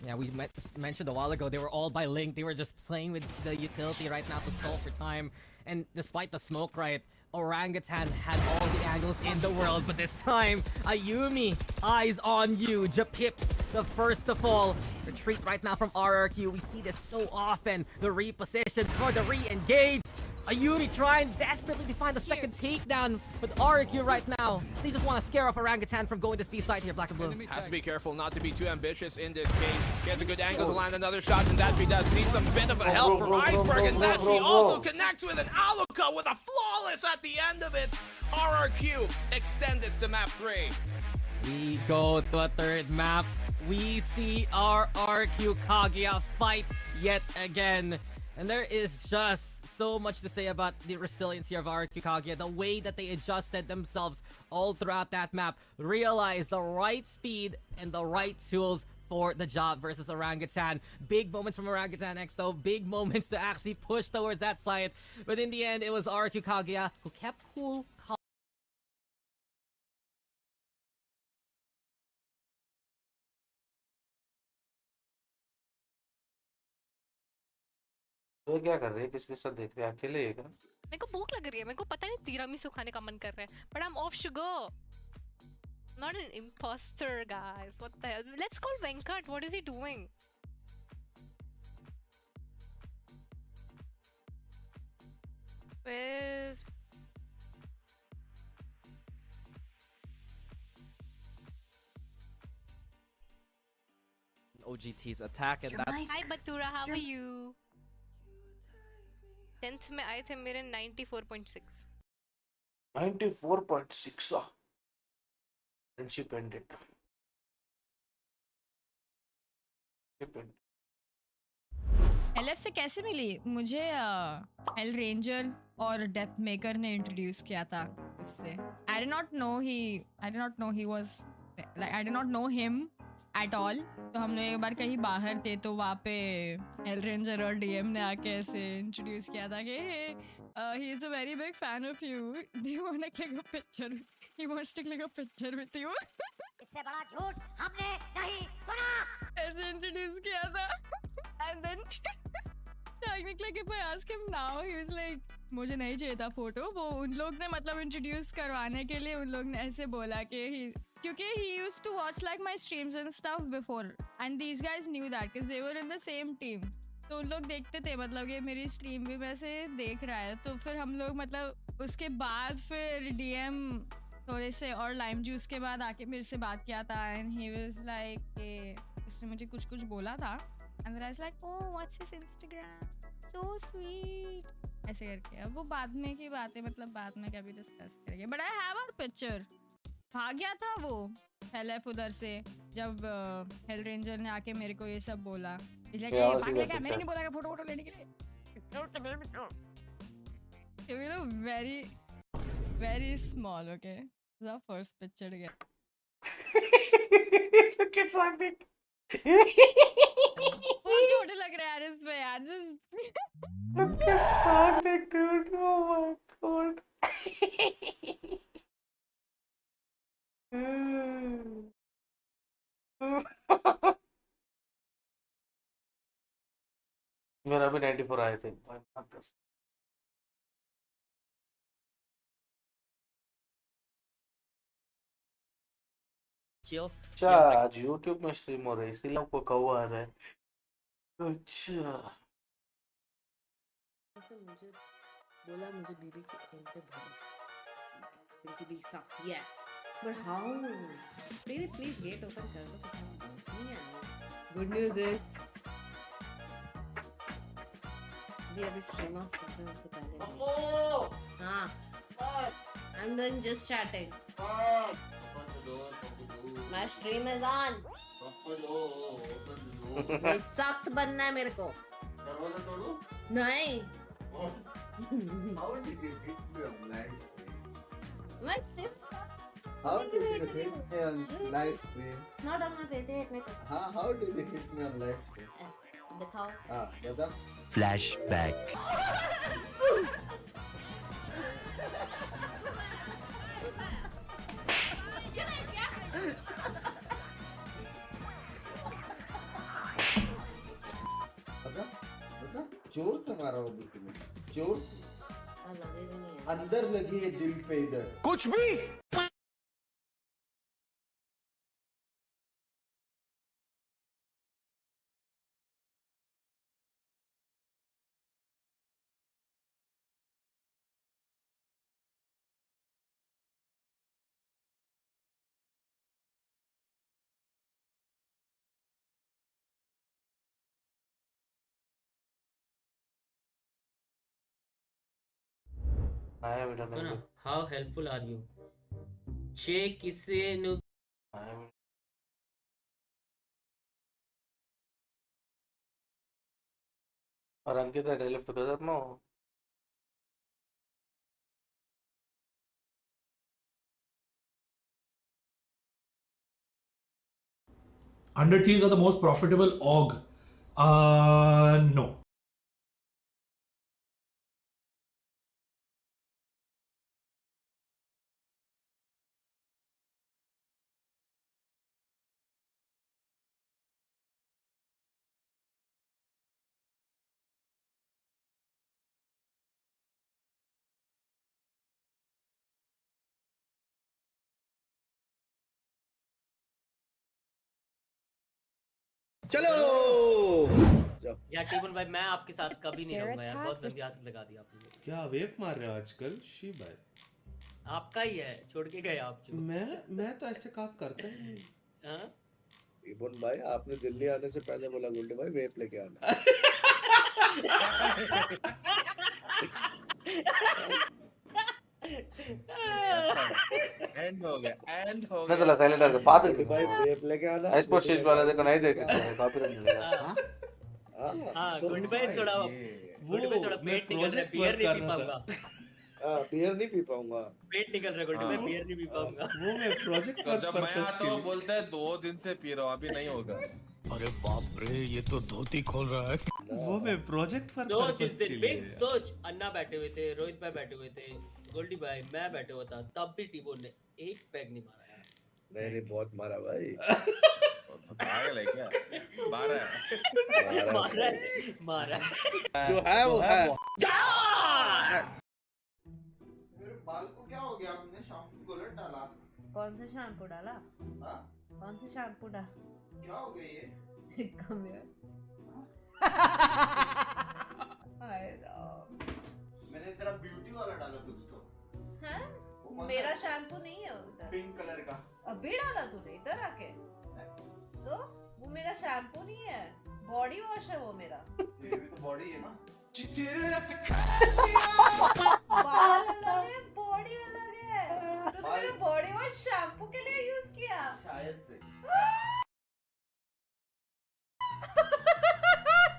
Yeah, we mentioned a while ago, they were all by Link. They were just playing with the utility right now to stall for time. And despite the smoke, right, Orangutan had all the angles in the world, but this time, Ayumi, eyes on you. Japips, the first to fall. Retreat right now from RRQ. We see this so often. The reposition for the re-engage. Ayumi trying desperately to find the second takedown with RRQ right now. They just want to scare off Orangutan from going to speed side here, black and blue. Has to be careful not to be too ambitious in this case. She has a good angle to land another shot, and that she does. Needs some bit of a help from Iceberg, and that she also connects with an Aluka with a flawless at the end of it. RRQ extend this to map 3. We go to a third map. We see RRQ Kaguya fight yet again. And there is just so much to say about the resilience here of RRQ Kaguya. The way that they adjusted themselves all throughout that map. Realized the right speed and the right tools for the job versus Orangutan. Big moments from Orangutan X though. Big moments to actually push towards that side. But in the end, it was RRQ Kaguya who kept cool, calm. तो क्या कर रही है? किसके साथ देख रही है? अकेले है क्या? मेरे को भूख लग रही है, मेरे को पता नहीं तिरामिसू खाने का मन कर रहा है, but I'm off sugar. Not an imposter, guys. What the hell? Let's call Venkat. What is he doing? Where's... OGT's attack, and Your that's mic. Hi Bathura, how Your- are you? 10th में आए थे मेरे 94.6. 94.6 friendship ended. LF से कैसे मिली? मुझे hello ranger और death maker ने introduce किया था इससे. I did not know he was like I did not know him at all. तो हम लोग एक बार कहीं बाहर थे तो वहाँ पे हेल रेंजर और डीएम ने आके ऐसे इंट्रोड्यूस किया था कि he is a very big fan of you. Do you want to click a picture? He wants to click a picture with you. इससे बड़ा झूठ हमने नहीं सुना। ऐसे इंट्रोड्यूस किया था. And then technically if I ask him now, he was like, मुझे नहीं चाहिए था फोटो. वो उन लोग ने मतलब इंट्रोड्यूस करवाने के लिए उन लोग ने ऐसे बोला कि क्योंकि he used to watch like my streams and stuff before, and these guys knew that because they were in the same team. तो उन लोग देखते थे मतलब कि मेरी स्ट्रीम भी वैसे देख रहा है. तो फिर हम लोग मतलब उसके बाद फिर डीएम थोड़े से और लाइम जूस के बाद आके मेरे से बात किया था. एंड ही वाज लाइक उसने मुझे कुछ बोला था. And then I was like oh what's his Instagram, so sweet ऐसे करके. अब वो बाद में की बात है, मतलब बाद में कभी डिस्कस करेंगे. But I have our picture. भाग गया था वो हेलएफ उधर से जब हेल रेंजर ने आके मेरे को ये सब बोला. इसलिए कि भाग गया, मैंने नहीं बोला कि फोटो लेने के लिए. You know, very small, okay? The first picture again. Look at something. बहुत छोटे लग रहे हैं यार इसमें यार. Look at something, dude. Oh my god. मेरा भी 94 आए थे. chill. अच्छा आज YouTube में स्ट्रीम हो रही है इसीलिए आपको कौवा आ रहा है. अच्छा ऐसे मुझे बोला मुझे बीबी के एम पे भरोसा क्योंकि बी सक yes but how please get open कर दो नहीं है. गुड न्यूज़ इज ये अभी स्ट्रीम ऑफ करते हैं उससे पहले हाँ I am doing just chatting my stream is on भाई सख्त बनना है मेरे को नहीं How did you hit me on live stream? What? How did you hit me on live stream? Not on my face, hit me. How did you hit me on live stream? बताओ. बता. Flashback. बता. जोर से मारा वो book में. जोर से. लगे भी नहीं है. अंदर लगी है दिल पे इधर. कुछ भी आया बेटा तो ना मेरे हाउ हेल्पफुल आर यू चे किसे नु आया और अंकित I live together now. Under trees are the most profitable org. No. चलो या टेबल भाई मैं आपके साथ कभी नहीं रहूंगा यार बहुत गंदी आदत लगा दी आपने. क्या वेव मार रहे हो आजकल शी भाई. आपका ही है छोड़ के गए आप जो. मैं तो ऐसे काम करता ही नहीं. हाँ इबन भाई आपने दिल्ली आने से पहले बोला गोल्डे भाई वेप लेके आना. एंड हो गया मैं तो साइलेंट कर बात है भाई वेप लेके आना. आइस पोस्ट स्टेज वाला देखो नहीं देख कॉपीराइट मिलेगा. हाँ गुड भाई थोड़ा गुड भाई थोड़ा पेट निकल रहा है बियर नहीं पी पाऊंगा. बियर नहीं पी पाऊंगा. पेट निकल रहा है गुड भाई बियर नहीं पी पाऊंगा. वो मैं प्रोजेक्ट तो जब मैं आता हूँ बोलता है 2 दिन से पी रहा हूँ अभी नहीं होगा. अरे बाप रे ये तो धोती खोल रहा है. वो मैं प्रोजेक्ट पर सोच इस दिन बिग सोच अन्ना बैठे हुए थे रोहित भाई बैठे हुए थे गोल्डी भाई मैं बैठे हुआ था तब भी टीबो ने एक पैग नहीं मारा यार. मैंने बहुत मारा भाई. पागल है क्या? मारा है मारा जो है वो है. मेरे बाल को क्या हो गया? हमने शैम्पू कलर डाला. कौन सा शैम्पू डाला? हाँ? कौन सा शैम्पू डाला? क्या हो गया ये? कम यार. हाय राम. मैंने तेरा ब्यूटी वाला डाला कुछ तो. हैं? वो कौन मेरा सा? शैम्पू नहीं है उधर. पिंक कलर का. अभी डाला तूने इधर आके. तो वो मेरा शैम्पू नहीं है बॉडी वॉश है वो मेरा. तेरी भी तो बॉडी है ना. बाल अलग है बॉडी अलग है. तो तूने बॉडी वॉश शैम्पू के लिए यूज किया शायद से.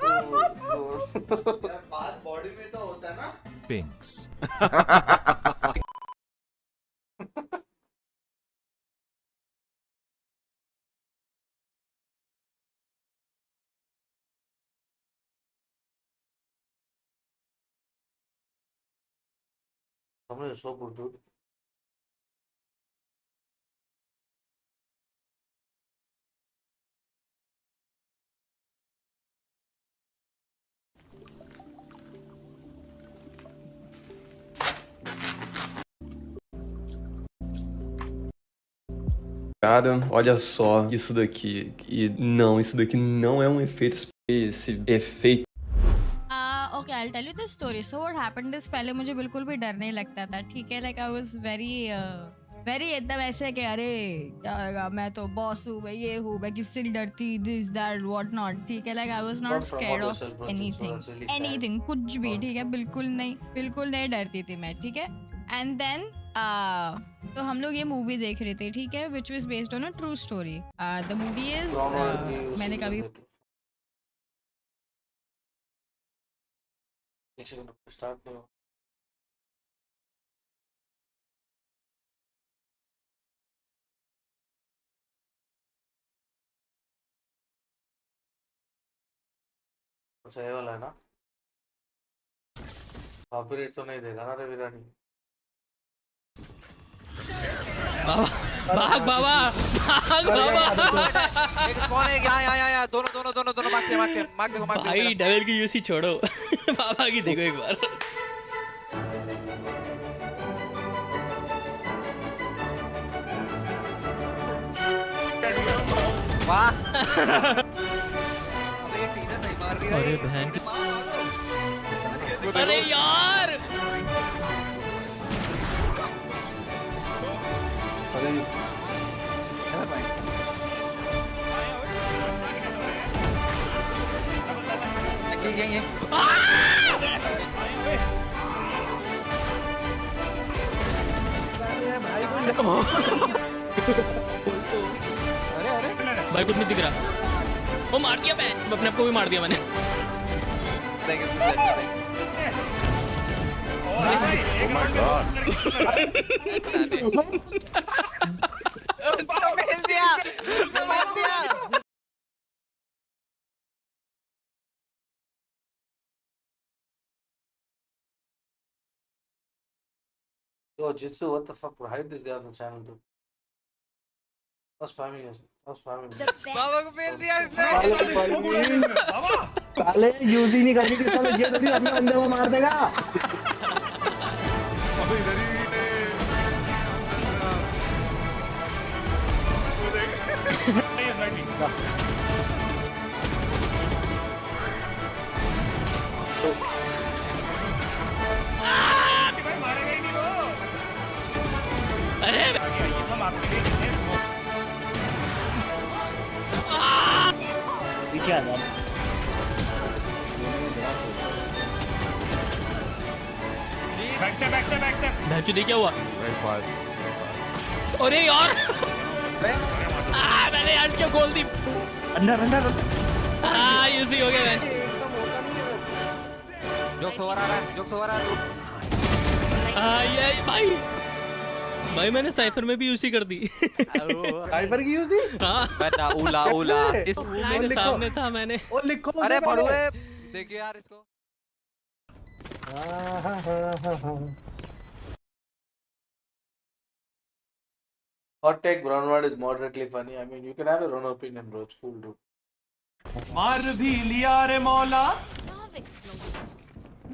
यार बात बॉडी में तो होता है ना. पिंक्स. Somebody is so good, dude. Cara, olha só isso daqui. E não, isso daqui não é um efeito spray. Esse efeito. Okay, I'll tell you the story. So what happened is पहले मुझे बिल्कुल भी डर नहीं लगता था, ठीक है? Like I was very एकदम ऐसे कि अरे क्या होगा, मैं तो बॉस हूँ, मैं ये हूँ, मैं किससे नहीं डरती, this that what not, ठीक है? Like I was not scared of anything, कुछ भी, ठीक है? बिल्कुल नहीं डरती थी मैं, ठीक है? And then तो हम लोग ये मूवी देख रहे थे, ठीक है? Which was based on a true story. The movie is मैंने कभी स्टार्ट करो। अच्छा ये वाला है ना? कॉपीराइट तो नहीं देगा ना रे विरानी? भाग बाबा, भाग बाबा। कौन है? यहाँ दोनों मार्क दो। भाई डबल की यूसी छोड़ो, बाबा की देखो एक बार। वाह। अरे बहन की, अरे यार भाई कुछ नहीं दिख रहा। वो मार दिया, मैं अपने आप को भी मार दिया मैंने। Yo, Jitsu, what the fuck? Hide this guy on the channel, dude. Stop spamming us. Stop spamming. बाबा को फेल दिया इसने। साले यूज ही नहीं करनी थी, साले ये थोड़ी अपने बंदे को मार देगा। अरे क्या बैचू क्या हुआ? अरे यार मैंने यार क्यों खोल दी? अंदर यूसी हो गया। जोक्स हो रहा है। ये भाई मैंने साइफर में भी यूसी कर दी। साइफर की यूसी? हाँ। बेटा उला मेरे सामने था मैंने। और लिखो। अरे पढ़ो देखिए यार इसको। Hot take, Brownward is moderately funny. I mean, you can have your own opinion, bro. It's cool, dude. मार भी लिया रे मौला,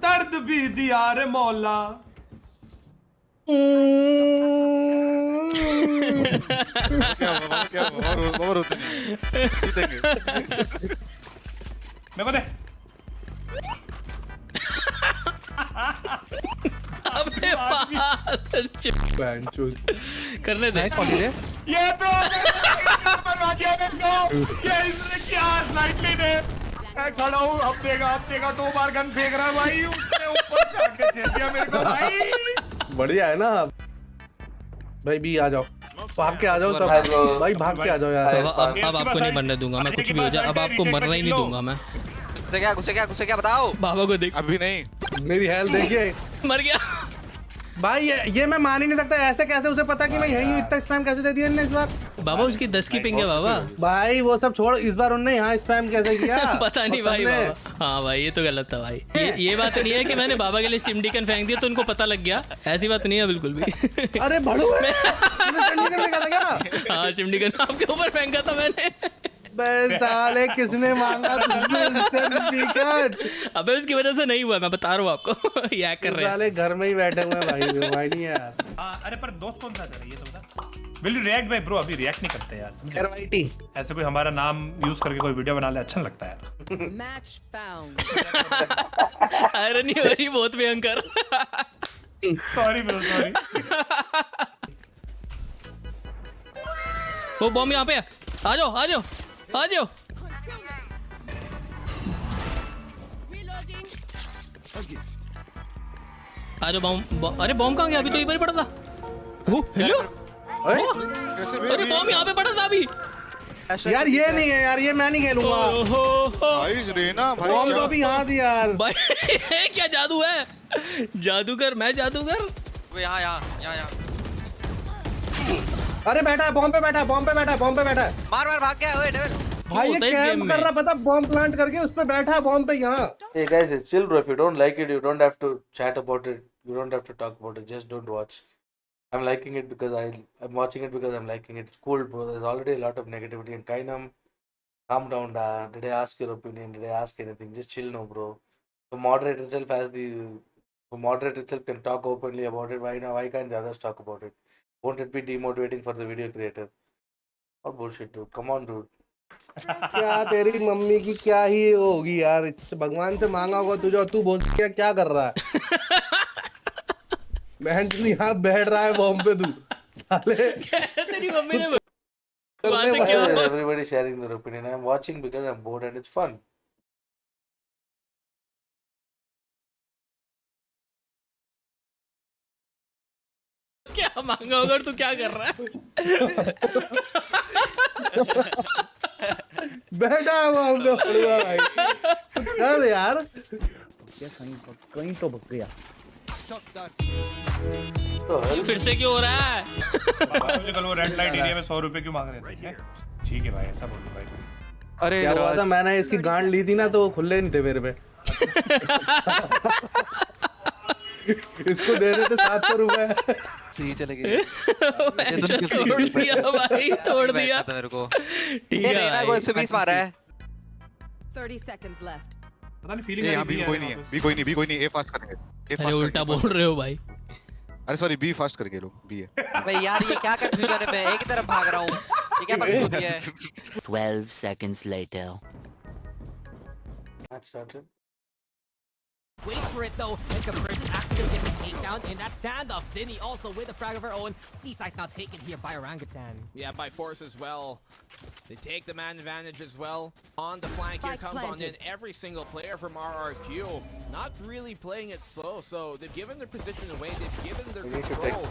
दर्द भी दिया रे मौला। मेरे को दे। अबे करने दे। ये तो बनवा दिया इसको। ये इसने क्या स्लाइडली ने? मैं खड़ा हूँ, अब देगा 2 बार गन फेंक रहा है भाई, उसने ऊपर जाके छेड़ दिया मेरे को भाई। बढ़िया है ना भाई। भी आ जाओ, भाग के आ जाओ सब भाई, भाग के आ जाओ यार। अब आपको नहीं मरने दूंगा मैं, कुछ भी हो जाए अब आपको मरना ही नहीं दूंगा मैं। गुस्से क्या बताओ? बाबा को देख। अभी नहीं। मेरी हेल्थ देखिए। मर गया भाई। ये मैं मान ही नहीं सकता, ऐसे कैसे उसे पता कि मैं यहीं हूँ? इतना स्पैम कैसे दे दिया इस बार? बाबा उसकी 10 की पिंग है बाबा। भाई वो सब छोड़, इस बार उन्होंने यहाँ स्पैम कैसे किया? पता नहीं भाई बाबा। हाँ भाई ये तो गलत था भाई। ये बात नहीं है कि मैंने बाबा के लिए चिमटिकन फेंक दिया तो उनको पता लग गया, ऐसी बात नहीं है बिल्कुल भी। अरे बड़ू हाँ चिमटिकन आपके ऊपर फेंका था मैंने। साले किसने मांगा अबे उसकी वजह से नहीं हुआ, मैं बता रहा हूँ आपको। ये कर रहे हैं साले घर में ही बैठे हुए भाई, नहीं यार। अरे पर दोस्त कौन सा था ये तो बता। Will you react भाई bro? अभी react नहीं करते यार समझे? RYT ऐसे कोई हमारा नाम यूज करके कोई वीडियो बना ले अच्छा लगता है यार. Match found. आयरनी हो रही बहुत भयंकर. Sorry bro, sorry. वो बॉम्ब यहाँ पे है. आ जाओ आ जाओ आ जाओ. आ जाओ बॉम्ब. अरे बॉम्ब कहाँ गया? अभी तो इधर ही पड़ा था. वो हेलो. अरे बॉम्ब यहाँ पे पड़ा था अभी. यार ये नहीं है यार, ये मैं नहीं खेलूंगा भाई. रेना भाई बॉम्ब तो अभी यहाँ थी यार. भाई क्या जादू है? जादूगर मैं जादूगर. वो यहाँ. अरे बैठा है बॉम्ब पे बैठा है. मार भाग गया. ओए डेविल. भाई ये कैंप कर रहा पता, बॉम्ब प्लांट करके उस पे बैठा है बॉम्ब पे यहाँ. Hey guys, it's chill bro. If you don't like it, you don't have to chat about it. You don't have to talk about it. Just don't watch. I'm liking it because I'm watching it because I'm liking it. It's cool bro. There's already a lot of negativity and Kainam, calm down da. Did I ask your opinion? Did I ask anything? Just chill no bro. The moderator itself can talk openly about it. Why can't the others talk about it? Won't it be demotivating for the video creator? What bullshit dude. Come on dude. क्या तेरी mummy की क्या ही होगी यार. भगवान से मांगा होगा तुझे और तू बोल क्या कर रहा है. बहन यहाँ बैठ रहा है बॉम्ब पे तू साले. तेरी मम्मी ने Everybody sharing their opinion. I'm watching because I'm bored and it's fun. क्या मांगा होगा? तू क्या कर रहा है? बैठा है बॉम्ब पे पड़ूगा भाई. कर यार कहीं तो भग गया. फिर से क्यों हो रहा है? मुझे कल वो रेड लाइट एरिया में 100 रुपए क्यों मांग रहे थे? ठीक है भाई, ऐसा बोलो भाई. अरे क्या हुआ था, मैंने इसकी गांड ली थी ना तो वो खुले नहीं थे मेरे पे. इसको दे रहे थे 700 रुपए. सही चले गए. तोड़ दिया भाई, तोड़ दिया मेरे को. ठीक है रेना को 120 मारा है. 30 seconds left. पता नहीं फीलिंग. यहाँ बी कोई नहीं है. बी कोई नहीं. ए फास्ट करेंगे. अरे उल्टा बोल रहे हो भाई. अरे सॉरी, बी फास्ट करके लो. बी है भाई यार, ये क्या कंफ्यूजन है. मैं एक ही तरफ भाग रहा हूँ. ये क्या बकवास है. 12 seconds later. Match started. Wait for it though, and Conversion actually gets a takedown in that standoff. Zinni also with a frag of her own. Steeside now taken here by Orangutan. Yeah, by force as well. They take the man advantage as well. On the flank here comes on in every single player from RRQ. Not really playing it slow, so they've given their position away. They've given their control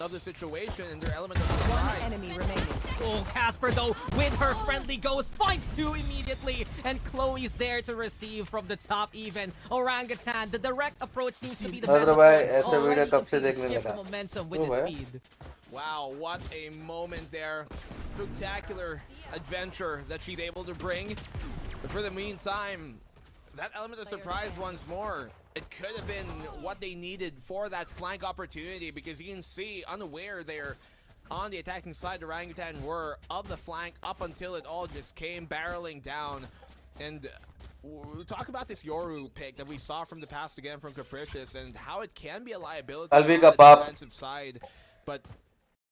of the situation and their element of surprise. One enemy remaining. Oh, Casper though, with her friendly ghost, finds two immediately. And Chloe's there to receive from the top even. Orangutan, the direct approach seems to be the best approach. Already completely shift the momentum with his speed. Wow, what a moment there. Spectacular adventure that she's able to bring. But for the meantime, that element of surprise once more. It could have been what they needed for that flank opportunity, because you can see, unaware there on the attacking side, Orangutan were of the flank up until it all just came barreling down. And we'll talk about this Yoru pick that we saw from the past again from Capricious and how it can be a liability on the defensive side. But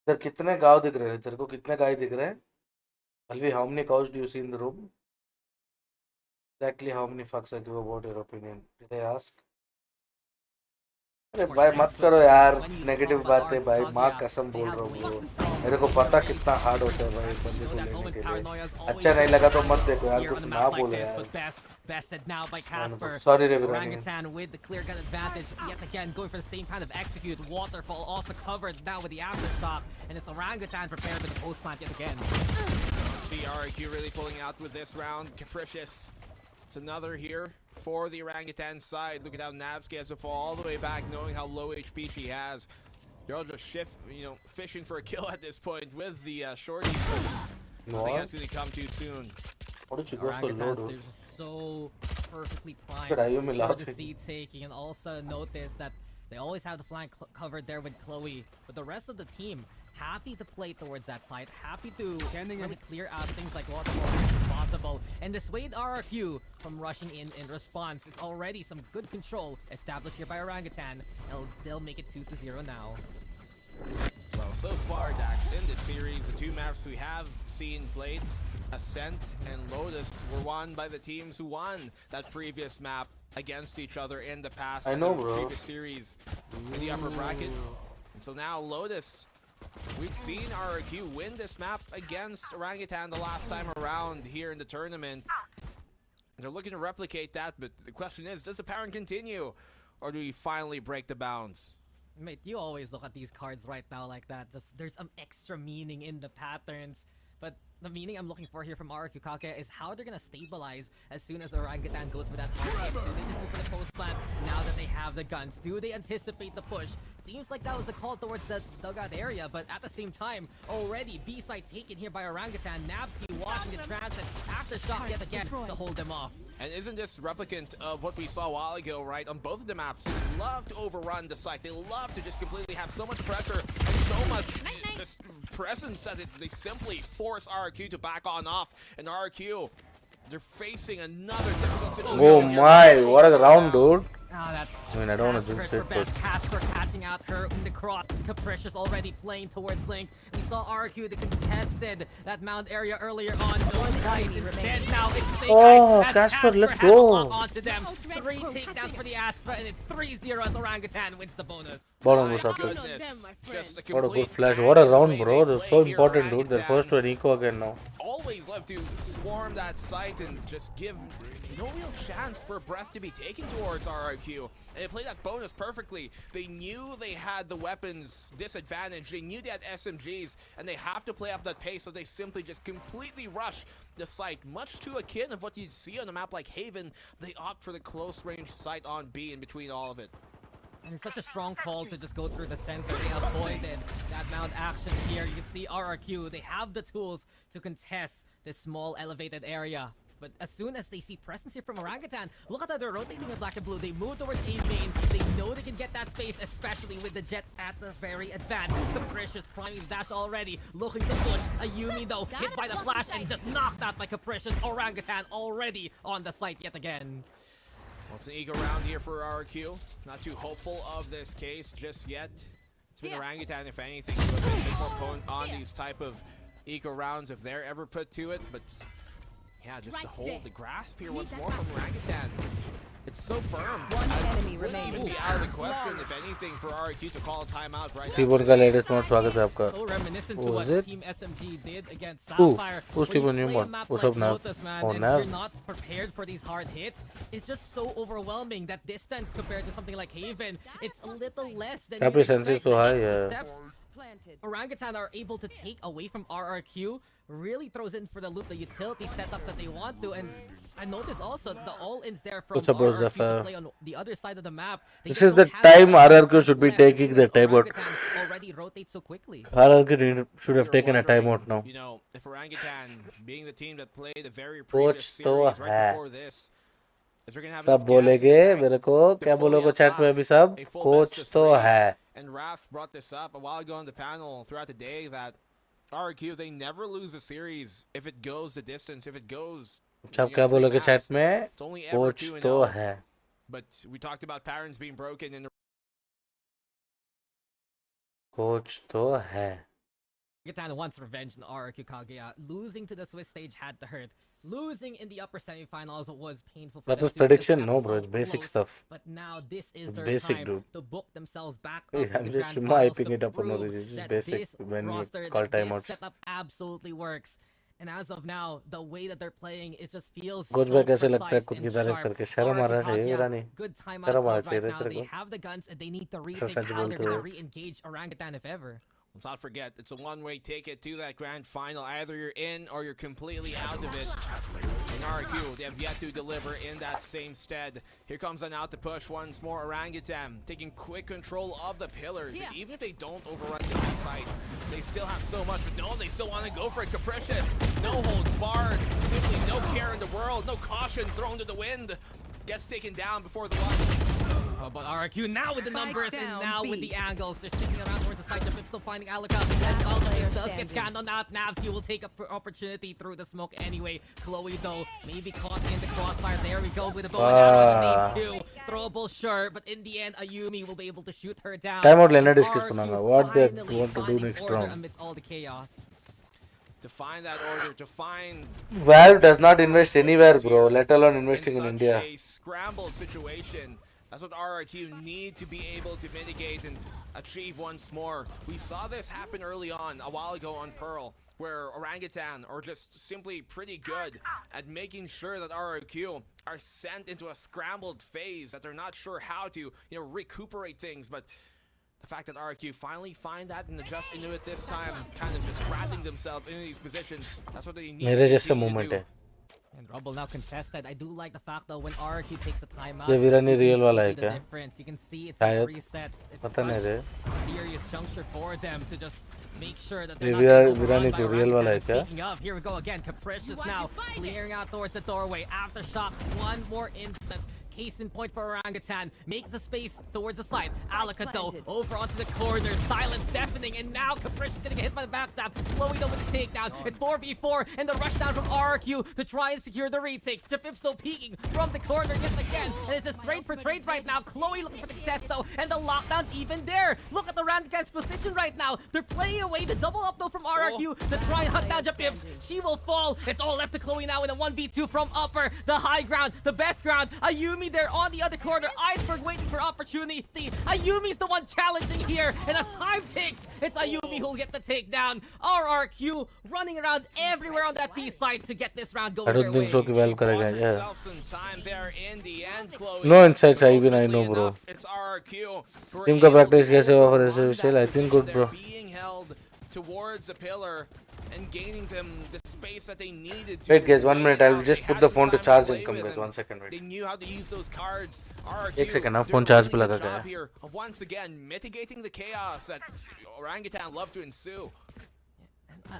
इधर कितने गाँव दिख रहे हैं? तेरे को कितने गाय दिख रहे हैं? Alvi, how many cows do you see in the room? Exactly how many fucks I give about your opinion? Did I ask? अरे भाई मत करो यार नेगेटिव बातें भाई. माँ कसम बोल रहा हूँ ब्रो. मेरे को पता कितना हार्ड होता है भाई बंदे को लेने के लिए. अच्छा नहीं लगा तो मत देखो यार. कुछ ना बोले यार. Bested now by Casper. Sorry Revirani. Orangutan with the clear gun advantage. Yet again going for the same kind of execute. Waterfall also covered now with the aftershock. And it's Orangutan prepared for the post plant yet again. see RRQ really pulling out with this round. Capricious. It's another here for the Orangutan side. Look at how Navsky has to fall all the way back, knowing how low HP she has. They're all just fishing for a kill at this point with the shorty. I think that's going to come too soon. How did you go so low, dude? So perfectly primed Good, are you for the seed taking, and also notice that they always have the flank covered there with Chloe, but the rest of the team happy to play towards that side, happy to really clear out things like waterfall as possible, and dissuade RRQ from rushing in response. It's already some good control established here by Orangutan, and they'll make it 2-0 now. Well, so far, Dax, in this series, the two maps we have seen played, Ascent and Lotus, were won by the teams who won that previous map against each other in the past. I know, in the bro. previous series in the upper bracket. And so now Lotus, we've seen RRQ win this map against Orangutan the last time around here in the tournament. They're looking to replicate that, but the question is, does the pattern continue? Or do we finally break the bounds? Mate, you always look at these cards right now like that. Just there's some extra meaning in the patterns. But the meaning I'm looking for here from RRQ Kage is how they're gonna stabilize as soon as Orangutan goes for that hard hit. Do they just go for the post plant now that they have the guns? Do they anticipate the push? Seems like that was a call towards the dugout area, but at the same time, already B-side taken here by Orangutan. Nabsky watching the transit aftershock yet again to hold them off. And isn't this replicant of what we saw a while ago, right? On both of the maps, they love to overrun the site. They love to just completely have so much pressure and so much just presence that they simply force RRQ to back on off. And RRQ, they're facing another difficult situation. Oh my, what a round, dude. Oh, that's I mean, I don't want to jinx it, but Casper catching out her in the cross. Capricious already playing towards Link. We saw RQ that contested that mound area earlier on. No dice. Instead, now it's Snake Eyes as Casper, let's has a lock go. onto them. 3 takedowns for the Astra, and it's 3-0 as Orangutan wins the bonus. bottom was up there. What a good flash. What a round, bro. That's so important, dude. They're first to an eco again now. Always love to swarm that site and just give no real chance for breath to be taken towards RRQ. And they played that bonus perfectly. They knew they had the weapons disadvantage. They knew they had SMGs, and they have to play up that pace, so they simply just completely rush the site. Much to akin of what you'd see on a map like Haven, they opt for the close range site on B in between all of it. And it's such a strong call to just go through the center. They avoided that mount action here. You can see RRQ, they have the tools to contest this small elevated area. But as soon as they see presence here from Orangutan, look at how they're rotating with black and blue. They move towards A main. They know they can get that space, especially with the jet at the very advanced. Capricious priming dash already, looking to push. Ayumi though, hit by the flash and just knocked out by Capricious. Orangutan already on the site yet again. Well, it's an eager round here for RRQ. Not too hopeful of this case just yet. It's been Orangutan, if anything, who have been a bit more potent on these type of eco rounds if they're ever put to it. But yeah, just to hold the grasp here once more from Orangutan. It's so firm. It wouldn't even be out of the question, if anything, for RRQ to call a timeout right now. T1 का latest mod स्वागत है आपका. So reminiscent to Oh, what is it? Team SMG did against Who? Sapphire. Who's When you T1 new play a mod? map What's like up, Nav? Lotus, man, Oh, and Nav. you're not prepared for these hard hits, it's just so overwhelming. That distance compared to something like Haven, it's a little less than Happy you'd senses expect. so high, The yeah. steps Orangutan are able to take away from RRQ, really throws in for the loop, the utility setup that they want to, and I noticed also the all-ins there from What's up, bro, RRQ to Zephyr? play on the other side of the map. They This just is the don't have time that RRQ should be left taking as the timeout. Orangutan already rotates so quickly. RRQ should have taken a timeout now. You know, if Orangutan, being the team that played the very Coach previous तो series right है. before this, if they're gonna have सब enough gas बोलेंगे मेरे को क्या to fully बोलोगे chat में outlast अभी सब a full coach best of तो three. है. And Raph brought this up a while ago on the panel throughout the day that RRQ, they never lose a series if it goes the distance, if it goes. सब क्या बोलोगे chat में It's only ever coach 2-0. तो है. But we talked about patterns being broken in the coach तो है. Orangutan wants revenge in RRQ Kaguya. Losing to the Swiss stage had to hurt. Losing in the upper semifinals was painful for That them was too, because prediction, they got no, bro. so It's basic close. stuff. But now this is It's their basic, time dude. to book themselves back Hey, up in I'm the just grand finals hyping to it up for no prove reason. It's just that basic this when you roster, call that this timeouts. setup absolutely works. And as of now, the way that they're playing, it just feels coach so भाई कैसे लगता है precise खुद and की तारीफ sharp. करके शर्म आ रहा RRQ चाहिए Kaguya, रानी. good timeout शर्म आना call चाहिए right रे now. तेरे They को. have the guns and they need to ऐसा rethink सच how they're बोलते going to हो. re-engage Orangutan if ever. Let's not forget, it's a one-way ticket to that grand final. Either you're in or you're completely out of it. In RRQ, they have yet to deliver in that same stead. Here comes an out to push once more. Orangutan taking quick control of the pillars. And even if they don't overrun the B site, they still have so much. But no, they still want to go for it. Capricious, no holds barred. Simply no care in the world. No caution thrown to the wind. Gets taken down before the one. Oh, but RRQ now with the Spike numbers and down now with B. the angles. They're sticking around towards the side. They're still finding Alaka. And Alaka is does get scanned on that. Navsky will take up opportunity through the smoke anyway. Chloe, though, maybe caught in the crossfire. There we go with a bow and arrow on the nade 2. Throwable, sure, but in the end, Ayumi will be able to shoot her down. Time out Leonard discuss பண்ணாங்க. What they want to do next round. Amidst all the chaos. To find that order, to find Valve does not invest anywhere, bro. Let alone investing in India. a scrambled situation. That's what RRQ need to be able to mitigate and achieve once more. We saw this happen early on a while ago on Pearl, where Orangutan are just simply pretty good at making sure that RRQ are sent into a scrambled phase that they're not sure how to, recuperate things. But the fact that RRQ finally find that and adjust into it this time, kind of just ratting themselves into these positions, that's what they need मेरे to जैसे do. moment है. And Rumble now contested. I do like the fact though when RRQ takes a timeout. ये वीरानी real वाला है the क्या? difference. You can see it's शायद. a reset. It's पता नहीं रे. such a serious juncture for them to just make sure that ये they're not getting Virani overrun by तो real वाला है Orangutan. क्या? Speaking of, here we go again. Capricious now clearing out towards the doorway. Aftershock, one more instance. Case in point for Orangutan. Makes the space towards the side. Alaka though, over onto the corner. Silence deafening, and now Capricious gonna get hit by the backstab. Chloe though with the takedown. It's 4v4, and the rush down from RRQ to try and secure the retake. Japip still peeking from the corner yet again. And it's a straight for trade right now. Chloe looking for the contest though, and the lockdown's even there. Look at the Orangutan's position right now. They're playing away the double up though from RRQ to try and hunt down Japips. She will fall. It's all left to Chloe now in a 1v2 from upper. The high ground, the best ground. Ayumi there on the other corner. Iceberg waiting for opportunity. Ayumi's the one challenging here. And as time ticks, it's Ayumi who'll get the takedown. RRQ running around everywhere on that B side to get this round going. I don't think so कि Valve करेगा. Yeah. Some time there in the end, Chloe. No insights even I know, bro. It's RRQ. Team का practice कैसे हुआ for ऐसे विषय? I think good, bro. Being held towards a pillar and gaining them the space that they needed to. Wait guys, 1 minute. I'll just put the phone to charge and come guys. 1 second. Wait. They knew how to use those cards. RRQ 1 second. Now phone charge पे लगा job गया. here of once again mitigating the chaos that Orangutan love to ensue.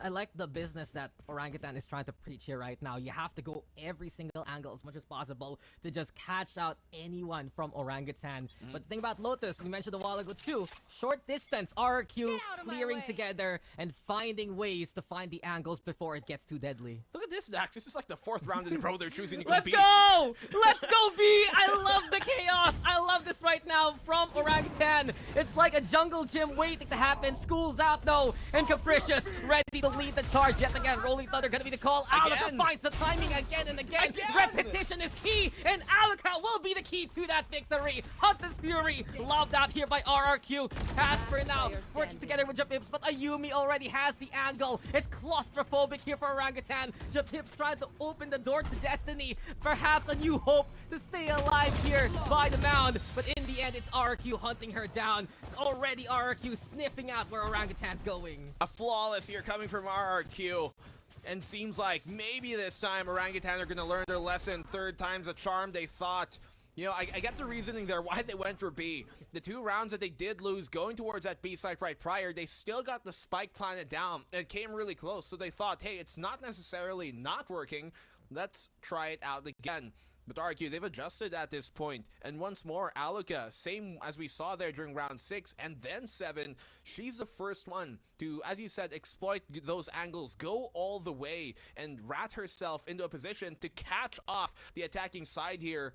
I like the business that Orangutan is trying to preach here right now. You have to go every single angle as much as possible to just catch out anyone from Orangutan. But the thing about Lotus, we mentioned a while ago too, short distance, RRQ clearing together and finding ways to find the angles before it gets too deadly. Look at this, Dax. This is like the 4th round in a row they're choosing to go Let's B. go! Let's go B! I love the chaos! I love this right now from Orangutan. It's like a jungle gym waiting to happen. School's out though, and Capricious ready to lead the charge yet again. Rolling Thunder gonna be the call. Alaka finds the timing again and again. Repetition is key, and Alaka will be the key to that victory. Hunter's Fury lobbed out here by RRQ. Casper now working together with Japips, but Ayumi already has the angle. It's claustrophobic here for Orangutan. Japips tried to open the door to destiny. Perhaps a new hope to stay alive here by the mound, but in the end it's RRQ hunting her down. Already RRQ sniffing out where Orangutan's going. A flawless here coming from RRQ. And seems like maybe this time Orangutan are going to learn their lesson. 3rd time's a charm, they thought. You know, I get the reasoning there why they went for B. The 2 rounds that they did lose going towards that B site right prior, they still got the spike planted down and came really close. So they thought, hey, it's not necessarily not working. Let's try it out again. But RRQ, they've adjusted at this point. And once more, Alaka, same as we saw there during round 6 and then 7, she's the first one to, as you said, exploit those angles, go all the way, and rat herself into a position to catch off the attacking side here.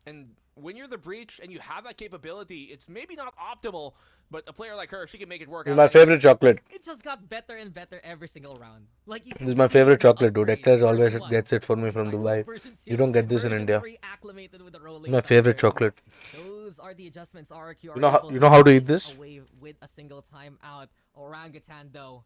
And when you're the breach and you have that capability, it's maybe not optimal, but a player like her, she can make it work This is out. my favorite chocolate. It just got better and better every single round. Like This is my favorite chocolate, dude. Eclairs always gets it for me from Dubai. You don't get this in India. This is my favorite chocolate. Those are the adjustments RRQ You know how to eat this? away with a single time out. Orangutan though,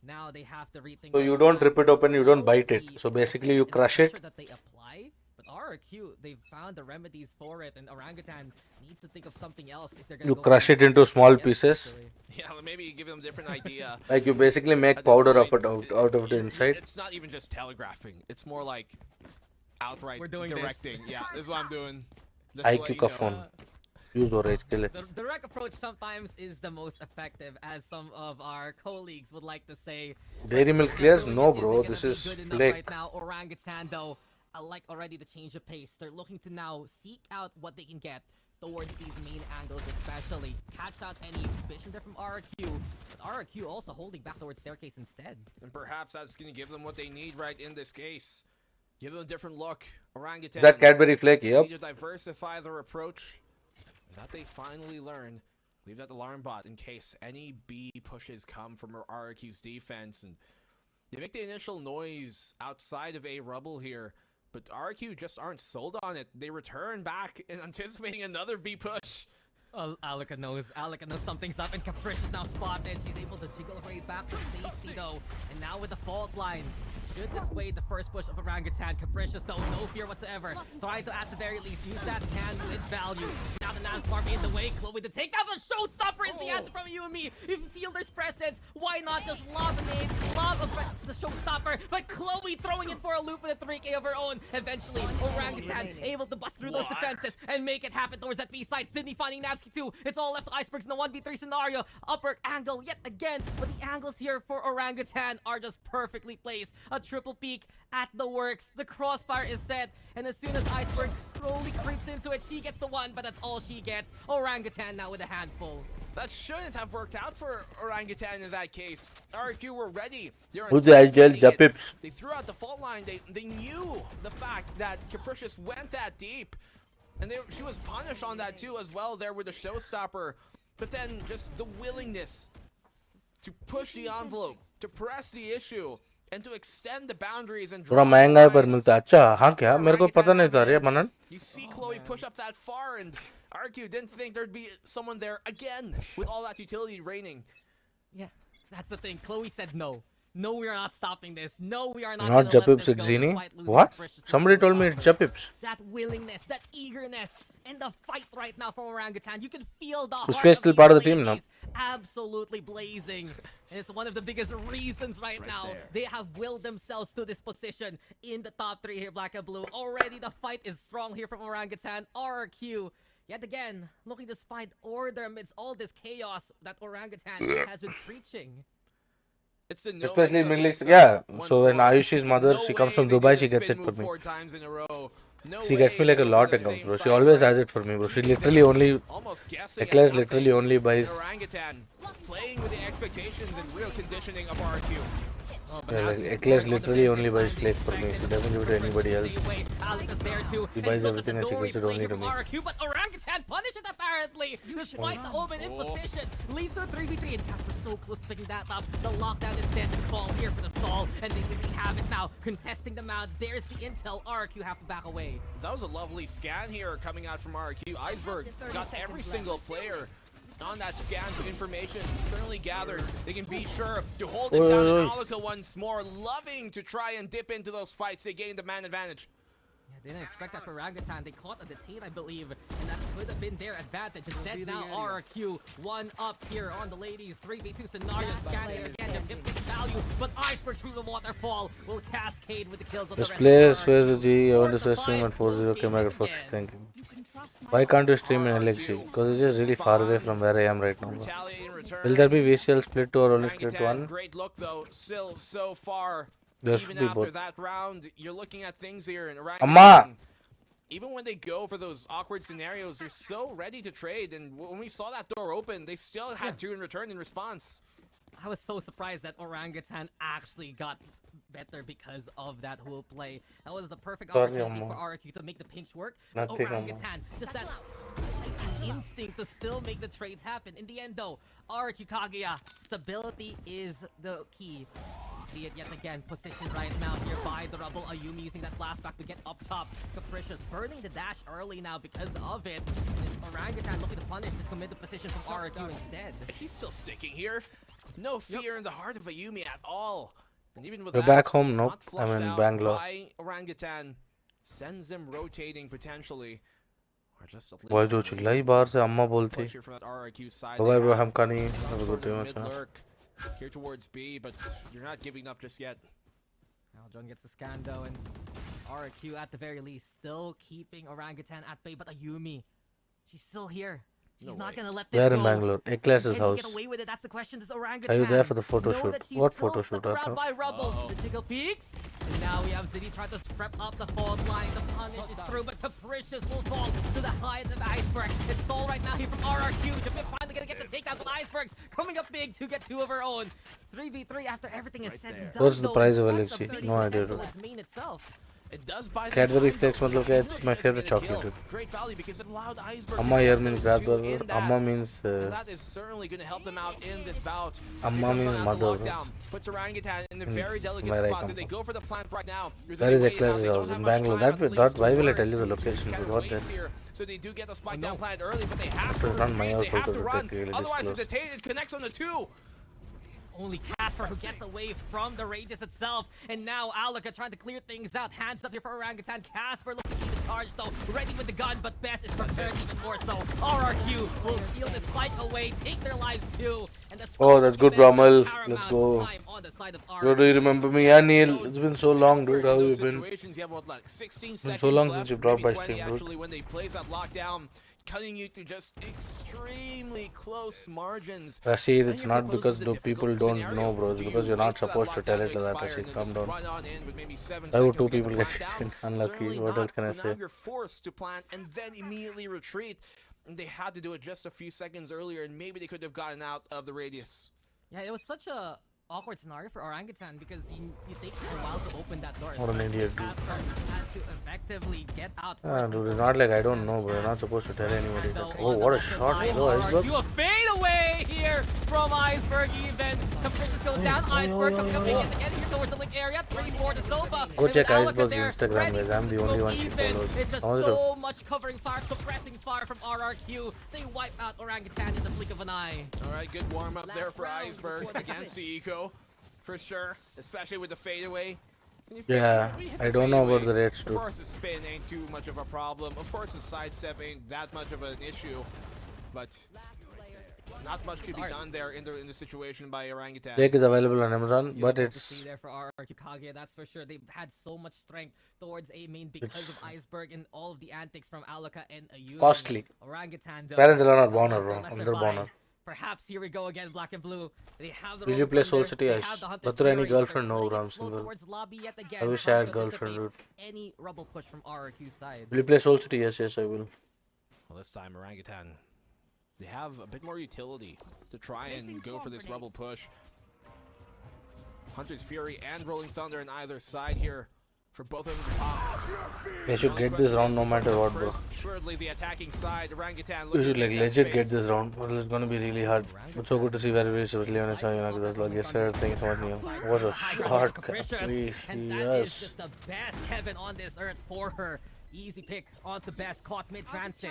now they have to rethink. So you don't rip it open, you don't bite it. So basically you crush it. That they apply, but RRQ, they've found the remedies for it, and Orangutan needs to think of something else if they're gonna You go crush for it into small pieces. Yeah, maybe give them a different idea. Like you basically make powder of it out of the inside. It's not even just telegraphing. It's more like outright We're doing this. directing. Yeah, this is what I'm doing. Just to let IQ you का know. phone. Use or rage kill it. The direct approach sometimes is the most effective, as some of our colleagues would like to say. Dairy milk clears? No, Is it bro. gonna This be is good enough flake. right now. Orangutan though, I like already the change of pace. They're looking to now seek out what they can get towards these main angles, especially catch out any vision there from RRQ. But RRQ also holding back towards staircase instead. And perhaps that's going to give them what they need right in this case. Give them a different look. Orangutan. That Cadbury flake, yep. Need to diversify their approach. That they finally learn. Leave that alarm bot in case any B pushes come from RRQ's defense. And they make the initial noise outside of A rubble here. But RRQ just aren't sold on it. They return back in anticipating another B push. Alika knows something's up, and Caprice is now spotted. She's able to jiggle her way back to safety though. And now with the fault line, should dissuade the first push of Orangutan. Capricious though, no fear whatsoever. Trying to at the very least use that can with value. Now the Nasfarm in the way. Chloe to take out the showstopper is the answer from you and me. If you feel there's presence, why not just lob the nade, lob the showstopper? But Chloe throwing it for a loop with a 3K of her own. Eventually, Orangutan able to bust through those defenses and make it happen towards that B side. Sydney finding Navsky too. It's all left to Icebergs in the 1v3 scenario. Upper angle yet again, but the angles here for Orangutan are just perfectly placed. A triple peek at the works. The crossfire is set, and as soon as Iceberg slowly creeps into it, she gets the one, but that's all she gets. Orangutan now with a handful. That shouldn't have worked out for Orangutan in that case. RRQ were ready. Who's the IGL Japips? They threw out the fault line. They knew the fact that Capricious went that deep. And she was punished on that too as well there with the showstopper. But then just the willingness to push the envelope, to press the issue, and to extend the boundaries and थोड़ा महंगा है पर मिलता है अच्छा हाँ क्या मेरे को पता नहीं था रे मनन. You see Chloe push up that far, and RQ didn't think there'd be someone there again with all that utility raining. Yeah, that's the thing. Chloe said no. No, we are not stopping this. No, we are not. Not Japips, it's Zini. What? Somebody told me it's Japips. That willingness, that eagerness, and the fight right now from Orangutan. You can feel the heart He's still part of the team now. Absolutely blazing. And it's one of the biggest reasons right now they have willed themselves to this position in the top 3 here, Black and Blue. Already the fight is strong here from Orangutan. RRQ, yet again, looking to find order amidst all this chaos that Orangutan has been preaching. It's the Especially in Middle East. Yeah. So when Ayushi's mother, she comes from Dubai, she gets it for me. She gets me like a lot of accounts, bro. She always has it for me, bro. She literally only, Eclair's literally only buys. Orangutan playing with the expectations and real conditioning of RQ. Yeah, like Eclair's literally only buys flake for me. She doesn't give it to anybody else. She buys everything and she gives it only to me. But Orangutan punish it apparently, despite the open in position. Leads to a 3v3 and Casper so close picking that up. The lockdown instead to call here for the stall, and they really have it now. Contesting them out. There's the intel. RRQ have to back away. That was a lovely scan here coming out from RRQ. Iceberg got every single player on that scan's information certainly gathered. They can be sure to hold this down. And Alika once more loving to try and dip into those fights. They gained the man advantage. Yeah, they didn't expect that for Orangutan. They caught a detain, I believe, and that could have been their advantage. Instead, now RRQ one up here on the ladies. 3v2 scenario scanning again. The pip takes value, but Iceberg through the waterfall will cascade with the kills of the This rest. player swears the G. I want to stream at 40. Okay, Mega Fox. Thank you. Why can't you stream in LXG? Because it's just really far away from where I am right now. Will there be VCL split 2 or only split 1? Great look though, still so far. There Even should be after both. that round, you're looking at things here and Amma! even when they go for those awkward scenarios, they're so ready to trade. And when we saw that door open, they still had 2 in return in response. I was so surprised that Orangutan actually got better because of that whole play. That was the perfect opportunity for RRQ to make the pinch work. But Orangutan, just that instinct to still make the trades happen. In the end though, RRQ Kaguya, stability is the key. See it yet again, positioned right now here by the rubble. Ayumi using that blast back to get up top. Capricious burning the dash early now because of it. And Orangutan looking to punish this committed position from RRQ instead. He's still sticking here. No fear in the heart of Ayumi at all. And even with We're that, back home, nope. not flushed I'm in out Bangalore. by Orangutan sends him rotating potentially. Or just at least Why do you lie बाहर से अम्मा बोलती? push here from that RRQ side. Bye They bro, have हम कहीं some have a sort good of day, mid man. lurk here towards B, but you're not giving up just yet. Now John gets the scan though, and RRQ at the very least still keeping Orangutan at bay, but Ayumi, she's still here. She's not gonna let this Where go. in Bangalore? Eclair's Can house. she get away with it? That's the question. Does Orangutan Are you there for the photo know shoot? that she's What still photo stuck shoot? around by rubble? The jiggle peaks, and now we have Ziddy trying to prep up the fault line. The punish is through, but Capricious will fall to the height of the iceberg. It's stalled right now here from RRQ. Jabit finally gonna get the takedown, but Iceberg's coming up big to get 2 of her own. 3v3 after everything is said and done. What's the though, price of in front LHC? 30 No idea, seconds dude. to main itself. It does buy them Cadbury time, Flakes though, मतलब so क्या? It's my just favorite get a chocolate, kill. dude. Great value because it allowed Iceberg Amma to here get means those grab two burger. in that. Amma means And that is certainly going to help them out in this bout. Amma Here comes means on out mother, the bro. lockdown. Puts Orangutan in a Hmm, very delicate where I spot. come Do they from. go for the plant right now? That is Eclair's house in Bangalore. Why will I tell you the location? Dude? What then? So they do get the spike down plant early, but they have After to run my retreat. house They have also to to run. take really Otherwise, if close. it connects on the 2. Only Casper who gets away from the Rages itself. And now Alaka trying to clear things out. Hands up here for Orangutan. Casper looking to charge though. Ready with the gun, but Best is prepared even more so. RRQ will steal this fight away. Take their lives too. And the Oh, that's good, Rommel. paramount Let's go. time on the side of Bro, do you remember me? Yeah, Neil. It's been so long, dude. How you been? Situations, you have what, like 16 Been seconds so long left, since you dropped maybe by 20 stream, dude. actually when they place that lockdown, cutting you to just extremely close margins. Rashid, Then it's you're not proposed because with a the difficult people don't scenario. know, bro. It's Do you because you're wait not for that supposed to tell lockdown it to that, expire Rashid. and Calm just down. run on in with maybe 7 Why would seconds two to get people the get plant down? unlucky? Certainly What not. else can I So say? now you're forced to plant and then immediately retreat. And they had to do it just a few seconds earlier, and maybe they could have gotten out of the radius. Yeah, it was such a awkward scenario for Orangutan because you take a while to open that door. What an idiot, dude. Casper had to effectively get out Ah, first. dude, it's not like I don't know, bro. You're not supposed to tell anybody that. Oh, what a shot, bro. Iceberg. You a fade away here from Iceberg even. Capricious goes down. Iceberg coming up again here towards the link area. 3-4 to Soba. Go And check with Alaka Iceberg's there, Instagram, ready guys. to I'm the only smoke one she even. follows. It's just Positive. so much covering fire, suppressing fire from RRQ. They wipe out Orangutan in the blink of an eye. All right, good warm up there for Iceberg against the Eco, for sure, especially with the fadeaway. Yeah, I don't know about the rates, Of dude. course, the spin ain't too much of a problem. Of course, the sidestep ain't that much of an issue, but not much could be done there in the situation by Orangutan. Lake is available on Amazon, but Beautiful to it's see there for RRQ Kage, that's for sure. They've had so much strength towards A main because of Iceberg and all of the antics from Alaka and Ayumi. costly. Orangutan though. Parents are not almost Bonner, the bro. lesser Under buy. Bonner. Perhaps here we go again, black and blue. They have the Will Roller you play Thunder, Soul City? they Yes. have the Hunter's Bathura, any Fury, but they're girlfriend? No, playing it Ram slow Single. towards lobby yet again. I wish Hard I had to girlfriend, anticipate dude. Any rubble push from RRQ's side. Will you play Soul City? Yes, yes, I will. Well, this time Orangutan, they have a bit more utility to try and go for this rebel push. Hunter's Fury and Rolling Thunder on either side here for both of them to pop. They should get this round no matter what, bro. Surely the attacking side, Orangutan We looking should to like get that legit get space. this round. Well, it's gonna be really hard. It's so good to see very shortly on a yes sir. Thanks so much, Neil. What a shot, Capricious, and that is yes. just the best heaven on this earth for her. Easy pick onto Best, caught mid-transit.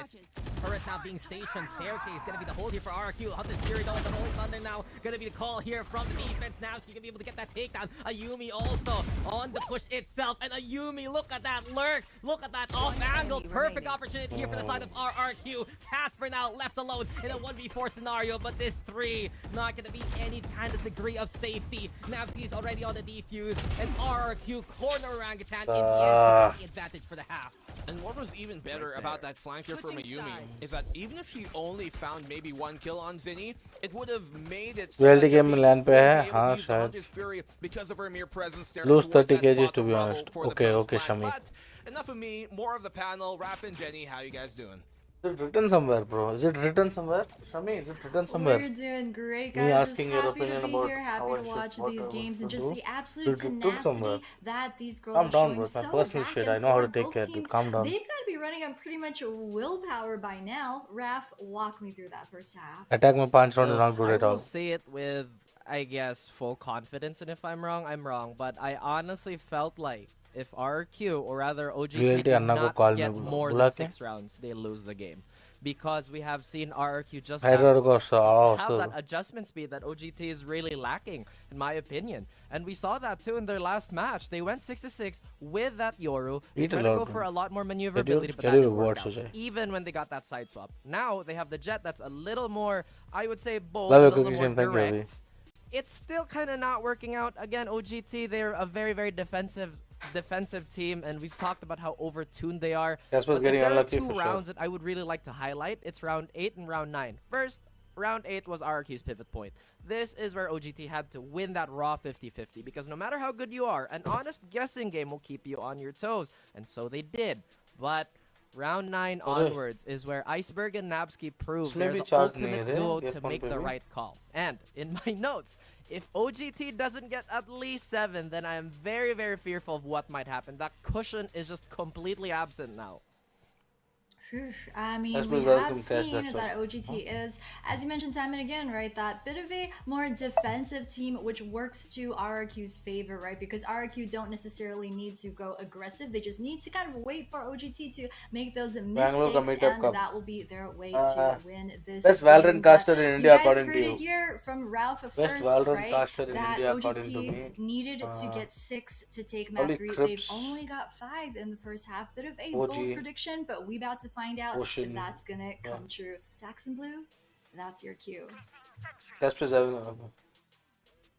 Turret now being stationed. Staircase gonna be the hold here for RRQ. Hunter's Fury going to Rolling Thunder now. Gonna be the call here from the defense. Now she's gonna be able to get that takedown. Ayumi also on the push itself. And Ayumi, look at that lurk. Look at that off angle. Perfect opportunity here for the side of RRQ. Casper now left alone in a 1v4 scenario. But this 3, not gonna be any kind of degree of safety. Navsky's already on the defuse. And RRQ corner Orangutan in the end to take the advantage for the half. And what was even better about that flanker from Ayumi is that even if she only found maybe 1 kill on Zinni, it would have made it so VLT that game Japanese में land पे है, wouldn't be able to हाँ, use the शायद. Hunter's Fury because of her mere presence there. Lose towards 30 that kgs to bottom be level honest. for the Okay, post okay, flank. Shami. But enough of me, more of the panel. Raph and Jenny, how you guys doing? Is it written somewhere, bro? Is it written somewhere? Shami, is it written somewhere? We're doing great, Me guys. Just asking your happy to opinion be about here, how happy I to should- watch what these I want games, to and just do. the absolute It took somewhere. tenacity that these girls Calm are down, showing. bro. It's my So personal back shit. and I know how to forth, take both care, dude. teams, Calm down. They've got to be running on pretty much willpower by now. Raf, walk me through that first half. Attack में 5 round is not good I at all. will say it with, I guess, full confidence, and if I'm wrong, I'm wrong. But I honestly felt like if RRQ, or rather OGT, VLT did अन्ना को not call get में more बुला than के 6 rounds, they lose the game. Because we have seen RRQ just Hydra को have so that adjustment speed that OGT is really lacking, in my opinion. And we saw that too in their last match. They went 6-6 with that Yoru. They Eat a tried to lot, go bro. for a lot more Schedule- maneuverability, but that schedule didn't work rewards, out. Sujay. Even when they got that side swap. Now they have the Jet that's a little more, I would say, bold, Love a your little cookies, more Jim. Thank you, Abhi. direct. It's still kind of not working out. Again, OGT, they're a very, very defensive team, and we've talked about how overtuned they are. Casper's But if getting there are unlucky 2 for sure. rounds that I would really like to highlight, it's round 8 and round 9. First, round 8 was RRQ's pivot point. This is where OGT had to win that raw 50-50, because no matter how good you are, an honest guessing game will keep you on your toes, and so they did. But Round 9 Alright. onwards is where Iceberg and Nabsky prove इसमें they're भी the charge ultimate नहीं है रे, duo ये to phone make पे the भी। right call. And in my notes, if OGT doesn't get at least 7, then I am very, very fearful of what might happen. That cushion is just completely absent now. Phew. I mean, Let's we move on have some cash, seen that's that all. OGT is, as you mentioned time and again, right, that bit of a more defensive team, which works to RRQ's favor, right? Because RRQ don't necessarily need to go aggressive. They just need to kind of wait for OGT to make those Bangalore का mistakes, meetup and कब? that will be their way to win this Best game. Valorant But caster in you India guys according heard to it you. here from Ralph Best first, Valorant right? caster in That India according to OGT me. needed to get 6 to take map Holy 3. crips. They've only got 5 in the first half. Bit of a OG. bold prediction, but we about to find out Ocean. if that's gonna come true. Dax and Blue, that's your cue. Casper's having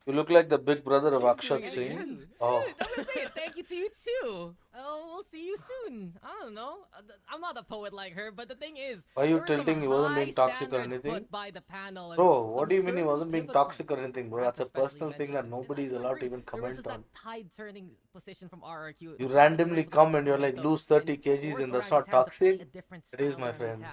You look like the big brother of Akshat Singh. Oh. I'm gonna say thank you to you too. Oh, we'll see you soon. I don't know. I'm not a poet like her, but the thing is, Why are you there were some tilting? He wasn't high being toxic or standards anything. put by the panel, and Bro, what some do you mean he certain wasn't being pivot toxic or anything, bro? That's a personal thing that nobody is allowed to even There was comment just on. that tide-turning position from RRQ. You randomly come and you're like, lose 30 kgs and that's not toxic? It is, my friend.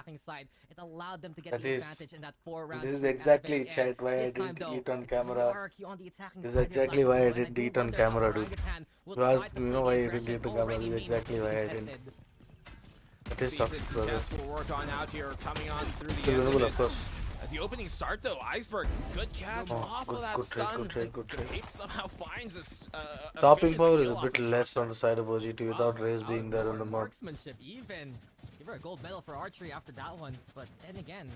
It allowed them to get That the is. advantage in that 4 rounds. This is at the exactly, very end. chat, why I This time, didn't though, eat on it's gonna be camera. RRQ on the attacking This is side of exactly life, why I and didn't do eat on wonder camera, if dude. Orangutan will You asked try to me, you play know why the I didn't eat aggression on camera. already This is being exactly why I didn't. contested. It is See if toxic, this brother. contest will work on out here, coming on through the Still end winnable, of of it. course. At the opening start, though, Iceberg, good catch Oh, off good- of that good trade, stun. good trade, good trade. Ape somehow finds a Topping vicious power is kill a off bit of less on the side of OGT without Raze Wow, being there on the outdoor map. marksmanship even. Give her a gold medal for archery after that one. But then again,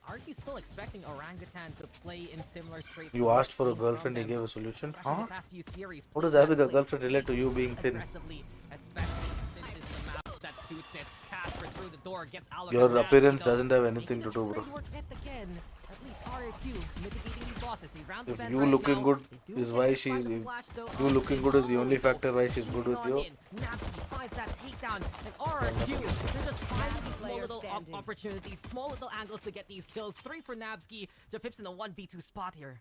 RRQ's still expecting Orangutan to play in similar straight. You asked for a girlfriend, he gave a solution? Especially Huh? the past few series, What does playing having a that girlfriend place relate to you being thin? aggressively, especially since it's the map that suits it. Casper through the door gets Alex Your and Ramsey, appearance though, doesn't have making anything the to do, bro. trade work yet again. At least RRQ mitigating these losses. They round the If bend you right looking now. good They do is get why hit by she's... the flash, though. You looking good is the only factor why she's good with On you. in. Nabsky finds that takedown, and RRQ, they're just finding these small little opportunities, small little angles to get these kills. 3 for Nabsky. Japip's in a 1v2 spot here.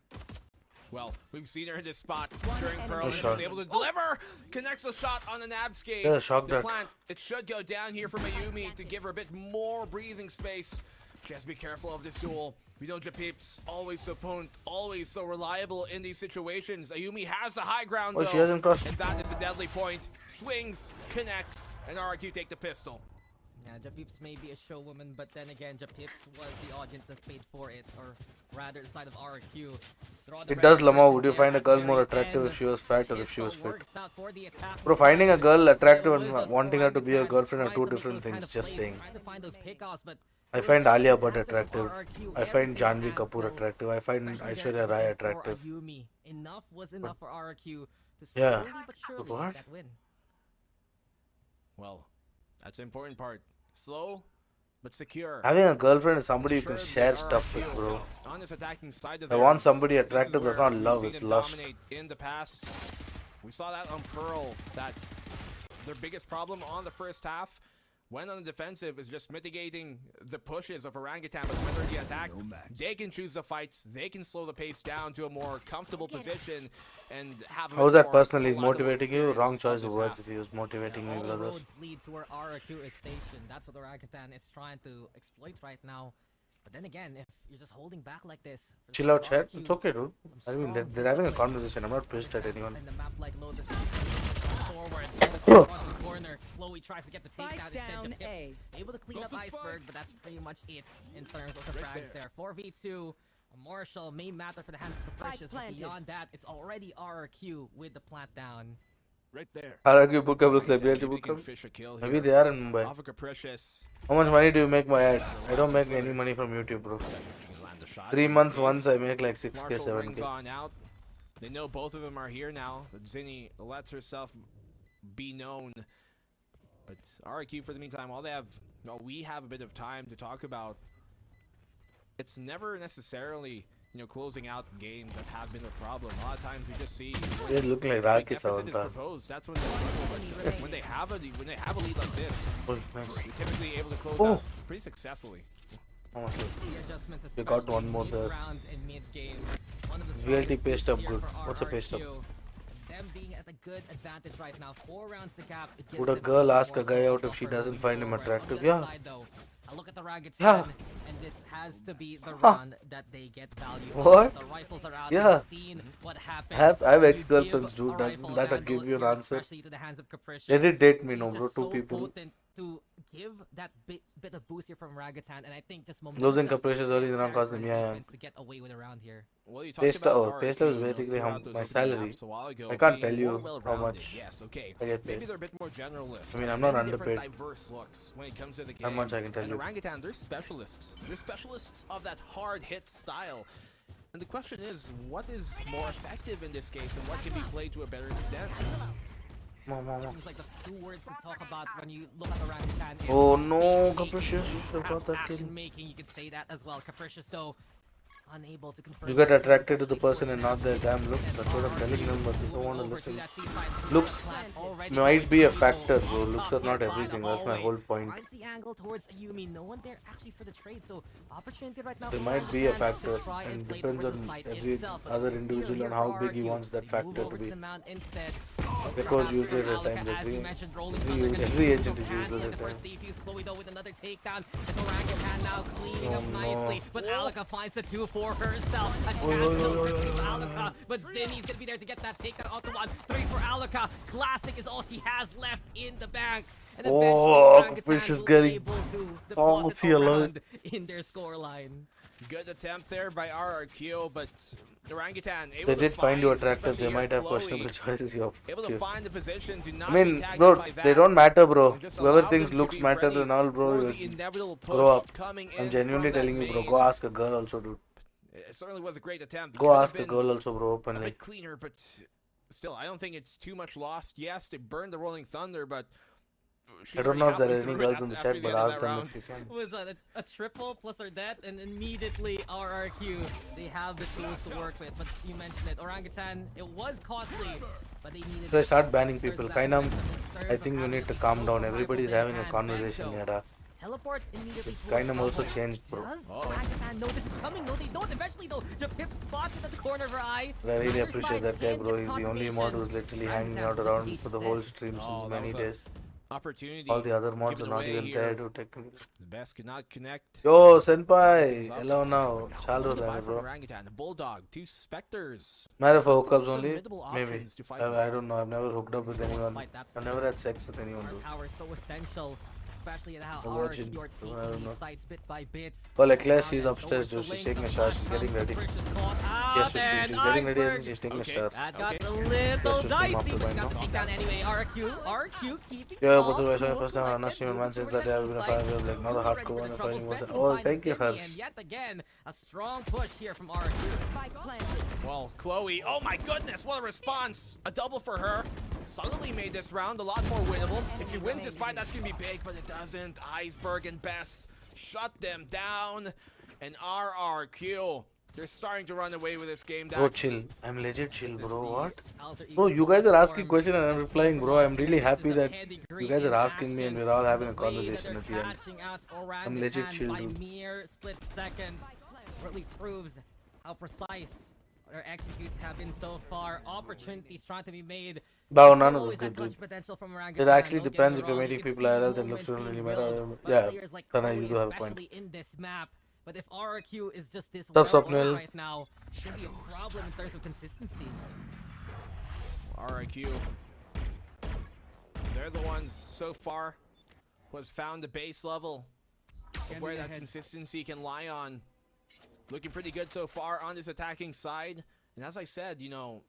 Well, we've seen her in this spot during Pearl, Nice and she shot. was able to deliver. Connects a shot on the Nabsky. Yeah, shock The that. plant, it should go down here for Mayumi to give her a bit more breathing space. She has to be careful of this duel. We know Japip's always so potent, always so reliable in these situations. Ayumi has the high ground, Oh, though, she hasn't crossed. and that is a deadly point. Swings, connects, and RRQ take the pistol. Yeah, Japips may be a show woman, but then again, Japips was the audience that paid for it, or rather, the side of RRQ. It does, Lama. Would you find a girl more attractive if she was fat or if she was fit? Bro, finding a girl attractive and wanting her to be your girlfriend are two different things, just saying. I find Alia Bhatt attractive. I find Janvi Kapoor attractive. I find Aishwarya Rai attractive. Enough was enough for RRQ to Yeah. slowly but surely What? get that win. Well, that's the important part. Slow, but secure. Having a girlfriend is somebody you can Ensure share that stuff with, RRQ bro. on this attacking side of I want theirs. somebody This is attractive, that's where not we've love, seen it's them lust. dominate in the past. We saw that on Pearl, that their biggest problem on the first half, when on the defensive, is just mitigating the pushes of Orangutan, but when they're the attack, they can choose the fights, they can slow the pace down to a more comfortable position, and have a How's bit that more personally reliable motivating you? Wrong experience choice on of this words half. if he was motivating me, All brother. roads lead to where RRQ is stationed. That's what Orangutan is trying to exploit right now. But then again, if you're just holding back like this, for the Chill sake out, of chat. RRQ, It's okay, dude. I mean, strong they're having a discipline. conversation. I'm not pissed at anyone. In the map like Lotus forward, Oh. across the corner, Chloe tries to get the Spike takedown down instead. A. Able to clean up Iceberg, but that's pretty much it in terms of the frags there. 4v2. Marshall may matter for the hands of the Spike Capricious, but planted. beyond that, it's already RRQ with the plant down. Right there. RRQ Bootcamp looks like Maybe BLT they can Bootcamp. fish a kill Maybe here. they are in Mumbai. Off of Capricious. How much money do you make my ads? I don't make any money from YouTube, bro. Land a shot 3 in this months case. once I make like 6k, Marshall rings 7k. on out. They know both of them are here now. That Zinni lets herself be known. But RRQ, for the meantime, all they have, well, we have a bit of time to talk about. It's never necessarily, closing out games that have been a problem. A lot of times we just see They look like when Raki deficit is Savanta. proposed, that's when they struggle. But when they have a lead like this, Oh, man. they're typically able to close Oh. out pretty successfully. How much is it? The adjustments, They got especially one more mid there. rounds and mid game. One of the VLT strongest paste up here good. for What's a paste up? RRQ. Then them being at a good advantage right now. 4 rounds to cap. It gives Would a them girl more ask a guy out if she buffer doesn't moving find him forward. attractive? On the Yeah. other side, though, I look at the Orangutan, Yeah. and this has to be the Huh. round that they get value. What? The rifles are out. Yeah. We've seen what happens. I have when you ex-girlfriends, give dude. a Doesn't rifle that handle give you an here, answer? especially to the hands of Capricious. They did date me, He's no, bro. just 2 so people. potent to give that bit of boost here from Orangutan, and I think just Losing momentum Capricious is early in the there round cost for them, the yeah. defense to get away with a round here. Well, you Pay talked about pay RRQ, stub is you know, basically how throughout those my opening salary. laps a while ago, I can't being tell you more how well-rounded. much Yes, okay. I get Maybe paid. they're a bit more generalist. I mean, I'm not Many different underpaid. diverse looks when it comes to the game. How much I can tell and you. Orangutan, they're specialists. They're specialists of that hard hit style. And the question is, what is more effective in this case, and what can be played to a better extent? Seems like the 2 words to talk about when you look at Orangutan. is Oh no, speed Capricious, making, you should have got perhaps that kill. action making. You could say that as well. Capricious, though, unable to confirm. You get attracted to the person and not their damn looks. That's what I'm telling them, but they don't want to listen. Looks might be a factor, bro. Looks are not everything. That's my whole point. Finds the angle towards Ayumi. No one there actually for the trade, so opportunity right now. They for might be a Orangutan to factor, try and play depends towards the on site every itself, but other here individual and for how big he RRQ, wants that they factor move to over be. the mount instead. Because used it at times. Every agent is used it at times. Chloe though with another takedown. And Orangutan now cleaning up nicely. But Alaka finds the 2 for herself. A chance to Alaka. But Zinni's gonna be there to get that takedown onto 1. 3 for Alaka. Classic is all she has left in the bank. And eventually Fish is will be getting able to all deposit see a lot. around in their scoreline. Good attempt there by RRQ, but Orangutan able They to did find you attractive. especially They might have Chloe, questionable choices. You able to find the position to not I mean, be tagged bro, by that. they don't matter, bro. And just Whoever allow thinks them to looks be matter ready and all, bro, for you the inevitable grow push up. coming I'm in genuinely from that telling you, bro. main. Go ask a girl also, dude. It certainly was a great attempt. It Go could have ask a been girl also, bro, a openly. bit cleaner, but still, I don't think it's too much lost. Yes, they burned the Rolling Thunder, but I don't know if there are any through it girls in the after chat, the but end of ask that them round. if you can. Was a triple plus or that, and immediately RRQ, they have the tools to work with. But you mentioned it, Orangutan, it was costly, but they needed. So I start banning people. Kinda, I think you need to calm down. Everybody's having a conversation here. Da. Teleport immediately. Kinda also changed, bro. Does Orangutan know this is coming? No, they don't. Eventually, though, Japip spots it at the corner of her eye. I really Neither appreciate side that guy, can bro. get He's the only mod who's literally hanging out around for the whole stream since many days. Opportunity. All the other mods given are not away even here. there to technically. The best could not connect. Yo, Senpai! Hello now. Chalo Goodbye bro. from Orangutan, a Bulldog, 2 Spectres. Matter for hookups Those are only? formidable Maybe. options to fight I don't know. I've never hooked up with anyone. I've never had sex with anyone, dude. Power is so essential, especially in how A hard virgin, you're so I taking don't these know. sites bit by bit. Well, like Claire, she's upstairs, dude. She's taking a shower. She's getting ready. Yes, she's getting ready. I think she's taking a shower. That got a Yes, little she's come dicey, after but by got now. the takedown anyway. RRQ keeping Yeah, calm, but the cool, first time I'm not seeing man since that day I've been a 5 years, like not a hardcore one, 5 years. Oh, thank you, Harsh. And yet again, a strong push here from RRQ. Well, Chloe, oh my goodness, what a response! A double for her. Suddenly made this round a lot more winnable. If he wins this fight, that's gonna be big, but it doesn't. Iceberg and Best shut them down. And RRQ, they're starting to run away with this game. Bro, chill. I'm legit chill, bro. What? Bro, you guys are asking questions and I'm replying, bro. I'm really happy that you guys are asking me and we're all having a conversation at the end. I'm legit chill, by dude. mere split seconds really proves how precise their executes have been so far. Opportunities trying to be made. No, There's none of always them that good, dude. clutch potential from It Orangutan, actually don't get depends me if you're wrong. making You can people see IRL, then looks moments really being matter. built by Yeah, players like then Chloe, you do have a point. especially in this map. But if RRQ is just this What's up, well Neil? right now, it's gonna be a problem in terms of consistency. RRQ, they're the ones so far who has found the base level of where that consistency can lie on. Looking pretty good so far on this attacking side. And as I said, you know,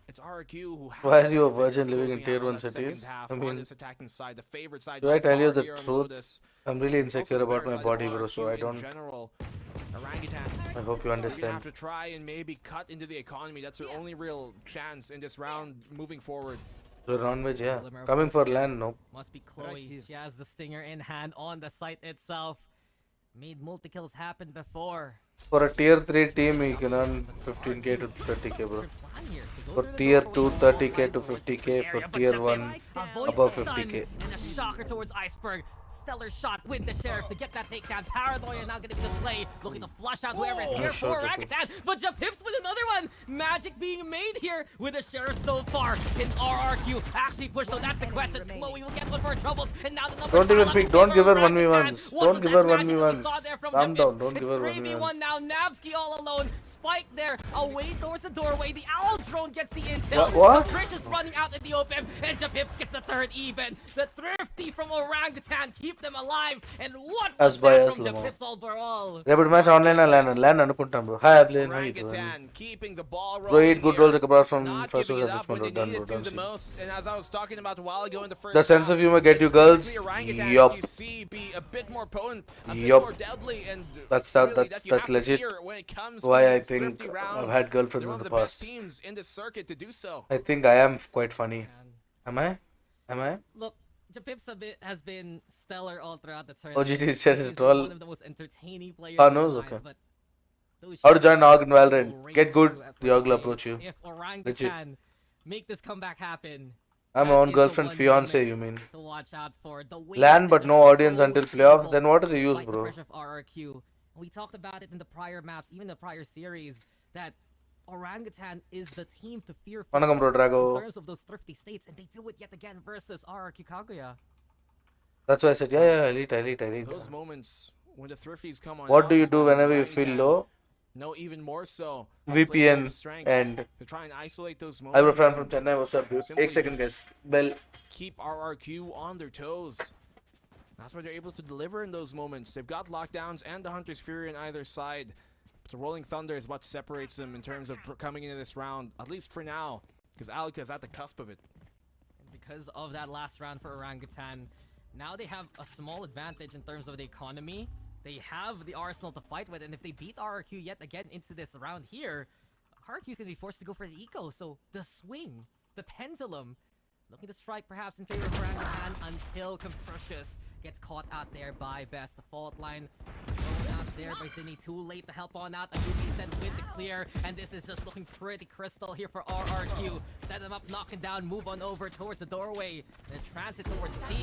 it's RRQ who has Why are you a the virgin advantage living in closing tier out 1 that second cities? half I on mean, this attacking side, the favorite side do I by tell you far the here on truth? Lotus. I'm really It's also insecure the about better my side of body, bro, so RRQ I in don't. general. Orangutan, I hope you they're gonna understand. have to try and maybe cut into the economy. That's their only real chance in this round moving forward. So non-veg, yeah. Coming for land, no. Must be Chloe. She has the stinger in hand on the site itself. Made multi-kills happen before. For a tier 3 team, you can earn 15k to 30k, bro. For tier 2, 30k to 50k. For tier 1, above 50k. And a shocker towards Iceberg. stellar shot with the Sheriff to get that takedown. Paranoia now going to be the play, looking to flush out whoever is here for Orangutan, but Japips with another one. Magic being made here with the Sheriff so far. Can RRQ actually push though? That's the question. Chloe will get one for her troubles, and now the numbers Don't even pick. Don't give her 1v1s. What Don't was give that her magic that we 1v1s. saw there from Calm Japips? down. Don't give It's her 3v1 1v1s. now. Navsky all alone. Spike there, away towards the doorway. The Owl drone gets the intel. What? Capricious running out in the open, and Japips gets the third even. The Thrifty from Orangutan keep them alive, and what As was by that as from Lamo. Japips overall? Rebel match online and land anukuntam bro. Hi Ablin, how you doing? Orangutan keeping the ball Bro, rolling eat good here, rolls across from not first giving was it up when they done needed bro. to the most. And as I was talking about a while ago in the first The sense of round, humor get you it's girls. typically Orangutan Yup. you see be a bit more potent, a bit Yup. more deadly, and That's really that's you have to legit. fear when it comes Why to I these think thrifty rounds. I've had girlfriends They're in one the of the best past. teams in this circuit to do so. I think I am quite funny. Am I? Am I? Look, Japips has been stellar all throughout the tournament. OGT's chess is He's troll. one of the most entertaining players. Ah, in no, the okay. lines, but those How to join shots AUG in Valorant? great Get good. to The AUG will play. approach you. If Legit. Orangutan make this comeback happen, I'm my that own is the girlfriend, one fiance. moment You mean? to watch out for. The way LAN that but they're no audience so until playoffs. stable Then what do they use, despite the bro? pressure of RRQ. We talked about it in the prior maps, even the prior series, that Orangutan is the team to fear for Vanakkam bro, Drago. in terms of those thrifty states, and they do it yet again versus RRQ Kaguya. That's why I said, yeah, elite. Those moments when the thrifties come on. What do you out, do whenever you feel Orangutan low? No, even more so. VPN and to try and isolate those moments. I have a friend from Chennai. What's up, dude? Simply 8 seconds, guys. just Bell. Keep RRQ on their toes. That's why they're able to deliver in those moments. They've got lockdowns and the Hunter's Fury on either side. But the Rolling Thunder is what separates them in terms of coming into this round, at least for now, because Alka is at the cusp of it. And because of that last round for Orangutan, now they have a small advantage in terms of the economy. They have the arsenal to fight with, and if they beat RRQ yet again into this round here, RRQ is going to be forced to go for the eco. So the swing, the pendulum, looking to strike perhaps in favor of Orangutan until Capricious gets caught out there by Best. The fault line thrown out there by Zinni, too late to help on out. Ayumi sent with the clear, and this is just looking pretty crystal here for RRQ. Set him up, knock him down, move on over towards the doorway, and transit towards C.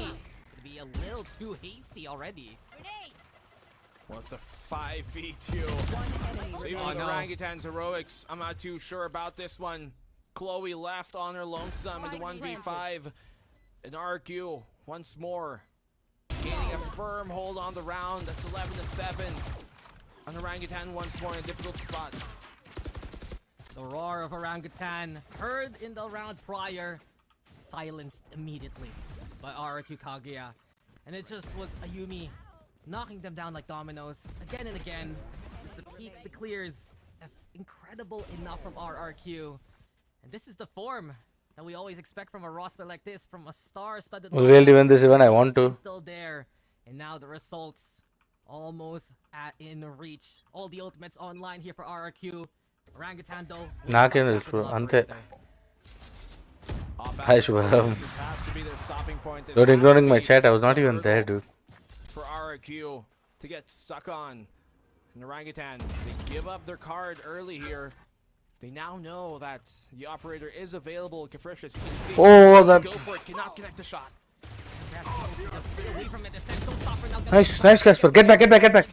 To be a little too hasty already. Well, it's a 5v2. So even with Orangutan's heroics, I'm not too sure about this one. Chloe left on her lonesome in the 1v5. And RRQ once more gaining a firm hold on the round. That's 11-7. And Orangutan once more in a difficult spot. The roar of Orangutan, heard in the round prior, silenced immediately by RRQ Kaguya. And it just was Ayumi knocking them down like dominoes again and again. Just the peaks, the clears, incredible enough from RRQ. And this is the form that we always expect from a roster like this, from a star-studded We'll win this even I want to. still there. And now the results almost in reach. All the ultimates online here for RRQ. Orangutan though. Naken is bro. Ante. Hi Shubham. Dude, ignoring my chat. I was not even there, dude. For RRQ to get stuck on. And Orangutan, they give up their card early here. They now know that the operator is available. Capricious. Oh, that. Go for it. Cannot connect the shot. Nice, Casper. Get back.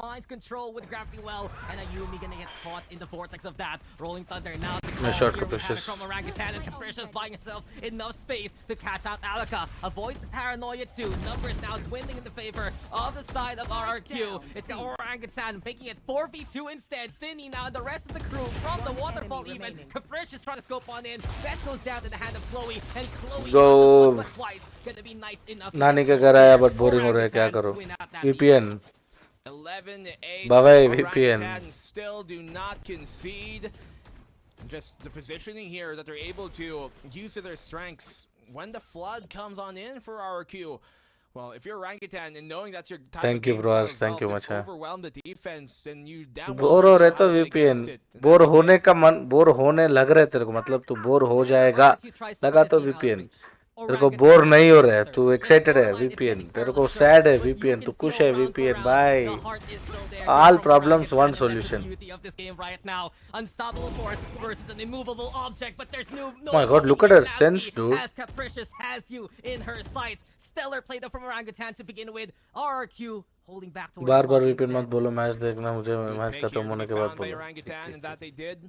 Finds control with gravity well, and Ayumi gonna get caught in the vortex of that. Rolling Thunder now. Nice shot, Capricious. From Orangutan, and Capricious buying himself enough space to catch out Alaka. Avoids the paranoia too. Numbers now dwindling in the favor of the side of RRQ. It's the Orangutan making it 4v2 instead. Zinni now and the rest of the crew from the waterfall even. Capricious trying to scope on in. Best goes down to the hand of Chloe, and Chloe Go. once but twice gonna be nice enough. नानी का घर आया but boring हो रहा है क्या करो? VPN. 11-8. Bye-bye, VPN. Orangutan still do not concede. Just the positioning here that they're able to use to their strengths when the flood comes on in for RRQ. Well, if you're Orangutan and knowing that's your type Thank of you, game bro. style as Thank you well, much. to overwhelm the defense, then you damn bore हो रहे तो VPN. Bore होने का मन bore होने लग रहा है तेरे को मतलब तू बोर हो जाएगा लगा तो VPN. तेरे को बोर नहीं हो रहा है तू एक्साइटेड है VPN. तेरे को सैड है VPN. तू खुश है VPN. Bye. All problems one solution. Unstoppable force versus an immovable object, but there's no My God, look at her sense, dude. As Capricious has you in her sights. stellar play though from Orangutan to begin with. RRQ holding back towards bar the bar bottom VPN instead. मत बोलो match देखना मुझे match खत्म होने के बाद बोलो Orangutan, and that they did.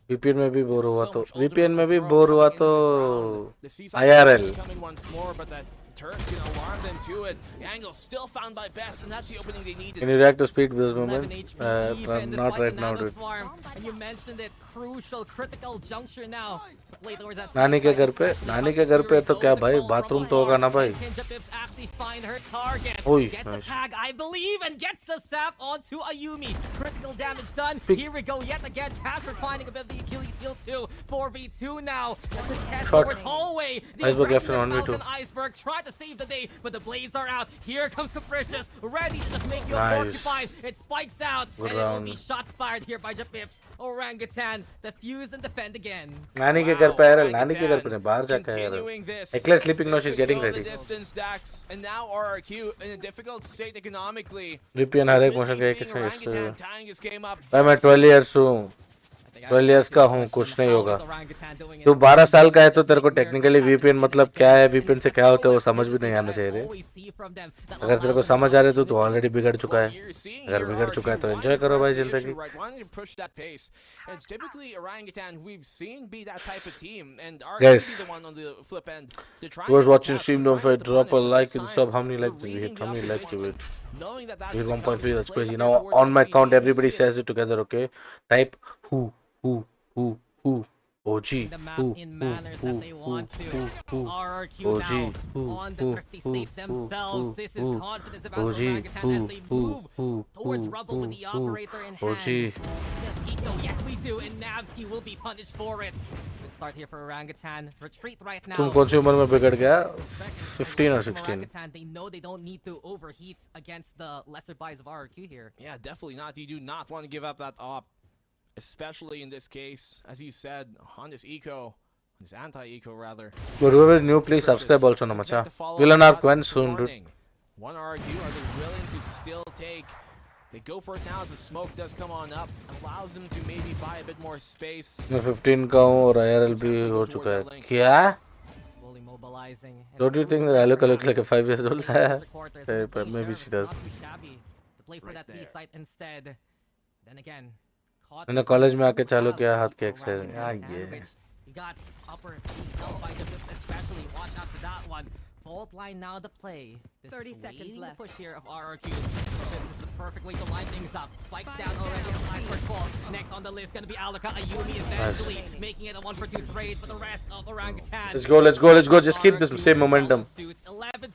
VPN में भी बोर हुआ So तो much ultimates VPN में to भी throw बोर हुआ coming तो into this round. The seaside IRL coming once more, but that turret's gonna alarm them to it. The angle still found by Best, and that's the opening they needed. Can you react to speed this 11 moment? HP even Not despite right the now, nano dude. swarm. And you mentioned it, crucial, critical juncture now. Play towards that नानी के घर पे तो क्या भाई bathroom तो होगा ना भाई Ninjapips actually find her target. ओए Gets a tag, I believe, and gets the sap onto Ayumi. Critical damage done. Pick. Here we go yet again. Casper finding a bit of the Achilles heel too. 4v2 now. That's a test Shot. towards hallway. The Iceberg left aggressive and 1v2. Falcon Iceberg tried to save the day, but the blades are out. Here comes Capricious, ready to just make you a Nice. porcupine. It spikes out, Good and it will round. be shots fired here by Japips. Orangutan, defuse and defend again. नानी के घर पे आयरल नानी के घर पे नहीं बाहर जाके आयरल Eclair sleeping now she's getting ready Distance, Dax, and now RRQ in a difficult state economically. VPN हर एक मोशन का एक ही Orangutan tying his game up. भाई मैं 12 years हूँ 12 years का हूँ कुछ नहीं होगा तू 12 साल का है तो तेरे को टेक्निकली VPN मतलब क्या है VPN से क्या होता है वो समझ भी नहीं आना चाहिए रे अगर तेरे को समझ आ रहे तो तू ऑलरेडी बिगड़ चुका है अगर बिगड़ चुका है तो एंजॉय करो भाई जिंदगी Push that pace. It's typically Orangutan we've seen be that type of team, and RRQ Guys, be the one on the flip end. who was watching stream don't forget drop a like and sub how many likes did we hit how many likes did we hit we hit 1.3 that's crazy now on my count everybody says it together okay type who OG OG on the thrifty state themselves. This is confidence about Orangutan as they move towards Rubble with the operator in hand. Eco, yes we do, and Navsky will be punished for it. Good start here for Orangutan. Retreat right now. तुम कौन सी उम्र में बिगड़ गया 15 or 16 Orangutan, they know they don't need to overheat against the lesser buys of RRQ here. Yeah, definitely not. You do not want to give up that op, especially in this case, as you said, on this eco, this anti-eco rather. but whoever is new please subscribe also na macha we'll learn our Quen soon dude One RRQ, are they willing to still take? They go for it now as the smoke does come on up, allows them to maybe buy a bit more space. मैं 15 का हूँ और IRL भी हो चुका है क्या Slowly mobilizing. don't you think that Aluka looks like a 5 years old but maybe she does To play for that B site instead. Then again, caught मैंने कॉलेज में आके चालू किया हाथ के एक्सरसाइज ये he got upper by the Vips especially. Watch out for that one. Fault line now to play. This 30 seconds leading left. push here of RRQ. This is the perfect way to line things up. Spikes down already as Iceberg falls. Next on the list gonna be Alaka Ayumi eventually making it a 1-for-2 trade for the rest of Orangutan. let's go just keep this same momentum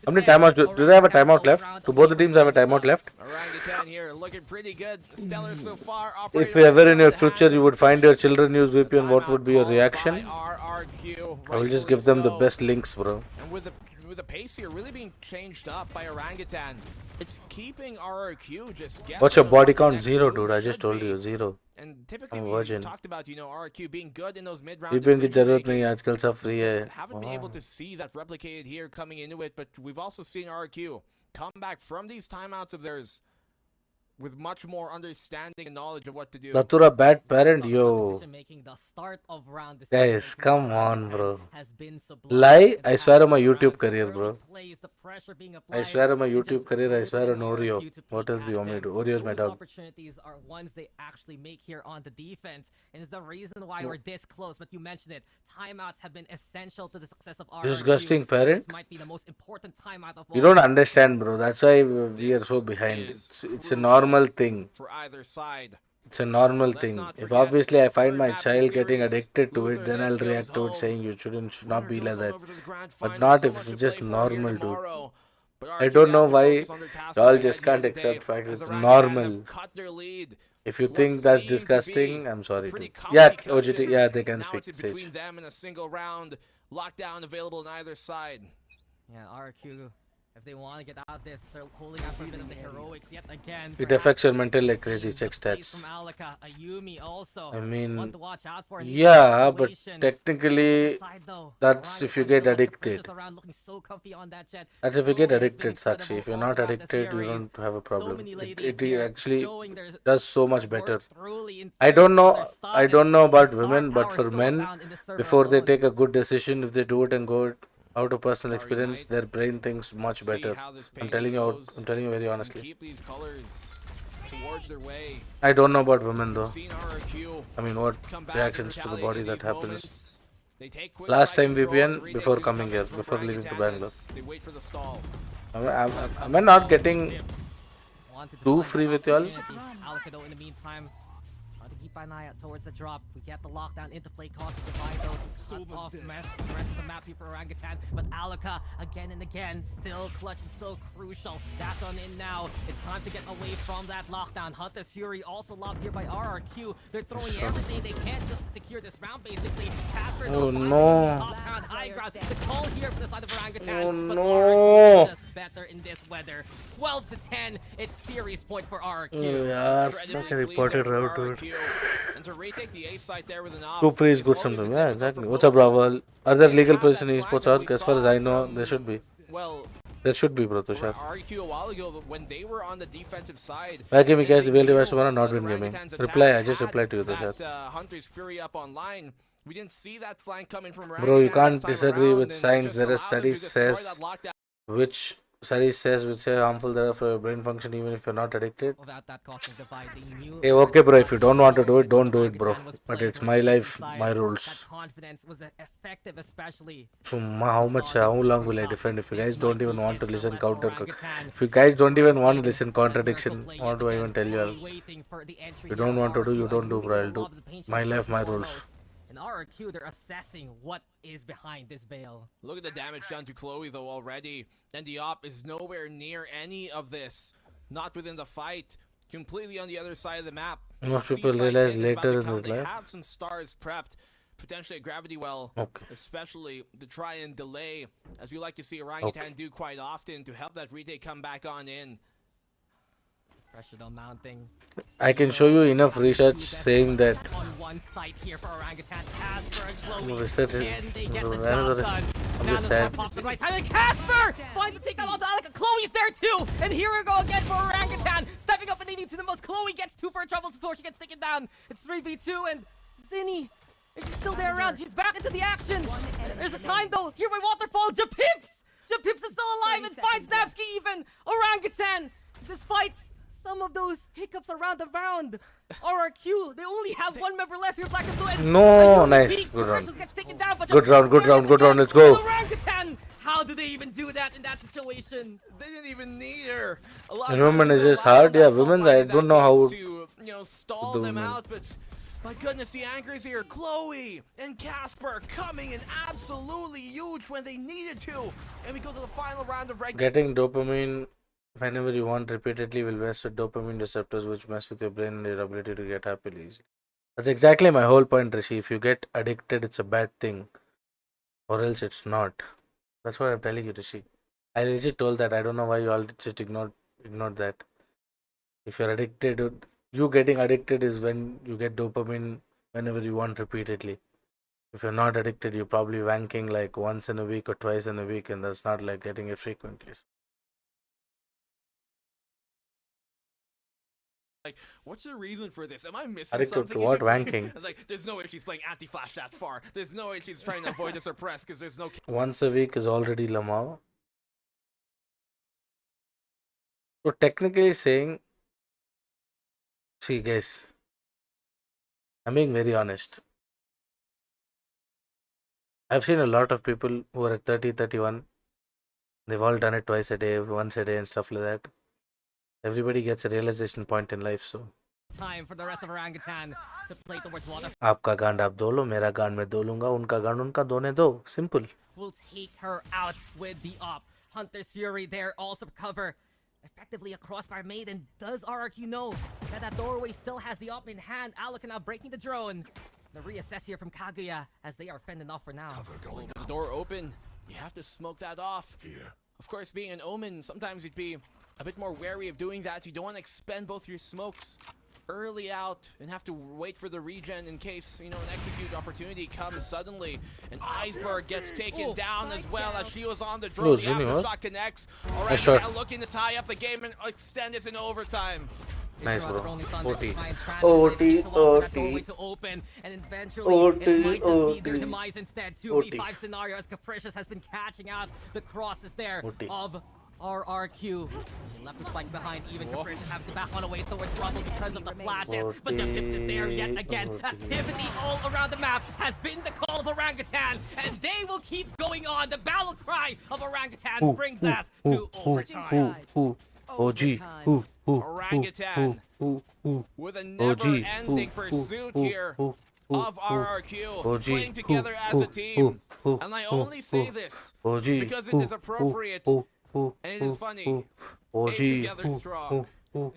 how many timeouts do they have a timeout left do both the teams have a timeout left Orangutan here looking pretty good. Stellar so far. if ever in your future you would find your children use VPN what would be your reaction I will just give them the best links bro And with the pace here really being changed up by Orangutan, it's keeping RRQ just guessing. what's your on body what the count next 0 move dude I just should told be. you 0 And typically I'm a we virgin talked about RRQ being good in those mid-round VPN की decision जरूरत नहीं making. है आजकल सब free है Just haven't been able to see that replicated here coming into it, but we've also seen RRQ come back from these timeouts of theirs with much more understanding and knowledge of what to do. Bathura bad parent yo Making the start of round guys come on bro has been sublime. lie I swear on my YouTube career bro Plays the pressure being I applied. swear on my and YouTube just career I swear on forcing Oreo RRQ to what be else do you want me to active. do Oreo is my Those dog opportunities are ones they actually make here on the defense, and it's the reason why we're this close. But you mentioned it, timeouts have been essential to the success of RRQ. Disgusting parent. This might be the most important timeout of all. You don't understand, bro. That's why we are so behind. It's a normal thing. For either side. It's a normal thing. If obviously I find my child getting addicted to it, then I'll react to it saying you should not be like that. But not if it's just normal, dude. I don't know why y'all just can't accept facts. It's normal. If you think that's disgusting, I'm sorry. Dude. Yeah, OGT, yeah, they can speak. Between them in a single round, lockdown available on either side. Yeah, RRQ, if they want to get out of this, they're holding out for a bit of the heroics yet again. It affects your mental like crazy. Check stats. From Alaka, Ayumi also. I mean, one to watch out for in these yeah, but situations. technically, that's if you get addicted. Around looking so comfy on that jet. That's if you get addicted, Sakshi. Sakshi. If you're not addicted, you don't have a problem. It here actually showing there's does so much better. truly in I don't know. their I style don't know about star women, but power for so men, abound in this server before they alone. take a good decision, if they do it and go out of personal experience, their brain thinks much better. I'm telling you very honestly. Keep these colors towards their way. I don't know about women though. Seen RRQ I mean, what come back reactions and to the retaliate body in that these happens. moments. They take quick Last side time control, VPN the before retakes coming come here, in from before leaving to Orangutan Bangalore. as They wait for the stall. Am I not getting too free with y'all? Alakado in the meantime. To keep an eye out towards the drop. We get the lockdown into play, cause the divide though. Cut off the rest of the map here for Orangutan. But Alaka, again and again, still clutch and still crucial. That's on in now. It's time to get away from that lockdown. Hunter's Fury also lobbed here by RRQ. They're throwing everything they can just to secure this round, basically. Casper, Oh, finds no. the top ground, high ground. The call here for the side of Orangutan. Oh, but no. RRQ is just better in this weather. 12 to 10. It's series point for RRQ. Oh, yeah, such a reported route, dude. And to retake the A site there with an op. Too free is good sometimes. Yeah, exactly. What's up, Bravo? Are there legal positions in esports out? As far as I know, there should be. Well, There should be, bro, Tushar. RRQ a while ago when they were on the defensive side. Why gaming guys, the real device to not win gaming. Reply, I just replied to you, Tushar. Hunter's Fury up online. We didn't see that flank coming from Bro, you Orangutan can't this time disagree around, with and science. just There are allowed them studies to destroy says that lockdown. which say harmful there are for your brain function even if you're not addicted. Without that cosmic divide, they knew Hey, okay, bro. If you don't want to do it, don't do it, bro. But it's my life, my rules. that confidence was effective, especially. So how long will I defend? If you guys don't even want to listen if you guys don't even want to listen contradiction, what do I even tell you all? If you don't want to do, you don't do, bro. I'll do. My life, my rules. In RRQ, they're assessing what is behind this veil. Look at the damage done to Chloe though already. And the op is nowhere near any of this. Not within the fight. Completely on the other side of the map. Most See people Sight realize is about to later in come. his They life. have some stars prepped. Potentially a gravity well. Okay. Especially to try and delay, as you like to see Orangutan do quite often, to help that retake come back on in. Pressure though mounting. I can show you enough research saying that. On one site here for Orangutan, Casper and Chloe. Research is- Can they get the another- job done? I'm Now just the sad. pops at the right time, and Casper finds the takedown onto Alaka. Chloe's there too, and here we go again for Orangutan, stepping up and leading to the most. Chloe gets 2 for her troubles before she gets taken down. It's 3v2, and Zinni, is she still there around? She's back into the action. There's a time though here by Waterfall. Japips is still alive and finds Napsky even. Orangutan, despite some of those hiccups around the round. RRQ, they only have one member left here, Black and Blue. And No, nice. Good round. Good round. Let's go. Orangutan, how do they even do that in that situation? They didn't even need her. A lot And of women times is they just rely on hard. that Yeah, full women's fight I in don't that know how case to, stall the them women. out, but my goodness, the anchors here, Chloe and Casper coming in absolutely huge when they needed to. And we go to the final round of regular. Getting dopamine whenever you want repeatedly will mess with dopamine receptors, which mess with your brain and your ability to get happily easily. That's exactly my whole point, Rishi. If you get addicted, it's a bad thing, or else it's not. That's what I'm telling you, Rishi. I legit told that. I don't know why you all just ignored that. If you're addicted, you getting addicted is when you get dopamine whenever you want repeatedly. If you're not addicted, you're probably wanking like once in a week or twice in a week, and that's not like getting it frequently. Like, what's the reason for this? Am I missing Addicted something? to what? Is she playing- Wanking. Like, there's no way she's playing anti-flash that far. There's no way she's trying to avoid the suppress because there's no. Once a week is already Lamau. So technically saying, see guys, I'm being very honest. I've seen a lot of people who are at 30, 31. They've all done it twice a day, once a day and stuff like that. Everybody gets a realization point in life, so. Time for the rest of Orangutan to play towards water. आपका गांड आप दो लो, मेरा गांड मैं दो लूंगा, उनका गांड उनका दोने दो. Simple. Will take her out with the op. Hunter's Fury there also cover effectively a crossfire made, and does RRQ know that that doorway still has the op in hand? Alaka now breaking the drone. The reassess here from Kaguya as they are fending off for now. With the door open, you have to smoke that off. Of course, being an Omen, sometimes you'd be a bit more wary of doing that. You don't want to expend both your smokes early out and have to wait for the regen in case, an execute opportunity comes suddenly. And Iceberg gets taken down as well as she was on the drone. The aftershock connects. Already now looking to tie up the game and extend this in overtime. Nice, throw out bro. the Rolling Thunder to OT. try and translate OT, it. It's allowed that OT. doorway to open, and eventually OT, it might just be their OT. demise instead. OT. 2v5 scenario as Capricious has been catching out the crosses there OT. of RRQ. He left the spike behind. Even Capricious having to back on away towards Rumble because of the flashes. But the Pips is there yet again. Activity all around the map has been the call of Orangutan, and they will keep going on. The battle cry of Orangutan brings us to overtime. OG. Orangutan with a never-ending pursuit here of RRQ, playing together as a team. And I only say this because it is appropriate and it is funny. Eight together strong. Well,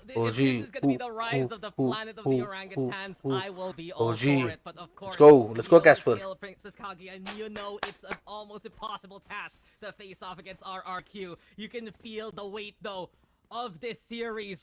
if this is going to be the rise of the planet of the orangutans, I will be all for it. But of course, Let's go, Casper. Princess Kaguya, and you know it's an almost impossible task to face off against RRQ. You can feel the weight, though, of this series.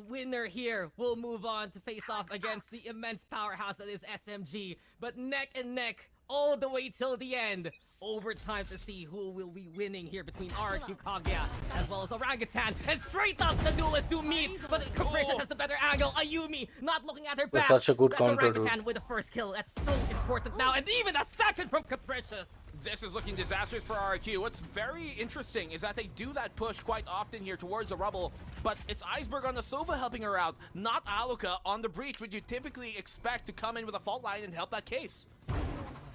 Winner here will move on to face off against the immense powerhouse that is SMG. But neck and neck all the way till the end. Overtime to see who will be winning here between RRQ Kaguya as well as Orangutan. And straight up the duelists do meet, but Capricious has the better angle. Ayumi not looking at her back. Such a good That's counter, Orangutan dude. with the first kill. That's so important now, and even a second from Capricious. This is looking disastrous for RRQ. What's very interesting is that they do that push quite often here towards the rubble, but it's Iceberg on the Sova helping her out, not Aluka on the breach, which you typically expect to come in with a fault line and help that case.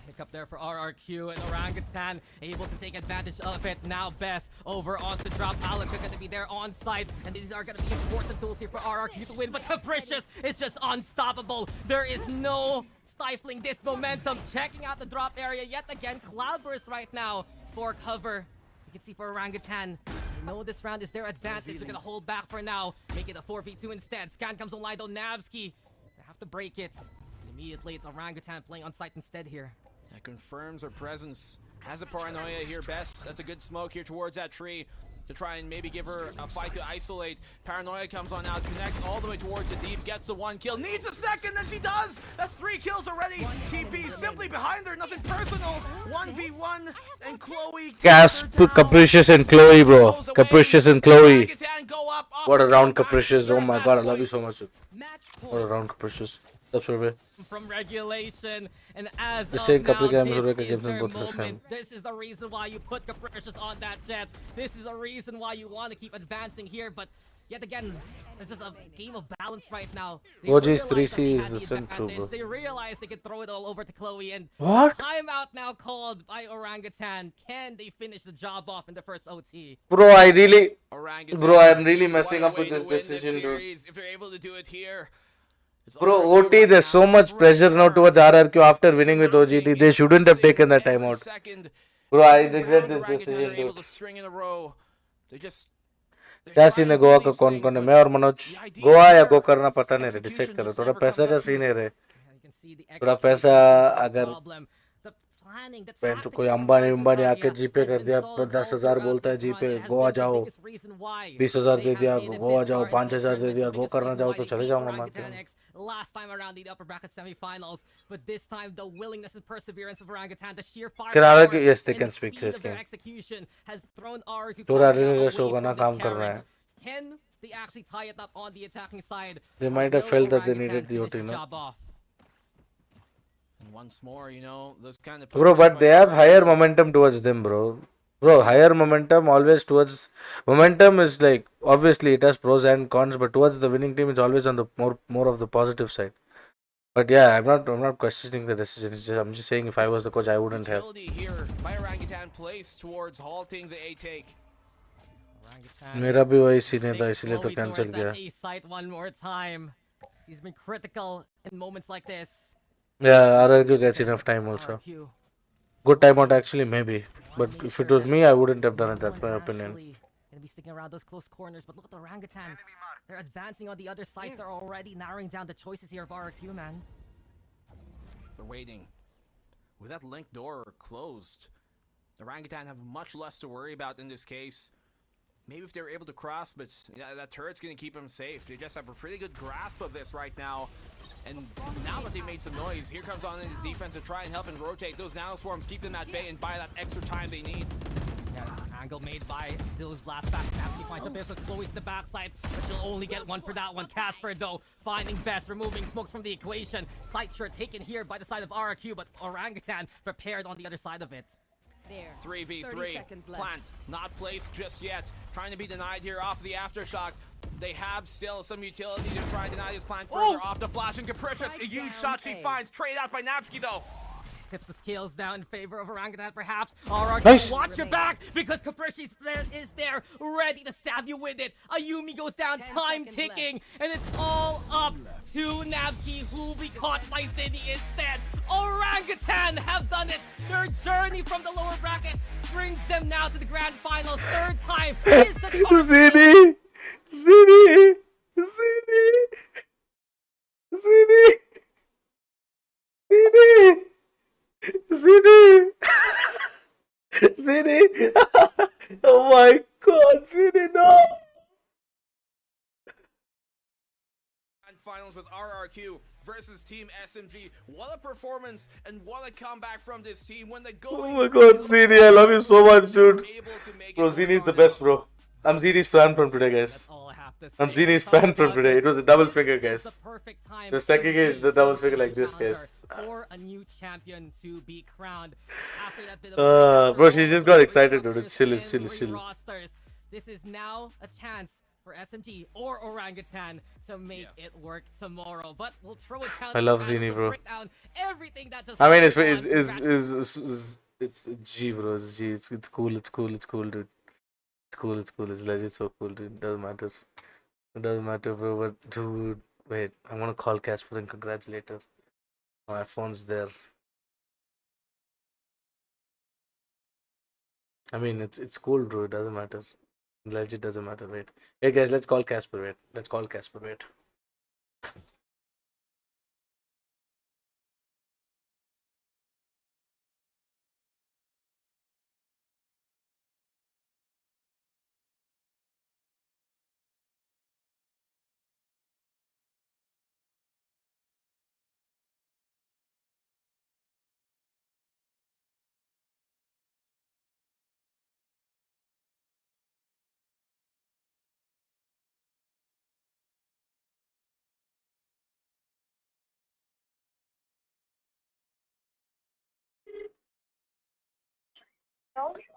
Hiccup there for RRQ, and Orangutan able to take advantage of it. Now Best over on the drop. Aluka going to be there on site, and these are going to be important tools here for RRQ to win, but Capricious is just unstoppable. There is no stifling this momentum. Checking out the drop area yet again. Cloudburst right now for cover. You can see for Orangutan, they know this round is their advantage. They're going to hold back for now. Make it a 4v2 instead. Scan comes online though. Navsky, they have to break it. Immediately, it's Orangutan playing on site instead here. That confirms her presence. Has a paranoia here, Best. That's a good smoke here towards that tree to try and maybe give her a fight to isolate. Paranoia comes on out, connects all the way towards the deep, gets the one kill, needs a second, and she does! That's 3 kills already! TP simply behind her, nothing personal. 1v1, and Chloe... Casper, Capricious and Chloe, bro. Capricious and Chloe. What a round, Capricious. Oh my god, I love you so much. What a round, Capricious. From regulation, and as The of same now, couple games this already is against them their both the same. moment. This is the reason why you put Capricious on that jet. This is a reason why you want to keep advancing here, but yet again, it's just a game of balance right now. They OG's realize that 3C they is had the same too, advantage. bro. They realize they can throw it all over to Chloe, and What? timeout now called by Orangutan. Can they finish the job off in the first OT? Bro, I'm really messing up with this decision, dude. If they're able to do it here. Bro, OT, there's so much pressure now towards RRQ after winning with OGT. They shouldn't have taken that timeout. Bro, I regret this decision, dude. क्या scene है गोवा का कौन कौन है मैं और मनोज गोवा या गो करना पता नहीं रे डिसाइड करो थोड़ा पैसा का सीन है रे थोड़ा पैसा अगर पेन तो कोई अंबानी आके जीपे कर दिया 10,000 बोलता है जीपे गोवा जाओ 20,000 दे दिया गोवा जाओ 5,000 दे दिया गो करना जाओ तो चले जाऊंगा मैं last time around the upper bracket semifinals, but this time the willingness and perseverance of Orangutan, the sheer fire yes, they and can the speak speed this of their game. execution has thrown RRQ थोड़ा away relax from होगा ना this काम कर रहा carriage. है Can they actually tie it up on the attacking side? They might have Will felt that they Orangutan needed the finish OT, no? job off? And once more, you know, those kind of... Bro, but they have higher momentum towards them, bro. Bro, higher momentum always towards... Momentum is like, obviously it has pros and cons, but towards the winning team it's always on the more of the positive side. But yeah, I'm not questioning the decision. It's just, I'm just saying if I was the coach, I wouldn't have. Here by Orangutan placed towards halting the A take. मेरा भी वही scene था इसलिए तो cancel किया. A site one more time. He's been critical in moments like this. Yeah, RRQ gets enough time also. Good timeout actually, maybe. But if it was me, I wouldn't have done it. That's my opinion. Gonna be sticking around those close corners, but look at the Orangutan. They're advancing on the other sides. They're already narrowing down the choices here of RRQ, man. They're waiting. With that link door closed, the Orangutan have much less to worry about in this case. Maybe if they're able to cross, but yeah, that turret's going to keep them safe. They just have a pretty good grasp of this right now. And now that they made some noise, here comes on in the defense to try and help and rotate those nanoswarms, keep them at bay and buy that extra time they need. Yeah, angle made by Dill's blast back. He finds a bit of Chloe's the backside, but she'll only get one for that one. Casper, though, finding best, removing smokes from the equation. Sight shot taken here by the side of RRQ, but Orangutan prepared on the other side of it. There. 3v3. Plant not placed just yet. Trying to be denied here off the aftershock. They have still some utility to try and deny this plant further off the flash, and Capricious, a huge shot she finds. Trade out by Napsky though. Tips the scales down in favor of Orangutan, perhaps. RRQ, Nice. watch your back, because Capricious is there, ready to stab you with it. Ayumi goes down, time ticking, and it's all up to Napsky, who will be caught by Zinni instead. Orangutan have done it. Their journey from the lower bracket brings them now to the grand finals. Third time is the Zinni! Zinni! Zinni! Zinni! Zinni! Zinni! Zinni! Oh my god, Zinni, no! Finals with RRQ versus Team SMG. What a performance and what a comeback from this team when they go. Oh my god, Zinni, I love you so much, dude. Bro, Zinni's the best, bro. I'm Zinni's fan from today, guys. I'm Zinni's fan from today. It was a double figure, guys. It was technically the double figure like this, guys. For a new champion to be crowned. After that bit Bro, she just got excited, dude. It's chill, it's chill, it's chill. Rosters. This is now a chance for SMG or Orangutan to make it work tomorrow. But we'll throw it down. I love Zinni, bro. Everything that just I mean, it's G, bro. It's G. It's cool. It's cool. It's cool, dude. It's cool. It's cool. It's legit so cool, dude. Doesn't matter. It doesn't matter, bro. But dude, wait. I want to call Casper and congratulate her. My phone's there. I mean, it's cool, bro. It doesn't matter. Legit doesn't matter. Wait. Hey guys, let's call Casper. Wait. Let's call Casper. Wait.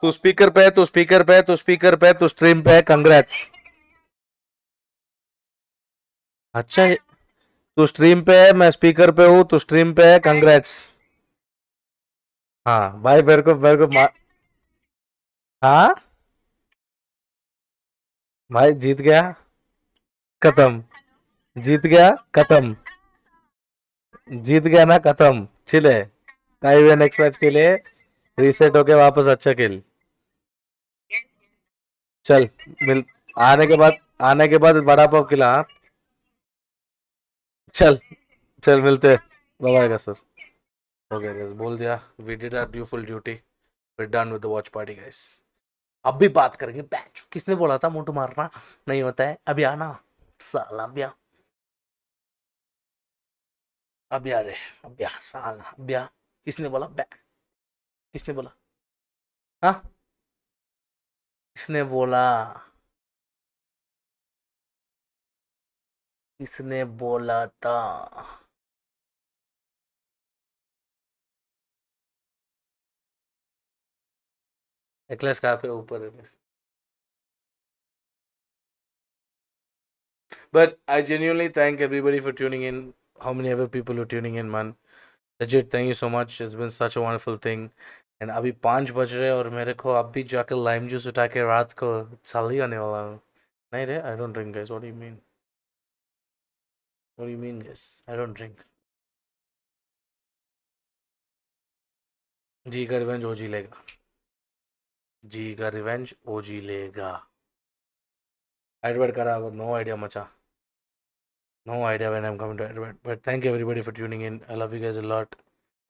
तू speaker पे तू speaker पे तू speaker पे तू stream पे congrats अच्छा तू स्ट्रीम पे मैं स्पीकर पे हूँ तू स्ट्रीम पे कंग्रेट्स हाँ भाई मेरे को हाँ भाई जीत गया खत्म जीत गया खत्म जीत गया ना खत्म चिले टाइम नेक्स्ट मैच के लिए रीसेट होके वापस अच्छा खेल चल मिल आने के बाद बड़ा पाव खिला हाँ? चल मिलते bye bye sir okay guys बोल दिया we did our dutiful duty we done with the watch party guys अब भी बात करेंगे बैच किसने बोला था मोटू मारना नहीं होता है अभी आना साला अभी आ रे अभी साला अभी किसने बोला किसने बोला हाँ किसने बोला था एक्लेस कहाँ पे ऊपर है but I genuinely thank everybody for tuning in how many ever people are tuning in man legit thank you so much it's been such a wonderful thing and अभी 5 बज रहे और मेरे को अभी जाकर लाइम जूस उठा के रात को चाली आने वाला हूँ नहीं रे I don't drink guys what do you mean guys I don't drink जी का रिवेंज ओजी लेगा जी का रिवेंज ओजी लेगा एडवर्ड करा no idea मचा no idea when I'm coming to Edward but thank you everybody for tuning in I love you guys a lot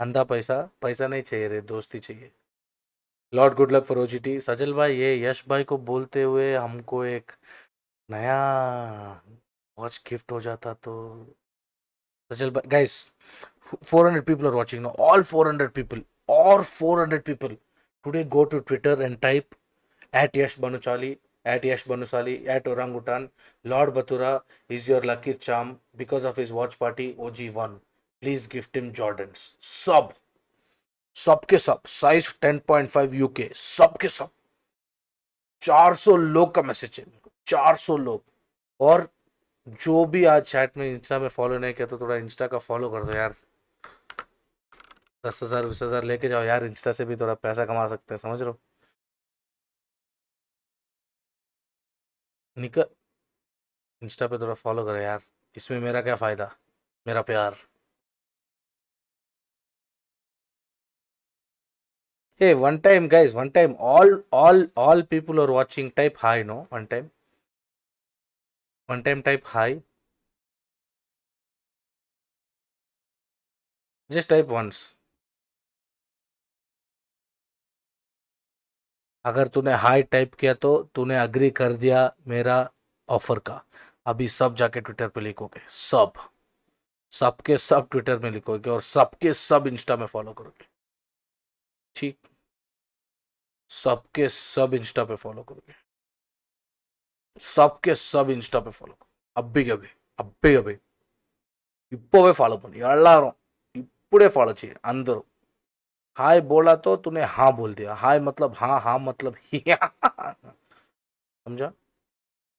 अंधा पैसा नहीं चाहिए रे दोस्ती चाहिए lord good luck for OGT Sajal भाई ये यश भाई को बोलते हुए हमको एक नया वॉच गिफ्ट हो जाता तो सजल भाई guys 400 people are watching now all 400 people today go to Twitter and type @YashBanuchali at Yash Banusali, at Orangutan. Lord Bathura is your lucky charm because of his watch party OG1. Please gift him Jordans. सबके सब size 10.5 UK सबके सब 400 लोग का message है 400 लोग और जो भी आज चैट में इंस्टा में फॉलो नहीं किया तो थोड़ा इंस्टा का फॉलो कर दो यार 10,000 20,000 लेके जाओ यार इंस्टा से भी थोड़ा पैसा कमा सकते हैं समझ रहे हो निकल इंस्टा पे थोड़ा फॉलो करो यार इसमें मेरा क्या फायदा मेरा प्यार Hey, one time, guys, one time, all people are watching. Type hi, no? One time, type hi. Just type once. अगर तूने हाई टाइप किया तो तूने अग्री कर दिया मेरा ऑफर का अभी सब जाके ट्विटर पे लिखोगे सबके सब ट्विटर में लिखोगे और सबके सब इंस्टा में फॉलो करोगे ठीक सबके सब इंस्टा पे फॉलो करोगे सबके सब इंस्टा पे फॉलो करो అబ్బే ఇప్పుడే ఫాలో పని ఎల్లారం ఇప్పుడే ఫాలో చేయి అందరూ हाय बोला तो तूने हाँ बोल दिया हाय मतलब हाँ मतलब समझा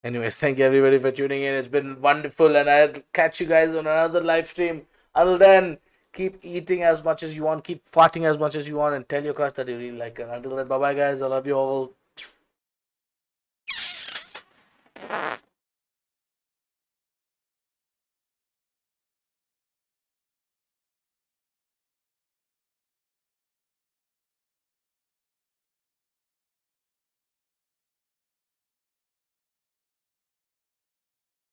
anyways thank you everybody for tuning in it's been wonderful and I'll catch you guys on another live stream until then keep eating as much as you want keep farting as much as you want and tell your crush that you really like it until then bye bye guys I love you all